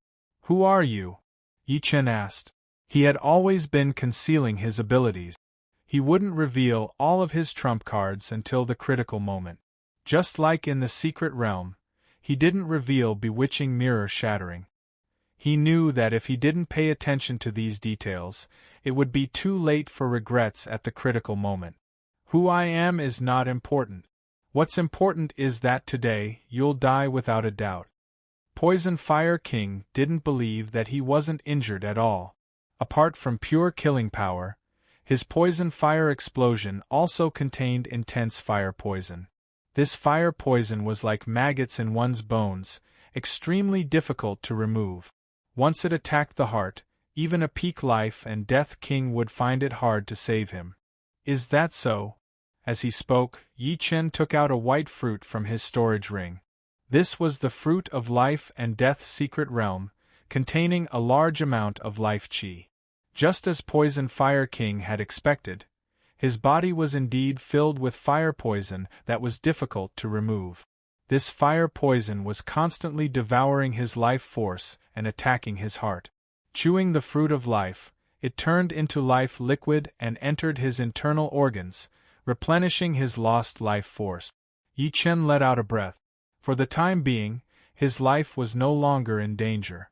Who are you? Yi Chen asked. He had always been concealing his abilities. He wouldn't reveal all of his trump cards until the critical moment. Just like in the secret realm, he didn't reveal bewitching mirror shattering. He knew that if he didn't pay attention to these details, it would be too late for regrets at the critical moment. Who I am is not important. What's important is that today, you'll die without a doubt. Poison Fire King didn't believe that he wasn't injured at all. Apart from pure killing power, his poison fire explosion also contained intense fire poison. This fire poison was like maggots in one's bones, extremely difficult to remove. Once it attacked the heart, even a peak life and death king would find it hard to save him. Is that so? As he spoke, Yi Chen took out a white fruit from his storage ring. This was the fruit of life and death secret realm, containing a large amount of life chi. Just as Poison Fire King had expected, his body was indeed filled with fire poison that was difficult to remove. This fire poison was constantly devouring his life force and attacking his heart. Chewing the fruit of life, it turned into life liquid and entered his internal organs, replenishing his lost life force. Yi Chen let out a breath. For the time being, his life was no longer in danger.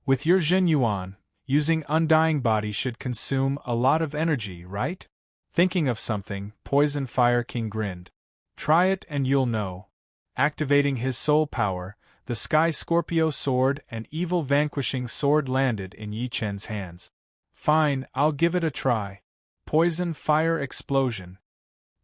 With your Jin Yuan, using Undying Body should consume a lot of energy, right? Thinking of something, Poison Fire King grinned. Try it and you'll know. Activating his soul power, the Sky Scorpio sword and evil vanquishing sword landed in Yi Chen's hands. Fine, I'll give it a try. Poison Fire Explosion.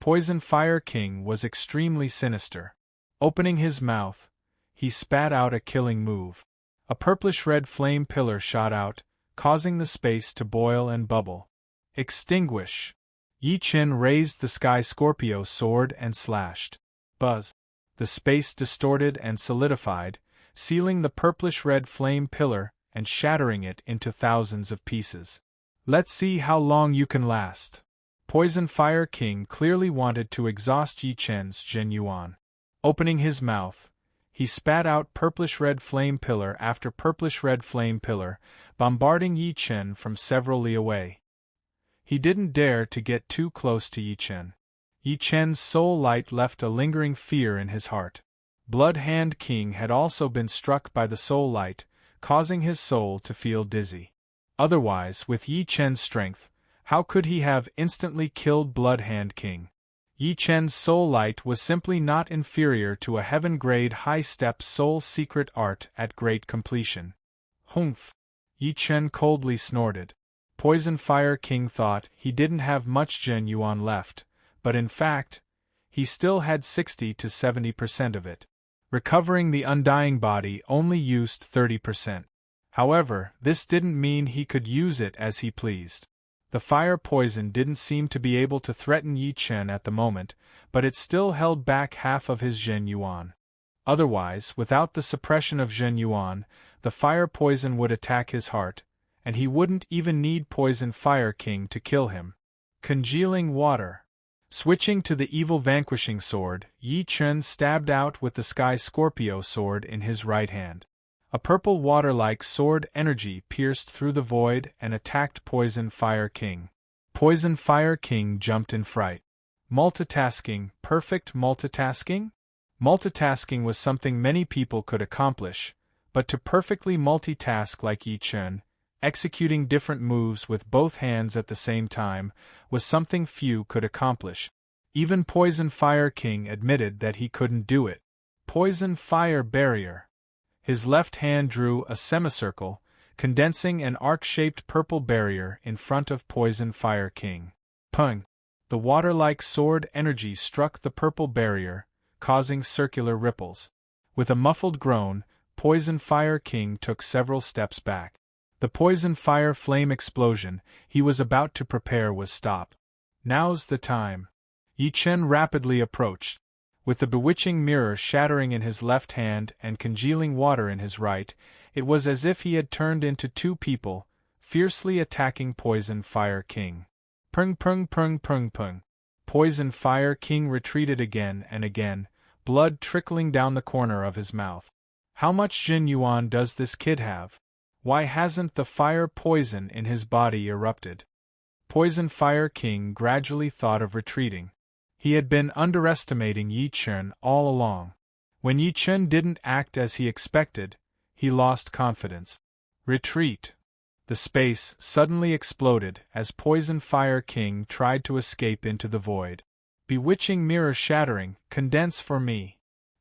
Poison Fire King was extremely sinister. Opening his mouth, he spat out a killing move. A purplish-red flame pillar shot out, causing the space to boil and bubble. Extinguish! Yi Chen raised the Sky Scorpio sword and slashed. Buzz! The space distorted and solidified, sealing the purplish-red flame pillar and shattering it into thousands of pieces. Let's see how long you can last. Poison Fire King clearly wanted to exhaust Yi Chen's Zhen Yuan. Opening his mouth, he spat out purplish-red flame pillar after purplish-red flame pillar, bombarding Yi Chen from several li away. He didn't dare to get too close to Yi Chen. Yi Chen's soul light left a lingering fear in his heart. Blood Hand King had also been struck by the soul light, causing his soul to feel dizzy. Otherwise, with Yi Chen's strength, how could he have instantly killed Blood Hand King? Yi Chen's soul light was simply not inferior to a heaven-grade high-step soul secret art at great completion. Humph! Yi Chen coldly snorted. Poison Fire King thought he didn't have much Zhen Yuan left, but in fact, he still had 60 to 70% of it. Recovering the undying body only used 30%. However, this didn't mean he could use it as he pleased. The fire poison didn't seem to be able to threaten Yi Chen at the moment, but it still held back half of his Zhen Yuan. Otherwise, without the suppression of Zhen Yuan, the fire poison would attack his heart, and he wouldn't even need Poison Fire King to kill him. Congealing Water. Switching to the evil vanquishing sword, Yi Chen stabbed out with the Sky Scorpio sword in his right hand. A purple water-like sword energy pierced through the void and attacked Poison Fire King. Poison Fire King jumped in fright. Multitasking, perfect multitasking? Multitasking was something many people could accomplish, but to perfectly multitask like Yi Chen, executing different moves with both hands at the same time, was something few could accomplish. Even Poison Fire King admitted that he couldn't do it. Poison Fire Barrier. His left hand drew a semicircle, condensing an arc-shaped purple barrier in front of Poison Fire King. Pung! The water-like sword energy struck the purple barrier, causing circular ripples. With a muffled groan, Poison Fire King took several steps back. The poison fire flame explosion he was about to prepare was stopped. Now's the time. Yi Chen rapidly approached. With the bewitching mirror shattering in his left hand and congealing water in his right, it was as if he had turned into two people, fiercely attacking Poison Fire King. Pung pung pung pung pung. Poison Fire King retreated again and again, blood trickling down the corner of his mouth. How much Zhen Yuan does this kid have? Why hasn't the fire poison in his body erupted? Poison Fire King gradually thought of retreating. He had been underestimating Yi Chen all along. When Yi Chen didn't act as he expected, he lost confidence. Retreat. The space suddenly exploded as Poison Fire King tried to escape into the void. Bewitching mirror shattering, condense for me.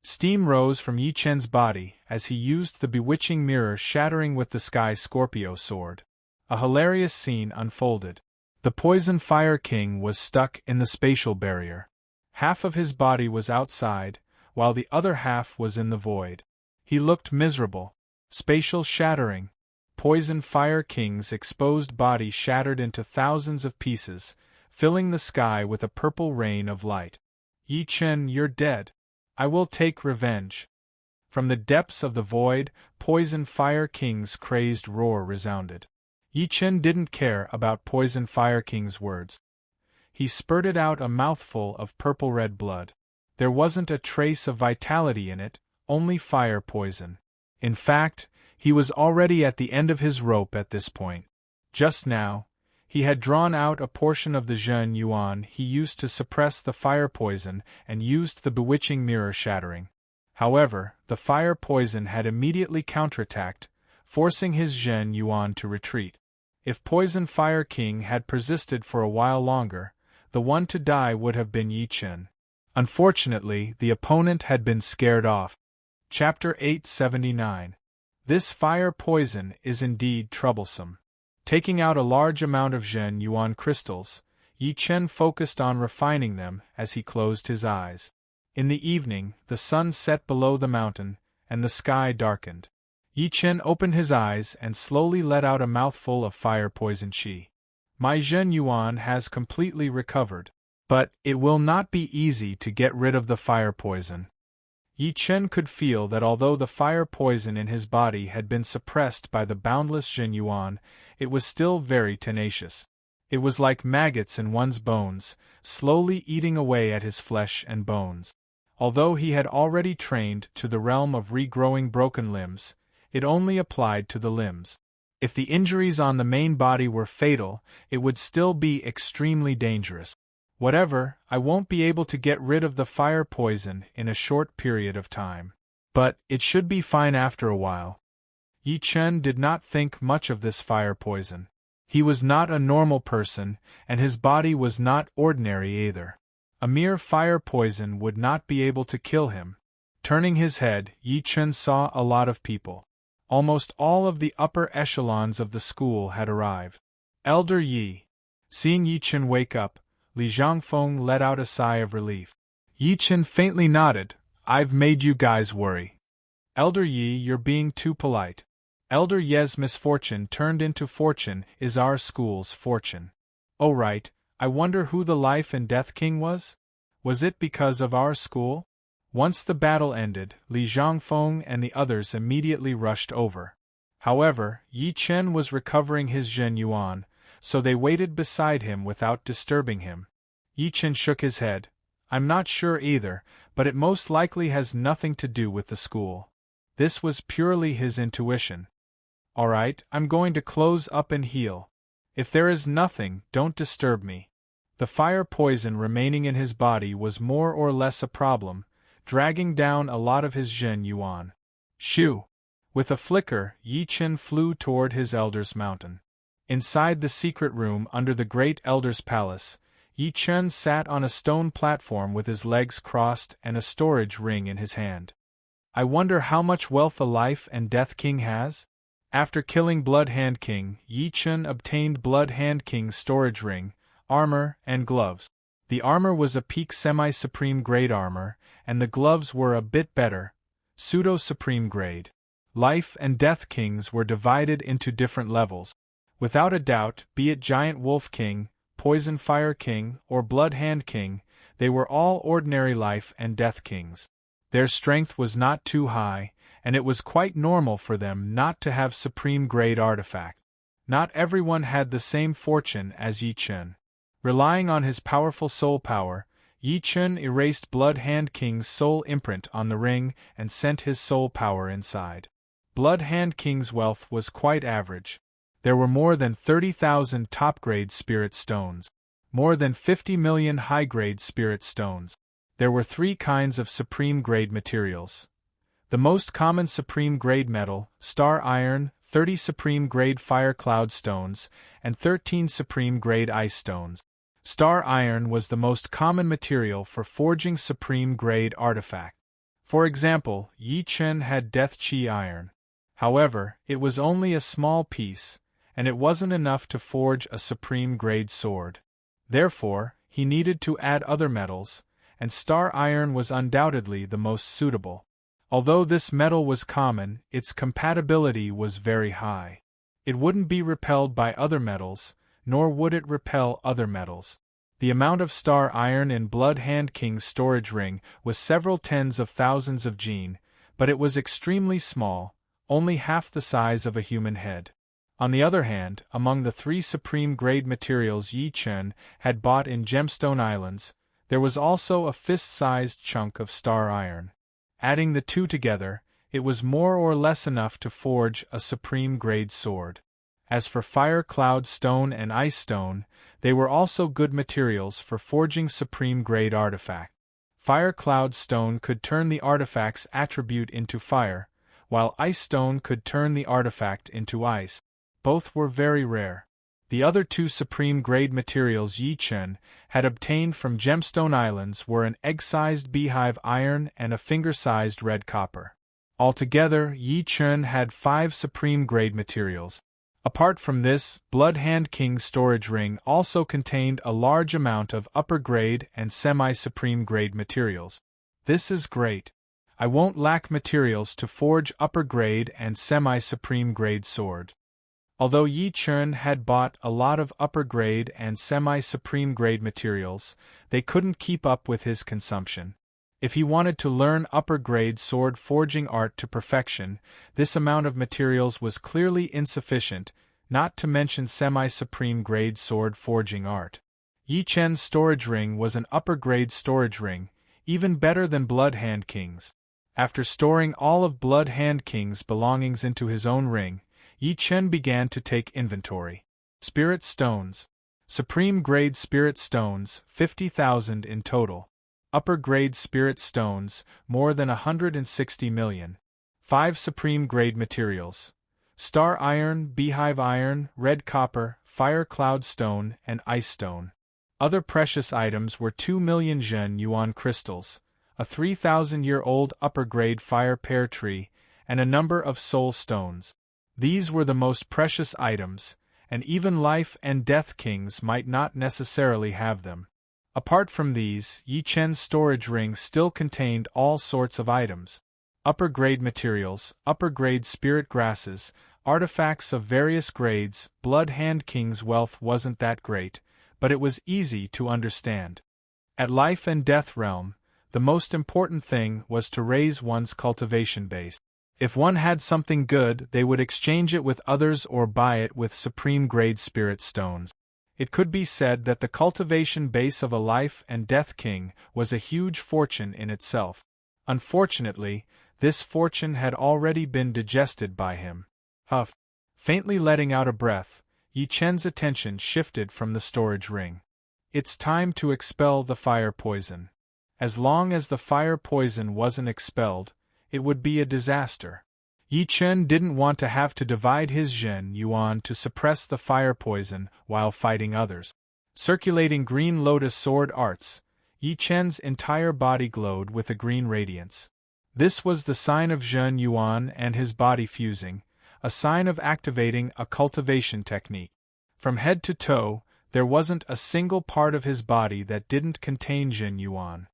Steam rose from Yi Chen's body as he used the bewitching mirror shattering with the Sky Scorpio sword. A hilarious scene unfolded. The Poison Fire King was stuck in the spatial barrier. Half of his body was outside, while the other half was in the void. He looked miserable. Spatial shattering. Poison Fire King's exposed body shattered into thousands of pieces, filling the sky with a purple rain of light. Yi Chen, you're dead. I will take revenge. From the depths of the void, Poison Fire King's crazed roar resounded. Yi Chen didn't care about Poison Fire King's words. He spurted out a mouthful of purple-red blood. There wasn't a trace of vitality in it, only fire poison. In fact, he was already at the end of his rope at this point. Just now, he had drawn out a portion of the Zhen Yuan he used to suppress the fire poison and used the bewitching mirror shattering. However, the fire poison had immediately counterattacked, forcing his Zhen Yuan to retreat. If Poison Fire King had persisted for a while longer, the one to die would have been Yi Chen. Unfortunately, the opponent had been scared off. Chapter 879. This fire poison is indeed troublesome. Taking out a large amount of Zhen Yuan crystals, Yi Chen focused on refining them as he closed his eyes. In the evening, the sun set below the mountain, and the sky darkened. Yi Chen opened his eyes and slowly let out a mouthful of fire poison qi. My Zhen Yuan has completely recovered, but it will not be easy to get rid of the fire poison. Yi Chen could feel that although the fire poison in his body had been suppressed by the boundless Zhen Yuan, it was still very tenacious. It was like maggots in one's bones, slowly eating away at his flesh and bones. Although he had already trained to the realm of regrowing broken limbs, it only applied to the limbs. If the injuries on the main body were fatal, it would still be extremely dangerous. Whatever, I won't be able to get rid of the fire poison in a short period of time. But it should be fine after a while. Yi Chen did not think much of this fire poison. He was not a normal person, and his body was not ordinary either. A mere fire poison would not be able to kill him. Turning his head, Yi Chen saw a lot of people. Almost all of the upper echelons of the school had arrived. Elder Yi. Seeing Yi Chen wake up, Li Zhangfeng let out a sigh of relief. Yi Chen faintly nodded. I've made you guys worry. Elder Yi, you're being too polite. Elder Ye's misfortune turned into fortune is our school's fortune. Oh right, I wonder who the Life and Death King was? Was it because of our school? Once the battle ended, Li Zhangfeng and the others immediately rushed over. However, Yi Chen was recovering his Zhen Yuan, so they waited beside him without disturbing him. Yi Chen shook his head. I'm not sure either, but it most likely has nothing to do with the school. This was purely his intuition. Alright, I'm going to close up and heal. If there is nothing, don't disturb me. The fire poison remaining in his body was more or less a problem, dragging down a lot of his Zhen Yuan. Shoo! With a flicker, Yi Chen flew toward his elder's mountain. Inside the secret room under the great elder's palace, Yi Chen sat on a stone platform with his legs crossed and a storage ring in his hand. I wonder how much wealth the Life and Death King has? After killing Blood Hand King, Yi Chen obtained Blood Hand King's storage ring, armor, and gloves. The armor was a peak semi-supreme grade armor, and the gloves were a bit better, pseudo-supreme grade. Life and Death Kings were divided into different levels. Without a doubt, be it Giant Wolf King, Poison Fire King, or Blood Hand King, they were all ordinary Life and Death Kings. Their strength was not too high, and it was quite normal for them not to have supreme-grade artifact. Not everyone had the same fortune as Yi Chen. Relying on his powerful soul power, Yi Chen erased Blood Hand King's soul imprint on the ring and sent his soul power inside. Blood Hand King's wealth was quite average. There were more than 30,000 top-grade spirit stones. More than 50 million high-grade spirit stones. There were 3 kinds of supreme-grade materials. The most common supreme-grade metal, star iron, 30 supreme-grade fire cloud stones, and 13 supreme-grade ice stones. Star iron was the most common material for forging supreme-grade artifact. For example, Yi Chen had Death Chi iron. However, it was only a small piece, and it wasn't enough to forge a supreme-grade sword. Therefore, he needed to add other metals, and star iron was undoubtedly the most suitable. Although this metal was common, its compatibility was very high. It wouldn't be repelled by other metals, nor would it repel other metals. The amount of star iron in Blood Hand King's storage ring was several tens of thousands of gene, but it was extremely small, only half the size of a human head. On the other hand, among the 3 supreme-grade materials Yi Chen had bought in Gemstone Islands, there was also a fist-sized chunk of star iron. Adding the 2 together, it was more or less enough to forge a supreme-grade sword. As for fire cloud stone and ice stone, they were also good materials for forging supreme-grade artifact. Fire cloud stone could turn the artifact's attribute into fire, while ice stone could turn the artifact into ice. Both were very rare. The other two supreme-grade materials Yi Chen had obtained from Gemstone Islands were an egg-sized beehive iron and a finger-sized red copper. Altogether, Yi Chen had 5 supreme-grade materials. Apart from this, Blood Hand King's storage ring also contained a large amount of upper-grade and semi-supreme-grade materials. This is great. I won't lack materials to forge upper-grade and semi-supreme-grade sword. Although Yi Chen had bought a lot of upper-grade and semi-supreme-grade materials, they couldn't keep up with his consumption. If he wanted to learn upper-grade sword forging art to perfection, this amount of materials was clearly insufficient, not to mention semi-supreme-grade sword forging art. Yi Chen's storage ring was an upper-grade storage ring, even better than Blood Hand King's. After storing all of Blood Hand King's belongings into his own ring, Yi Chen began to take inventory. Spirit Stones. Supreme-grade Spirit Stones, 50,000 in total. Upper-grade Spirit Stones, more than 160 million. 5 Supreme-grade materials. Star Iron, Beehive Iron, Red Copper, Fire Cloud Stone, and Ice Stone. Other precious items were 2 million Zhen Yuan crystals, a 3,000-year-old upper-grade fire pear tree, and a number of soul stones. These were the most precious items, and even Life and Death Kings might not necessarily have them. Apart from these, Yi Chen's storage ring still contained all sorts of items. Upper-grade materials, upper-grade spirit grasses, artifacts of various grades. Blood Hand King's wealth wasn't that great, but it was easy to understand. At Life and Death Realm, the most important thing was to raise one's cultivation base. If one had something good, they would exchange it with others or buy it with supreme-grade spirit stones. It could be said that the cultivation base of a Life and Death King was a huge fortune in itself. Unfortunately, this fortune had already been digested by him. Faintly letting out a breath, Yi Chen's attention shifted from the storage ring. It's time to expel the fire poison. As long as the fire poison wasn't expelled, it would be a disaster. Yi Chen didn't want to have to divide his Zhen Yuan to suppress the fire poison while fighting others. Circulating green lotus sword arts, Yi Chen's entire body glowed with a green radiance. This was the sign of Zhen Yuan and his body fusing, a sign of activating a cultivation technique. From head to toe, there wasn't a single part of his body that didn't contain Zhen Yuan.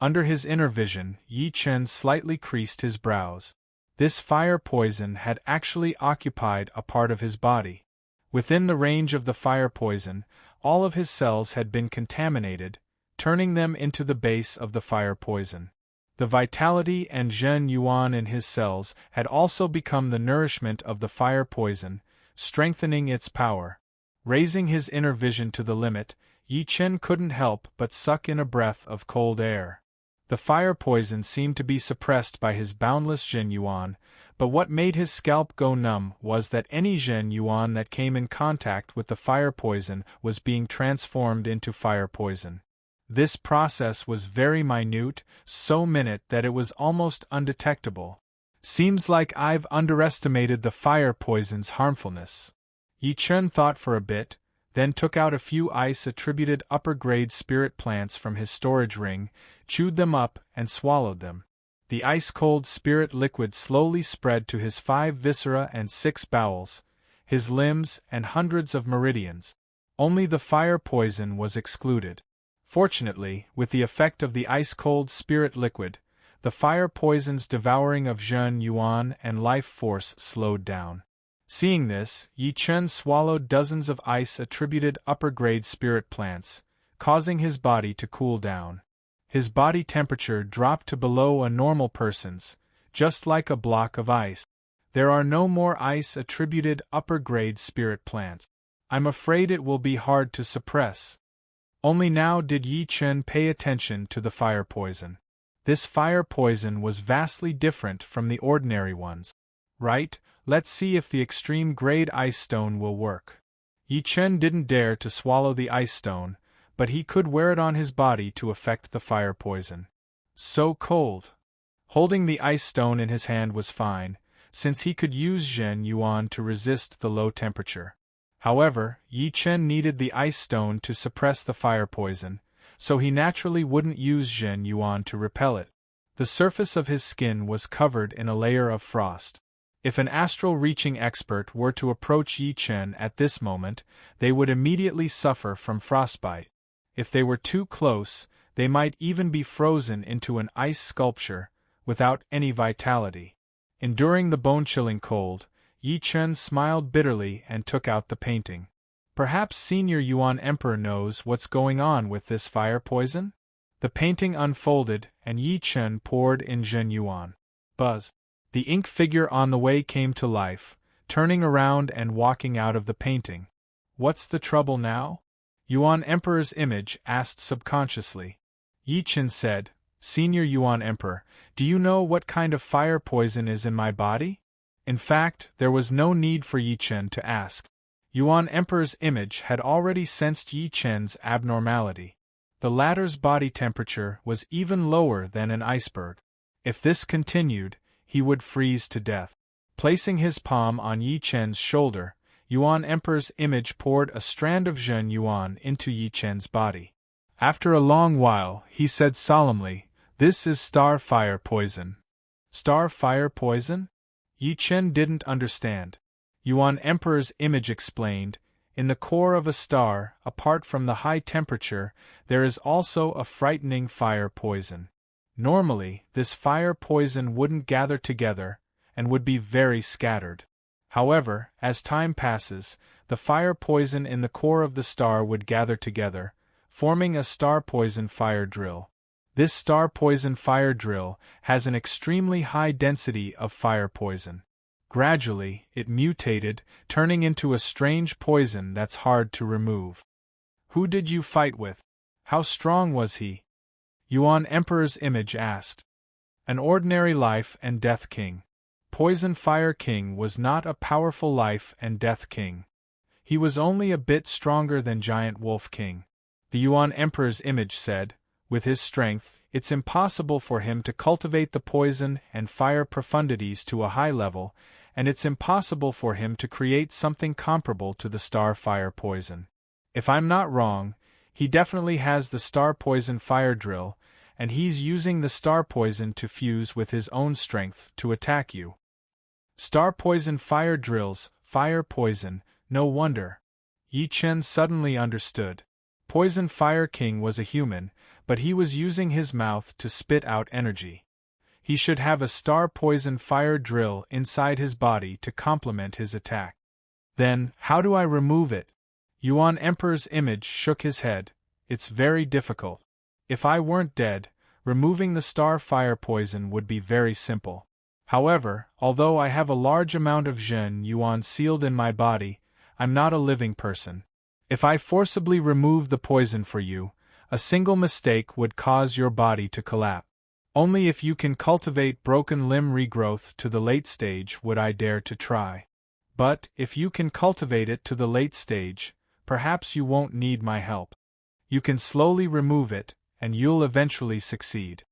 Under his inner vision, Yi Chen slightly creased his brows. This fire poison had actually occupied a part of his body. Within the range of the fire poison, all of his cells had been contaminated, turning them into the base of the fire poison. The vitality and Zhen Yuan in his cells had also become the nourishment of the fire poison, strengthening its power. Raising his inner vision to the limit, Yi Chen couldn't help but suck in a breath of cold air. The fire poison seemed to be suppressed by his boundless Zhen Yuan, but what made his scalp go numb was that any Zhen Yuan that came in contact with the fire poison was being transformed into fire poison. This process was very minute, so minute that it was almost undetectable. Seems like I've underestimated the fire poison's harmfulness. Yi Chen thought for a bit, then took out a few ice-attributed upper-grade spirit plants from his storage ring, chewed them up, and swallowed them. The ice-cold spirit liquid slowly spread to his 5 viscera and 6 bowels, his limbs, and hundreds of meridians. Only the fire poison was excluded. Fortunately, with the effect of the ice-cold spirit liquid, the fire poison's devouring of Zhen Yuan and life force slowed down. Seeing this, Yi Chen swallowed dozens of ice-attributed upper-grade spirit plants, causing his body to cool down. His body temperature dropped to below a normal person's, just like a block of ice. There are no more ice-attributed upper-grade spirit plants. I'm afraid it will be hard to suppress. Only now did Yi Chen pay attention to the fire poison. This fire poison was vastly different from the ordinary ones. Right, let's see if the extreme-grade ice stone will work. Yi Chen didn't dare to swallow the ice stone, but he could wear it on his body to affect the fire poison. So cold. Holding the ice stone in his hand was fine, since he could use Zhen Yuan to resist the low temperature. However, Yi Chen needed the ice stone to suppress the fire poison, so he naturally wouldn't use Zhen Yuan to repel it. The surface of his skin was covered in a layer of frost. If an astral-reaching expert were to approach Yi Chen at this moment, they would immediately suffer from frostbite. If they were too close, they might even be frozen into an ice sculpture, without any vitality. Enduring the bone-chilling cold, Yi Chen smiled bitterly and took out the painting. Perhaps Senior Yuan Emperor knows what's going on with this fire poison? The painting unfolded, and Yi Chen poured in Zhen Yuan. Buzz. The ink figure on the way came to life, turning around and walking out of the painting. What's the trouble now? Yuan Emperor's image asked subconsciously. Yi Chen said, Senior Yuan Emperor, do you know what kind of fire poison is in my body? In fact, there was no need for Yi Chen to ask. Yuan Emperor's image had already sensed Yi Chen's abnormality. The latter's body temperature was even lower than an iceberg. If this continued, he would freeze to death. Placing his palm on Yi Chen's shoulder, Yuan Emperor's image poured a strand of Zhen Yuan into Yi Chen's body. After a long while, he said solemnly, This is star fire poison. Star fire poison? Yi Chen didn't understand. Yuan Emperor's image explained, In the core of a star, apart from the high temperature, there is also a frightening fire poison. Normally, this fire poison wouldn't gather together, and would be very scattered. However, as time passes, the fire poison in the core of the star would gather together, forming a star poison fire drill. This star poison fire drill has an extremely high density of fire poison. Gradually, it mutated, turning into a strange poison that's hard to remove. Who did you fight with? How strong was he? Yuan Emperor's image asked. An ordinary life and death king. Poison Fire King was not a powerful life and death king. He was only a bit stronger than Giant Wolf King. The Yuan Emperor's image said, with his strength, it's impossible for him to cultivate the poison and fire profundities to a high level, and it's impossible for him to create something comparable to the star fire poison. If I'm not wrong, he definitely has the star poison fire drill, and he's using the star poison to fuse with his own strength to attack you. Star poison fire drills, fire poison, no wonder. Yi Chen suddenly understood. Poison Fire King was a human, but he was using his mouth to spit out energy. He should have a star poison fire drill inside his body to complement his attack. Then, how do I remove it? Yuan Emperor's image shook his head. It's very difficult. If I weren't dead, removing the star fire poison would be very simple. However, although I have a large amount of Zhen Yuan sealed in my body, I'm not a living person. If I forcibly remove the poison for you, a single mistake would cause your body to collapse. Only if you can cultivate broken limb regrowth to the late stage would I dare to try. But, if you can cultivate it to the late stage, perhaps you won't need my help. You can slowly remove it, and you'll eventually succeed.